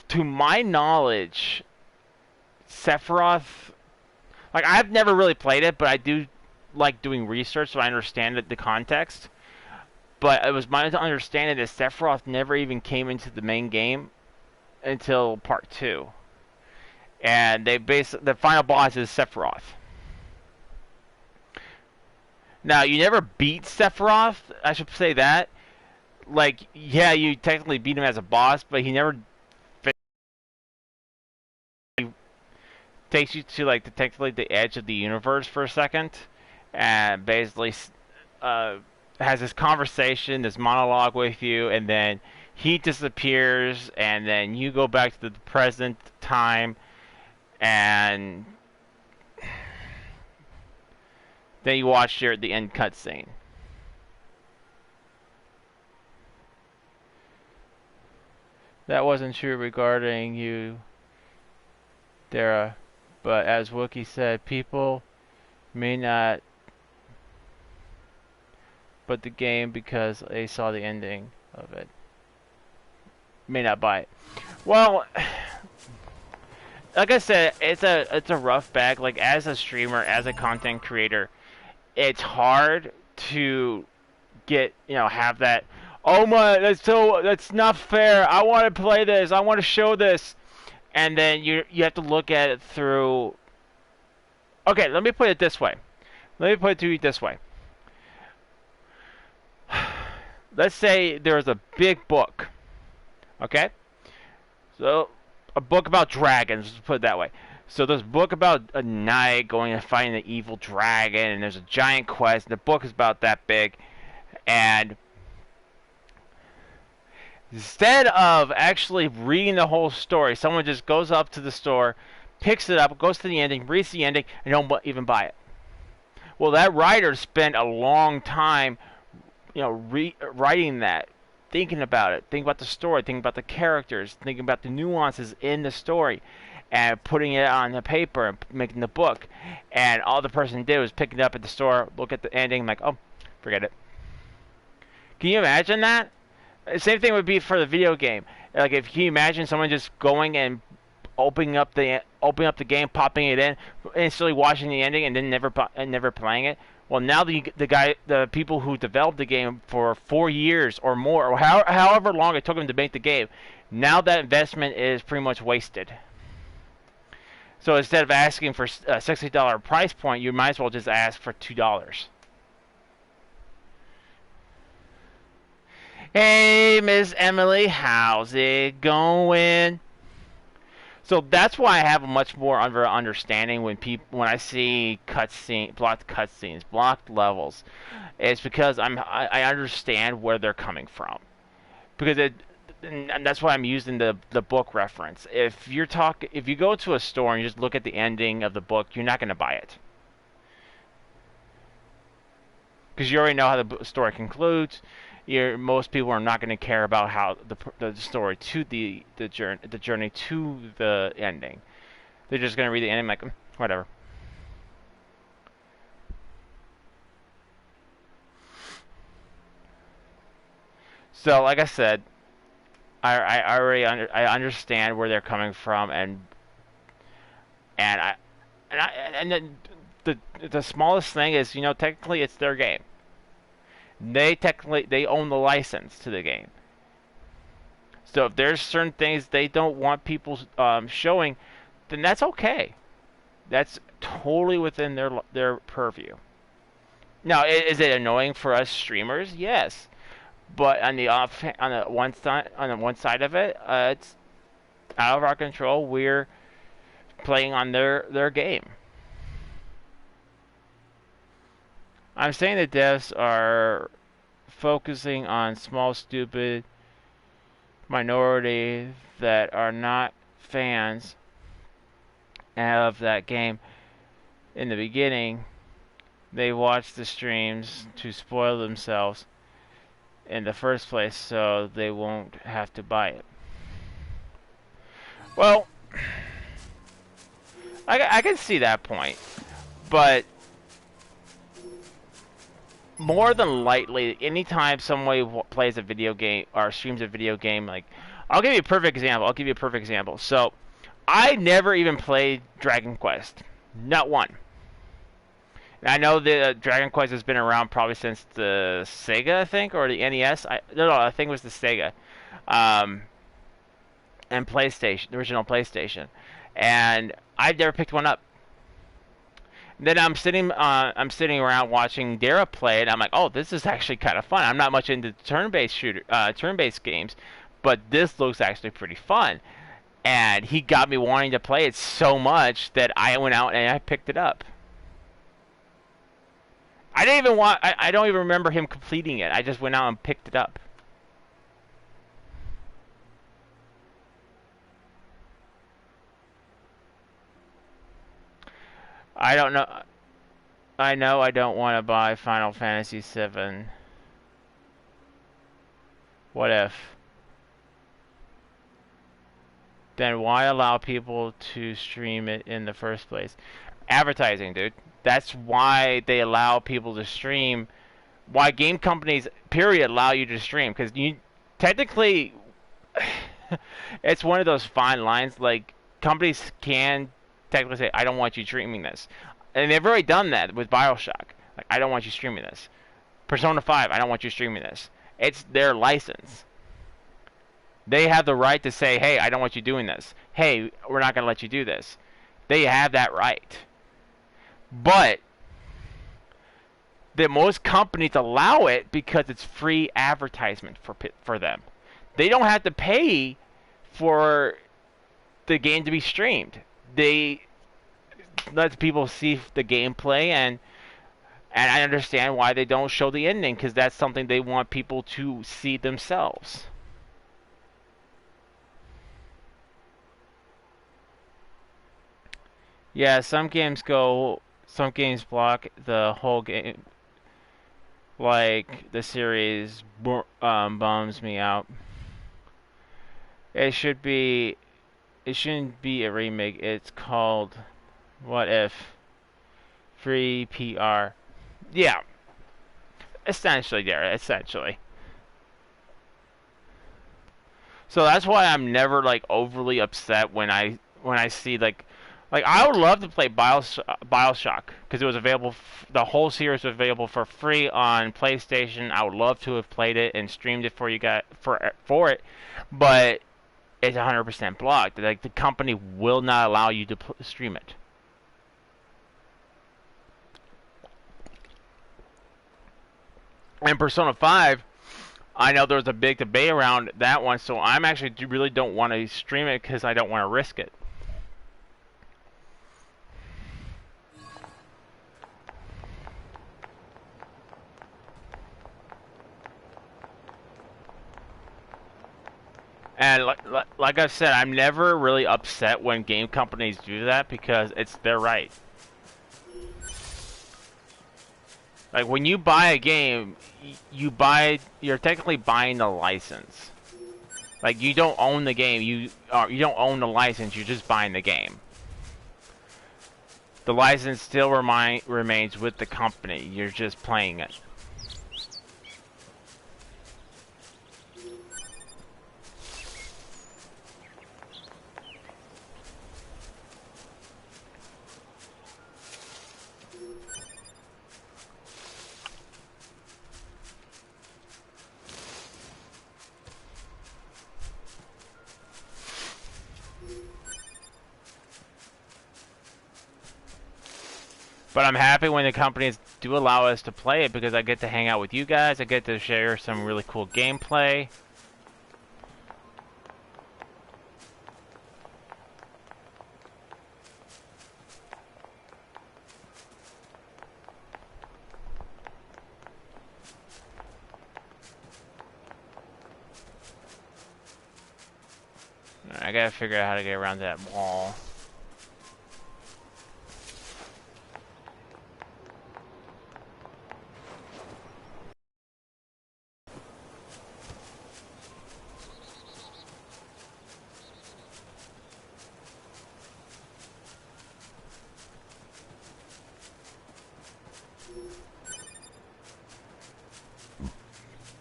to my knowledge, Sephiroth, like, I've never really played it, but I do like doing research, so I understand the context. But it was my understanding that Sephiroth never even came into the main game until part 2, and the final boss is Sephiroth. Now, you never beat Sephiroth, I should say that. Like, yeah, you technically beat him as a boss, but he never takes you to, like, technically the edge of the universe for a second, and basically has this conversation, this monologue with you, and then he disappears, and then you go back to the present time, and then you watch the end cutscene. That wasn't true regarding you, Dara. But as Wookiee said, people may not but the game because they saw the ending of it. may not buy it. Well, like I said, it's a rough bag. Like as a streamer, as a content creator, it's hard to get, have that. Oh my, that's not fair. I want to play this. I want to show this, and then you have to look at it through. Okay, let me put it this way. Let me put it to you this way. Let's say there's a big book. Okay? So, a book about dragons, let's put it that way. So there's a book about a knight going and fighting the evil dragon, and there's a giant quest, and the book is about that big, and instead of actually reading the whole story, someone just goes up to the store, picks it up, goes to the ending, reads the ending, and don't even buy it. Well, that writer spent a long time, writing that, thinking about it, thinking about the story, thinking about the characters, thinking about the nuances in the story, and putting it on the paper and making the book. And all the person did was pick it up at the store, look at the ending, like, oh, forget it. Can you imagine that? The same thing would be for the video game. Like, if can you imagine someone just going and opening up the game, popping it in, instantly watching the ending, and then never playing it? Well, now the people who developed the game for 4 years or more, or however long it took them to make the game, now that investment is pretty much wasted. So instead of asking for a $60 price point, you might as well just ask for $2. Hey, Miss Emily, how's it going? So that's why I have a much more understanding when I see blocked cutscenes, blocked levels. It's because I understand where they're coming from, because and that's why I'm using the book reference. If you go to a store and you just look at the ending of the book, you're not going to buy it, because you already know how the story concludes. Most people are not going to care about how the story to the journey to the ending. They're just going to read the ending like, whatever. So, like I said, I already I understand where they're coming from, and then the smallest thing is, technically it's their game. They own the license to the game. So if there's certain things they don't want people showing, then that's okay. That's totally within their purview. Now, is it annoying for us streamers? Yes, but on the one side of it, it's out of our control. We're playing on their game. I'm saying the devs are focusing on small, stupid minority that are not fans of that game. In the beginning, they watch the streams to spoil themselves in the first place, so they won't have to buy it. Well, I can see that point, but more than likely, anytime somebody plays a video game or streams a video game, like, I'll give you a perfect example. So, I never even played Dragon Quest. Not one. And I know the Dragon Quest has been around probably since the Sega, I think, or the NES. No, I think it was the Sega. And PlayStation, the original PlayStation. And I've never picked one up. Then I'm sitting around watching Dara play it. I'm like, oh, this is actually kind of fun. I'm not much into turn-based games, but this looks actually pretty fun. And he got me wanting to play it so much that I went out and I picked it up. I don't even remember him completing it. I just went out and picked it up. I don't know. I know I don't want to buy Final Fantasy VII. What if? Then why allow people to stream it in the first place? Advertising, dude. That's why they allow people to stream. Why game companies, period, allow you to stream. Because you technically, It's one of those fine lines. Like companies can technically say, "I don't want you streaming this," and they've already done that with BioShock. Like, "I don't want you streaming this." Persona 5, "I don't want you streaming this." It's their license. They have the right to say, "Hey, I don't want you doing this. Hey, we're not going to let you do this." They have that right. But that most companies allow it because it's free advertisement for them. They don't have to pay for the game to be streamed. They let people see the gameplay, and I understand why they don't show the ending, because that's something they want people to see themselves. Yeah, some games block the whole game. Like the series bums me out. It should be. It shouldn't be a remake. It's called What If? Free PR. Yeah, essentially, there. Essentially. So that's why I'm never like overly upset when I see like I would love to play BioShock because it was available. The whole series was available for free on PlayStation. I would love to have played it and streamed it for you guys for it, but it's 100% blocked. Like the company will not allow you to stream it. And Persona 5, I know there was a big debate around that one, so I'm actually really don't want to stream it because I don't want to risk it. And like I said, I'm never really upset when game companies do that because it's their right. Like when you buy a game, you're technically buying the license. Like you don't own the game, you don't own the license, you're just buying the game. The license still remains with the company, you're just playing it. But I'm happy when the companies do allow us to play it because I get to hang out with you guys, I get to share some really cool gameplay. I gotta figure out how to get around that wall.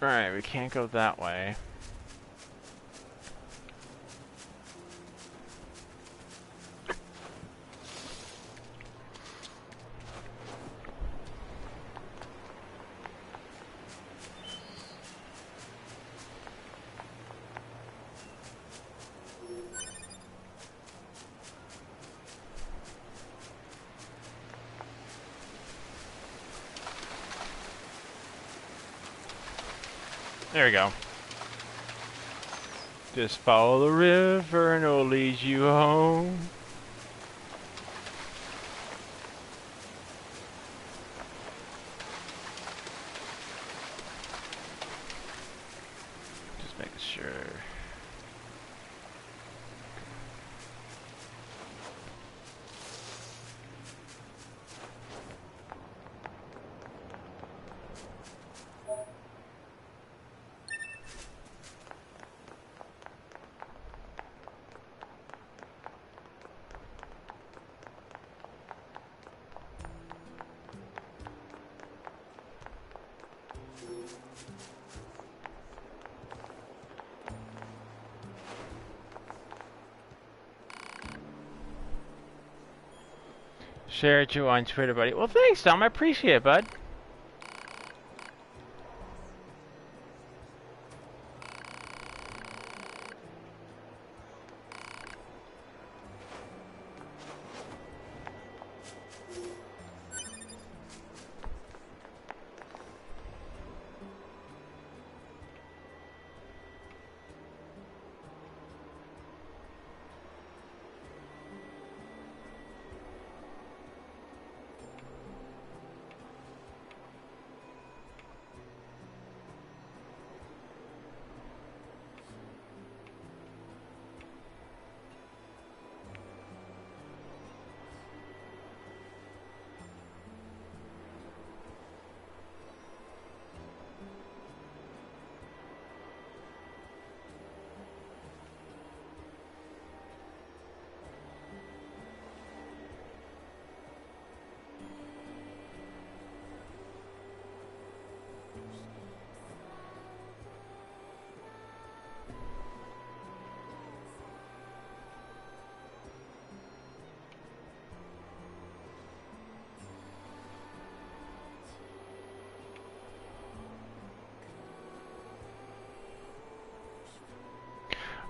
Alright, we can't go that way. There we go. Just follow the river and it'll lead you home. Just making sure. Share it you on Twitter, buddy. Well, thanks, Tom. I appreciate it, bud.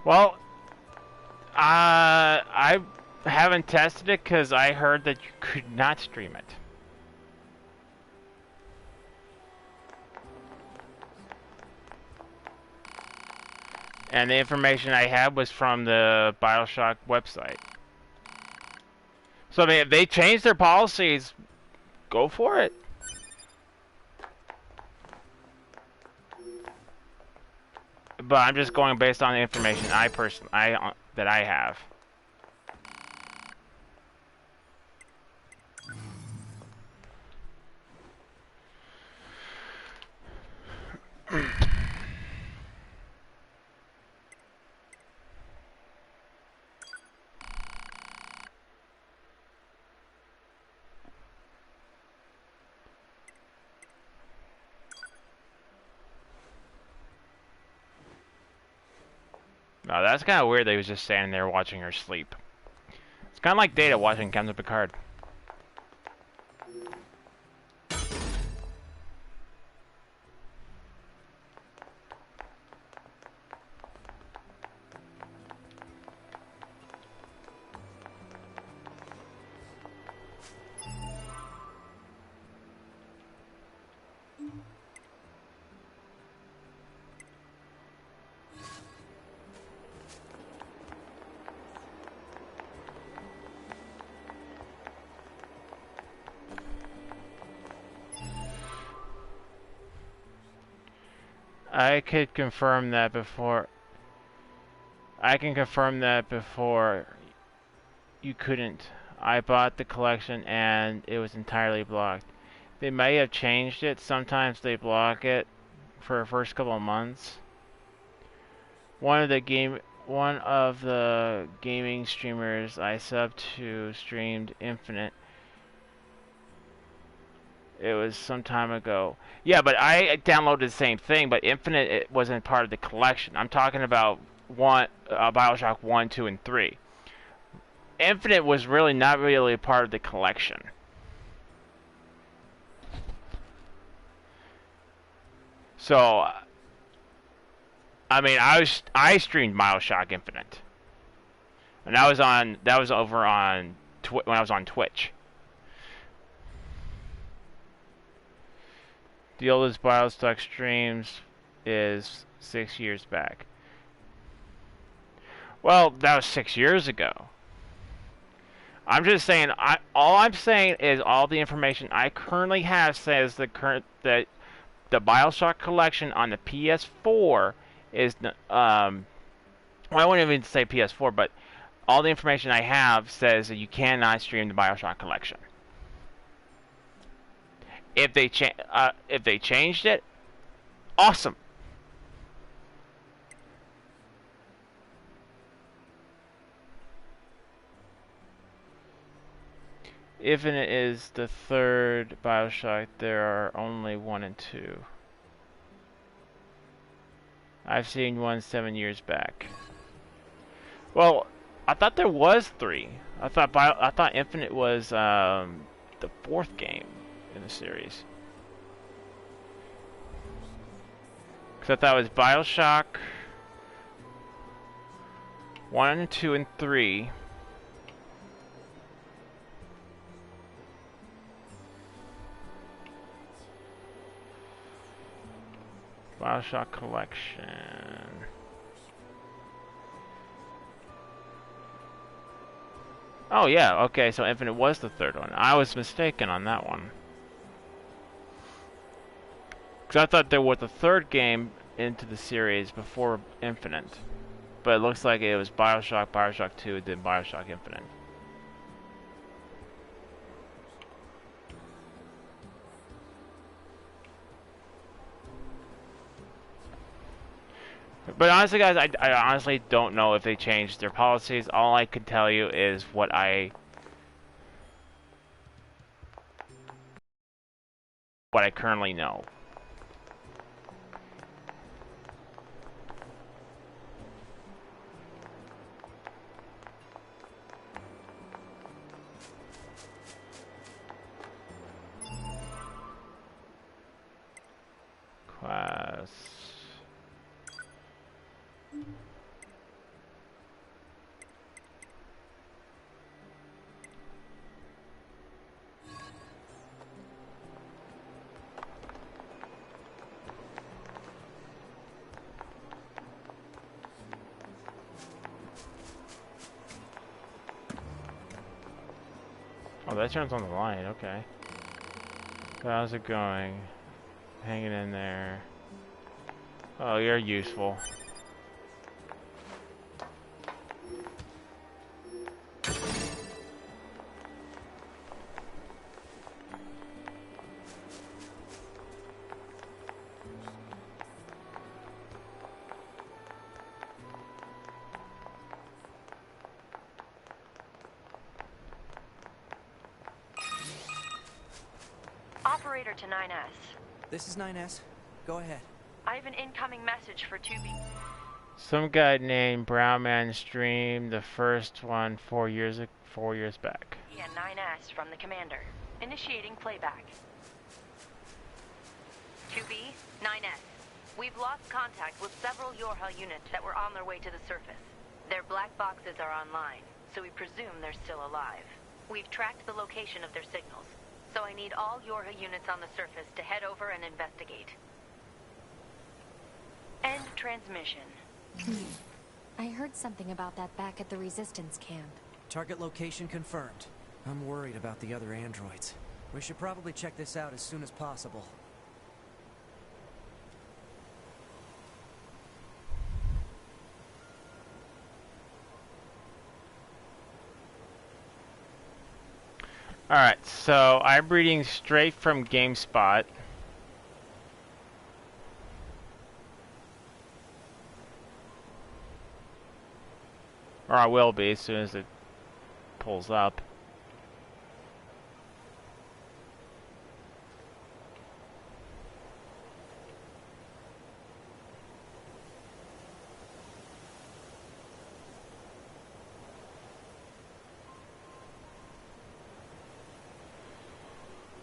Well, I haven't tested it because I heard that you could not stream it. And the information I had was from the BioShock website. So I mean, if they change their policies, go for it. But I'm just going based on the information that I have. No, that's kind of weird that he was just standing there watching her sleep. It's kind of like Data watching Captain Picard. I could confirm that before. I can confirm that before you couldn't. I bought the collection and it was entirely blocked. They may have changed it. Sometimes they block it for the first couple of months. One of the gaming streamers I subbed to streamed Infinite. It was some time ago. Yeah, but I downloaded the same thing, but Infinite it wasn't part of the collection. I'm talking about BioShock 1, 2, and 3. Infinite was really not really a part of the collection. So, I mean, I streamed BioShock Infinite, and that was over on when I was on Twitch. The oldest BioShock streams is 6 years back. Well, that was 6 years ago. I'm just saying. All I'm saying is all the information I currently have says that the BioShock collection on the PS4 is well, I wouldn't even say PS4, but all the information I have says that you cannot stream the BioShock collection. If they changed it, awesome. Infinite is the third BioShock. There are only 1 and 2. I've seen one 7 years back. Well, I thought there was 3. I thought Infinite was the 4th game in the series. Because I thought it was Bioshock 1 and 2 and 3. Bioshock Collection. Oh yeah, okay, so Infinite was the 3rd one. I was mistaken on that one. Because I thought there was a 3rd game into the series before Infinite. But it looks like it was Bioshock, Bioshock 2, and then Bioshock Infinite. But honestly, guys, I honestly don't know if they changed their policies. All I can tell you is what I currently know. Class. Oh, that turns on the light, okay. How's it going? Hanging in there. Oh, you're useful. Operator to 9S. This is 9S. Go ahead. I have an incoming message for 2B. Some guy named Brownman streamed the first one 4 years back. Yeah, 9S from the commander. Initiating playback. 2B, 9S. We've lost contact with several Yorha units that were on their way to the surface. Their black boxes are online, so we presume they're still alive. We've tracked the location of their signals, so I need all Yorha units on the surface to head over and investigate. End transmission. I heard something about that back at the Resistance camp. Target location confirmed. I'm worried about the other androids. We should probably check this out as soon as possible. Alright, so I'm reading straight from GameSpot. Or I will be as soon as it pulls up.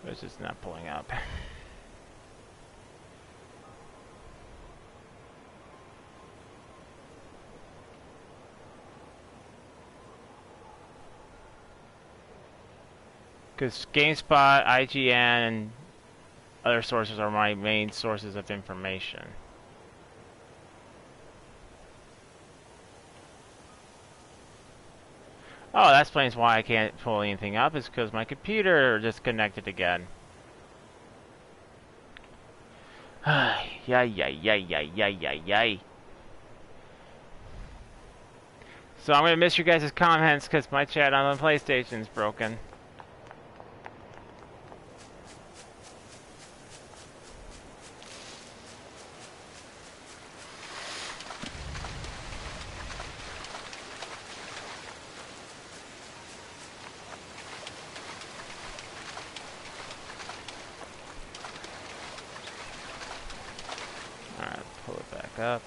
It's just not pulling up. Because GameSpot, IGN, and other sources are my main sources of information. Oh, that explains why I can't pull anything up, is because my computer disconnected again. Yay. So I'm gonna miss you guys' comments because my chat on the PlayStation is broken. Up.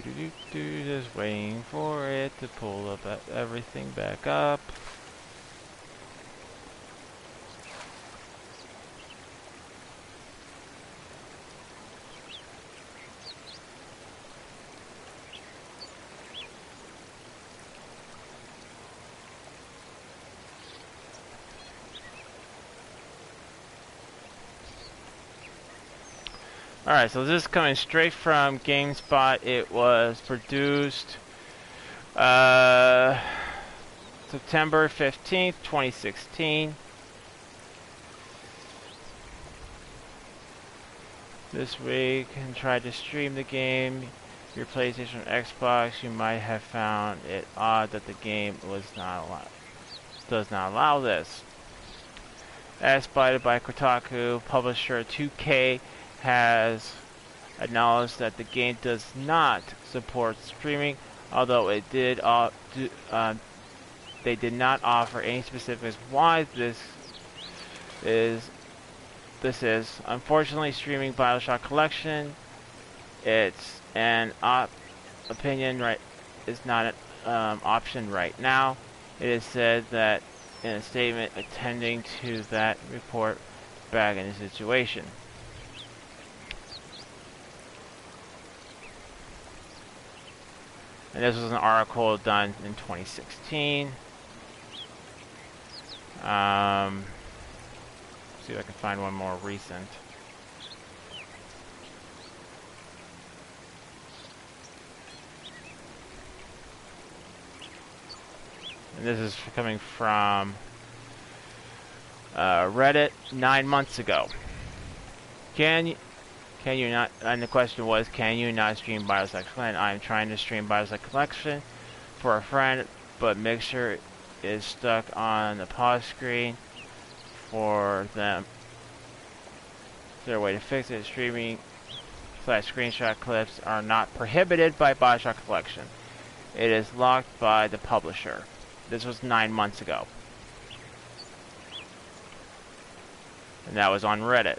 Just waiting for it to pull up everything back up. Alright, so this is coming straight from GameSpot. It was produced September 15th, 2016. This week, and tried to stream the game. Your PlayStation or Xbox, you might have found it odd that the game does not allow this. As cited by Kotaku, publisher 2K has acknowledged that the game does not support streaming, although it did they did not offer any specifics why this is. Unfortunately, streaming BioShock Collection, it's an opinion right is not an option right now. It is said that in a statement attending to that report back in the situation. And this was an article done in 2016. See if I can find one more recent. And this is coming from Reddit 9 months ago. Can you not, and the question was, can you not stream BioShock Collection? I'm trying to stream BioShock Collection for a friend, but Mixer is stuck on the pause screen for them. Is there a way to fix it? Streaming / screenshot clips are not prohibited by BioShock Collection. It is locked by the publisher. This was 9 months ago. And that was on Reddit.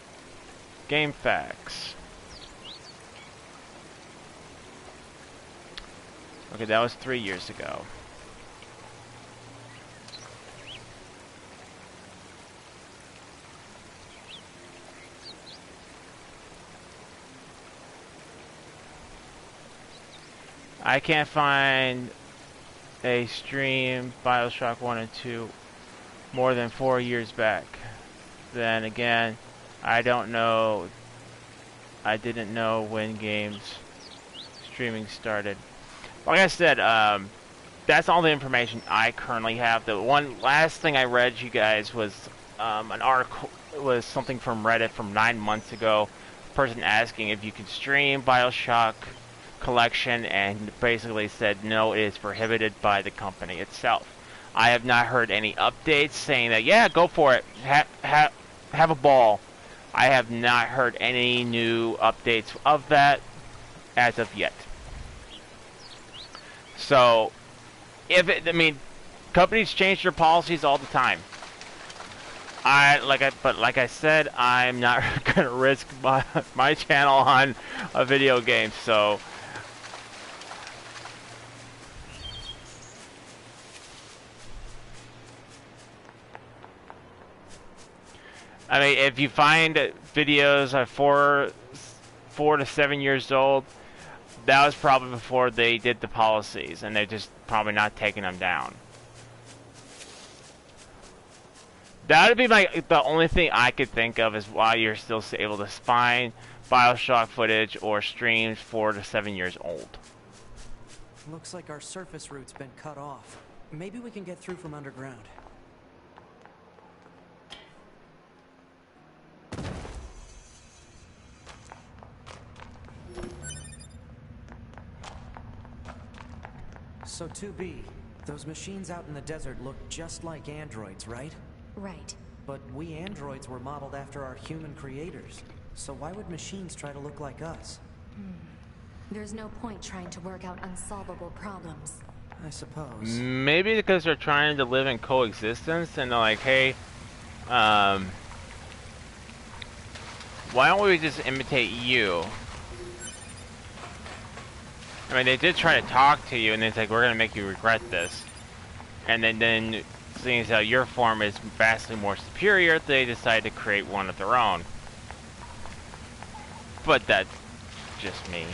GameFAQs. Okay, that was 3 years ago. I can't find a stream BioShock 1 and 2 more than 4 years back. Then again, I don't know. I didn't know when games streaming started. Like I said, that's all the information I currently have. The one last thing I read you guys was an article, was something from Reddit from 9 months ago. A person asking if you could stream BioShock Collection, and basically said no, it is prohibited by the company itself. I have not heard any updates saying that, yeah, go for it, have a ball. I have not heard any new updates of that as of yet. So, I mean, companies change their policies all the time. But like I said, I'm not gonna risk my channel on a video game. So, I mean, if you find videos are 4 to 7 years old, that was probably before they did the policies, and they're just probably not taking them down. That would be the only thing I could think of is why you're still able to find BioShock footage or streams 4 to 7 years old. Looks like our surface route's been cut off. Maybe we can get through from underground. So 2B, those machines out in the desert look just like androids, right? Right. But we androids were modeled after our human creators. So why would machines try to look like us? There's no point trying to work out unsolvable problems. I suppose. Maybe because they're trying to live in coexistence and they're like, hey, why don't we just imitate you? I mean, they did try to talk to you, and it's like, we're gonna make you regret this. And then seeing as how your form is vastly more superior, they decide to create one of their own. But that's just me.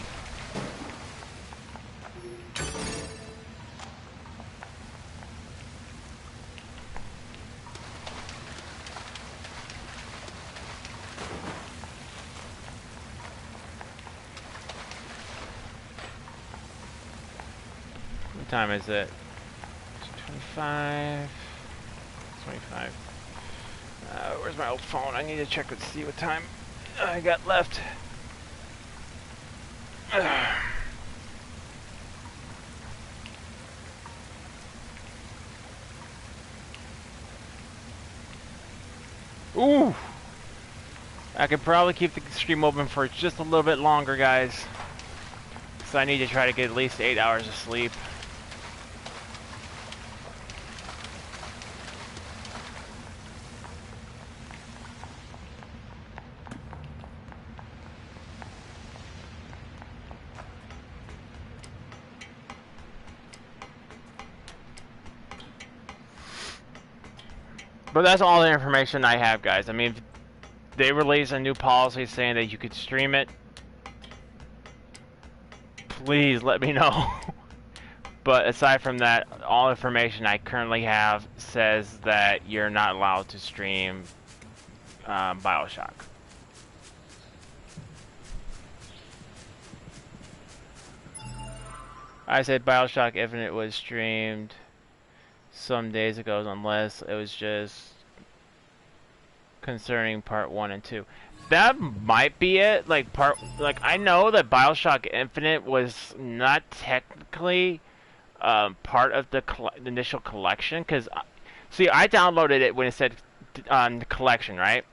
What time is it? 25. Where's my old phone? I need to check and see what time I got left. Ooh! I could probably keep the stream open for just a little bit longer, guys. So I need to try to get at least 8 hours of sleep. But that's all the information I have, guys. I mean, they released a new policy saying that you could stream it. Please let me know. But aside from that, all information I currently have says that you're not allowed to stream BioShock. I said BioShock Infinite was streamed some days ago, unless it was just concerning part 1 and 2. That might be it. Like I know that BioShock Infinite was not technically part of the initial collection, because see, I downloaded it when it said the collection, right?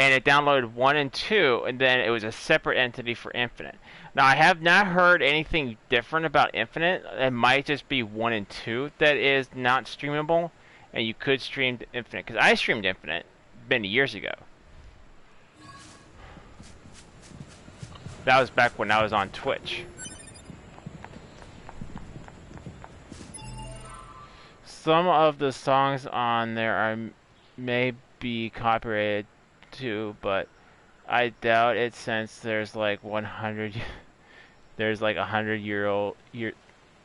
And it downloaded 1 and 2, and then it was a separate entity for Infinite. Now, I have not heard anything different about Infinite. It might just be 1 and 2 that is not streamable, and you could stream Infinite, because I streamed Infinite many years ago. That was back when I was on Twitch. Some of the songs on there may be copyrighted too, but I doubt it, since there's like 100. There's like 100-year-old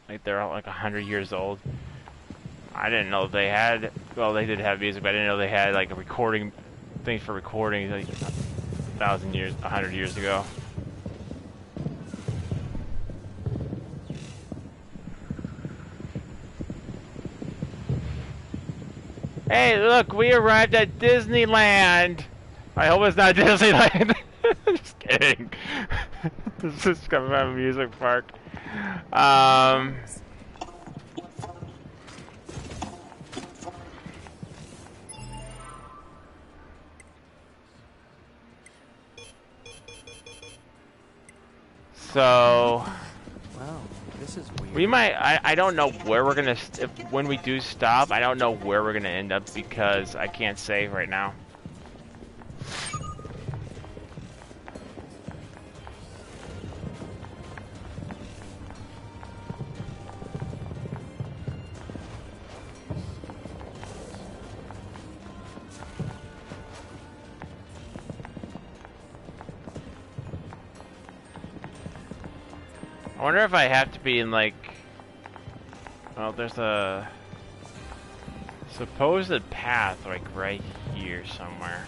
like they're all like 100 years old. I didn't know they had. Well, they did have music, but I didn't know they had like a recording thing for recording like 100 years ago. Hey, look, we arrived at Disneyland. I hope it's not Disneyland. Just kidding. This is coming from a music park. So Wow, this is weird. we might. I don't know where we're gonna. When we do stop, I don't know where we're gonna end up, because I can't save right now. I wonder if I have to be in like. Well, there's a supposed path like right here somewhere.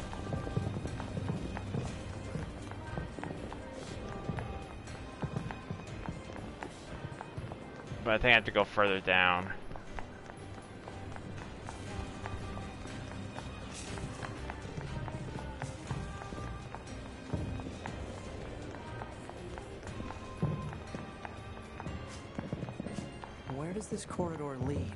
But I think I have to go further down. Where does this corridor lead?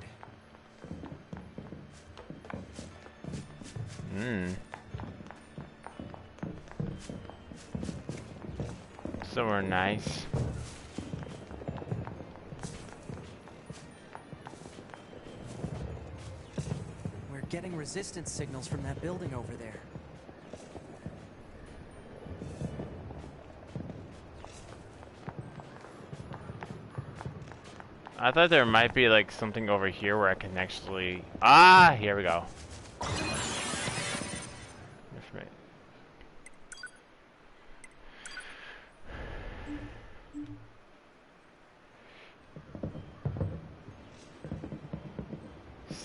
Somewhere nice. We're getting resistance signals from that building over there. I thought there might be like something over here where I can actually... Ah, here we go.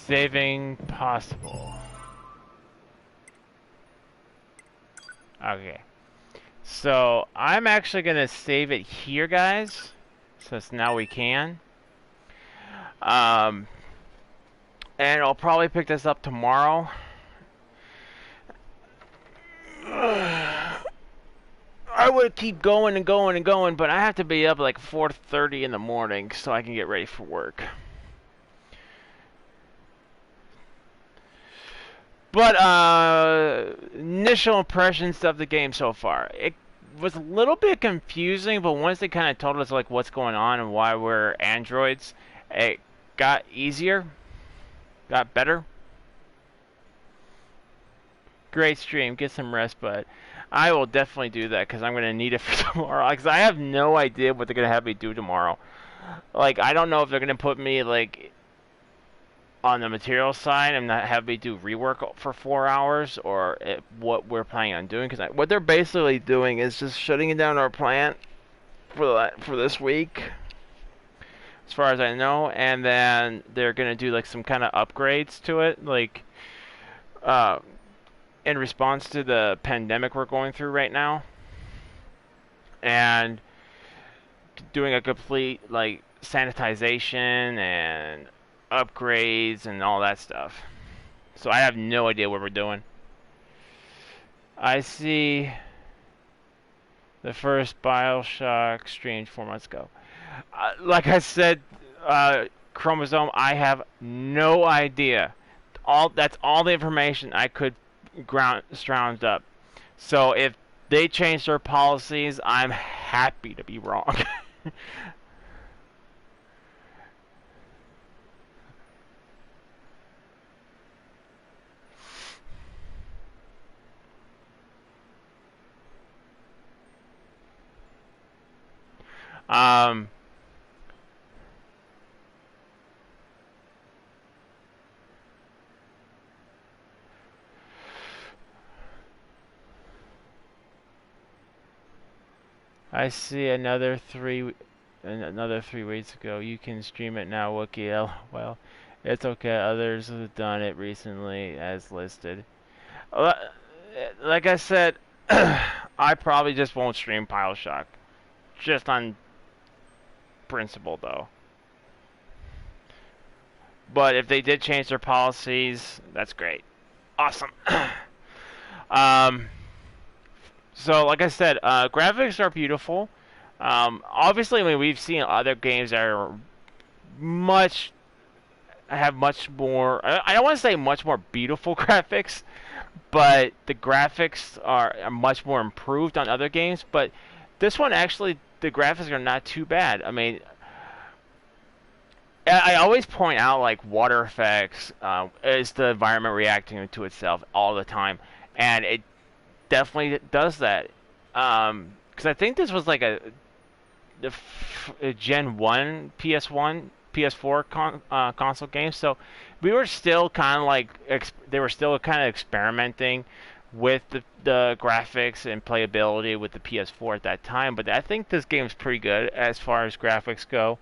Saving possible. Okay. So I'm actually gonna save it here, guys. Since now we can. And I'll probably pick this up tomorrow. I would keep going and going and going, but I have to be up at like 4:30 in the morning so I can get ready for work. But initial impressions of the game so far. It was a little bit confusing, but once they kind of told us like what's going on and why we're androids, it got easier, got better. Great stream, get some rest, but I will definitely do that because I'm going to need it for tomorrow. Because I have no idea what they're going to have me do tomorrow. Like, I don't know if they're going to put me like on the material side and not have me do rework for 4 hours, or what we're planning on doing. Because what they're basically doing is just shutting down our plant for this week, as far as I know, and then they're gonna do like some kind of upgrades to it, like in response to the pandemic we're going through right now, and doing a complete like sanitization and upgrades and all that stuff. So I have no idea what we're doing. I see the first BioShock streamed 4 months ago. Like I said, Chromosome, I have no idea. That's all the information I could scrounge up. So if they change their policies, I'm happy to be wrong. I see another 3 weeks ago. You can stream it now, Wookiee. Well, it's okay. Others have done it recently, as listed. Like I said, I probably just won't stream BioShock, just on principle, though. But if they did change their policies, that's great. Awesome. So, like I said, graphics are beautiful. Obviously, I mean, we've seen other games that are have much more. I don't want to say much more beautiful graphics, but the graphics are much more improved on other games. But this one, actually, the graphics are not too bad. I mean, I always point out like water effects is the environment reacting to itself all the time, and it definitely does that. Because I think this was like a Gen 1 PS1 PS4 console game, so we were still kind of like they were still kind of experimenting with the graphics and playability with the PS4 at that time. But I think this game's pretty good as far as graphics go.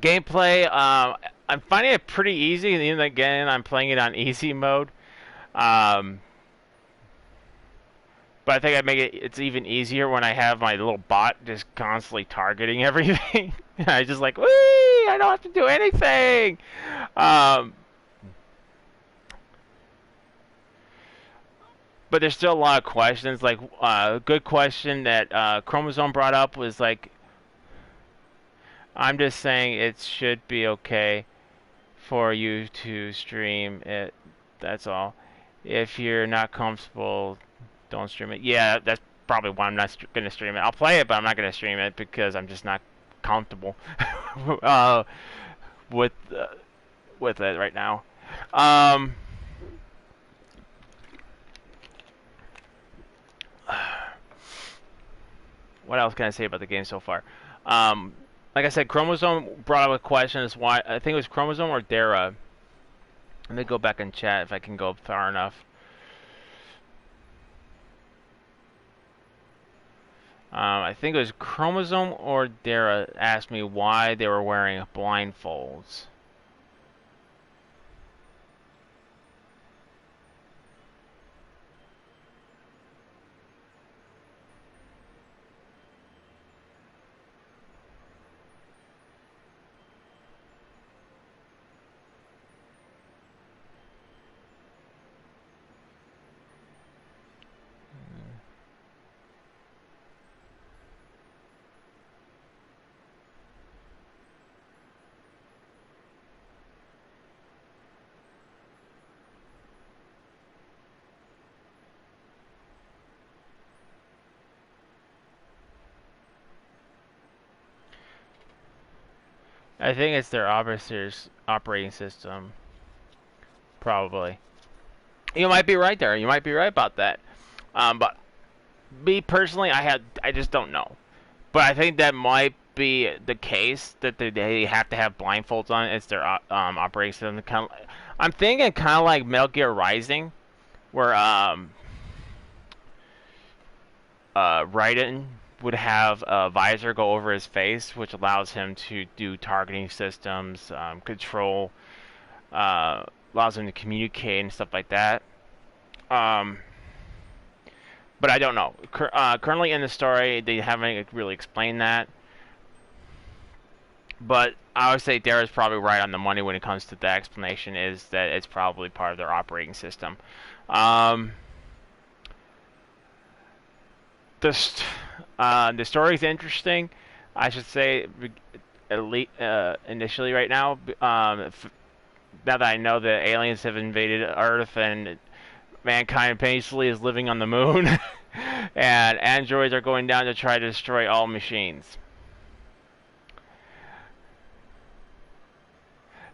Gameplay, I'm finding it pretty easy, and even again, I'm playing it on easy mode. But I think I make it's even easier when I have my little bot just constantly targeting everything. I just like, whee! I don't have to do anything. But there's still a lot of questions. Like a good question that Chromosome brought up was like, I'm just saying it should be okay for you to stream it. That's all. If you're not comfortable, don't stream it. Yeah, that's probably why I'm not going to stream it. I'll play it, but I'm not going to stream it because I'm just not comfortable with it right now. Um, what else can I say about the game so far? Like I said, Chromosome brought up a question as why I think it was Chromosome or Dara. Let me go back and chat if I can go far enough. I think it was Chromosome or Dara asked me why they were wearing blindfolds. I think it's their operating system. Probably. You might be right there. You might be right about that. But me personally, I just don't know. But I think that might be the case that they have to have blindfolds on. It's their operating system. I'm thinking kind of like Metal Gear Rising, where Raiden would have a visor go over his face, which allows him to do targeting systems, control, allows him to communicate and stuff like that. But I don't know. Currently in the story, they haven't really explained that. But I would say Dara's probably right on the money when it comes to the explanation, is that it's probably part of their operating system. The story is interesting, I should say, at least initially right now. Now that I know that aliens have invaded Earth and mankind basically is living on the moon, and androids are going down to try to destroy all machines.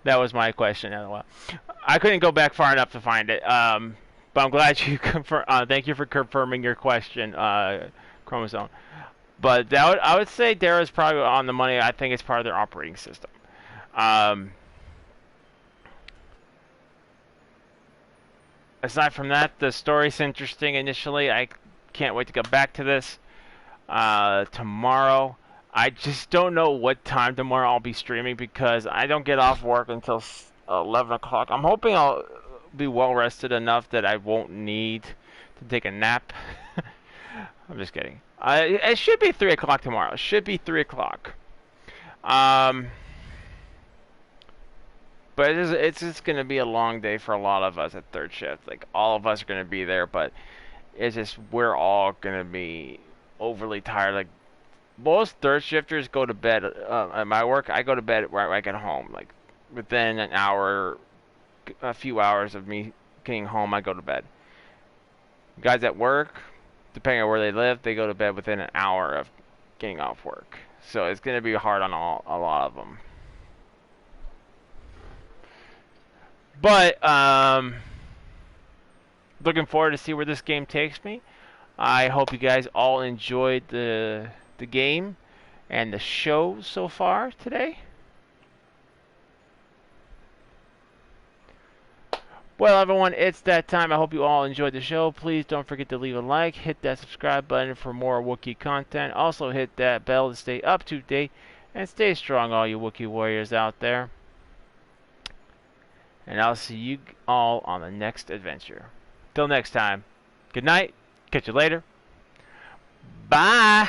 That was my question. I couldn't go back far enough to find it. But I'm glad you confirm. Thank you for confirming your question, Chromosome. But I would say Dara's probably on the money. I think it's part of their operating system. Aside from that, the story's interesting initially. I can't wait to get back to this tomorrow. I just don't know what time tomorrow I'll be streaming because I don't get off work until 11 o'clock. I'm hoping I'll be well rested enough that I won't need to take a nap. I'm just kidding. It should be 3 o'clock tomorrow. It should be 3 o'clock. But it's just going to be a long day for a lot of us at third shift. Like, all of us are going to be there, but it's just we're all going to be overly tired. Like, most third shifters go to bed at my work. I go to bed right when I get home. Like, within an hour, a few hours of me getting home, I go to bed. Guys at work, depending on where they live, they go to bed within an hour of getting off work. So it's going to be hard on a lot of them. But looking forward to see where this game takes me. I hope you guys all enjoyed the game and the show so far today. Well, everyone, it's that time. I hope you all enjoyed the show. Please don't forget to leave a like, hit that subscribe button for more Wookiee content. Also hit that bell to stay up to date, and stay strong, all you Wookiee warriors out there. And I'll see you all on the next adventure. Till next time, good night, catch you later, bye!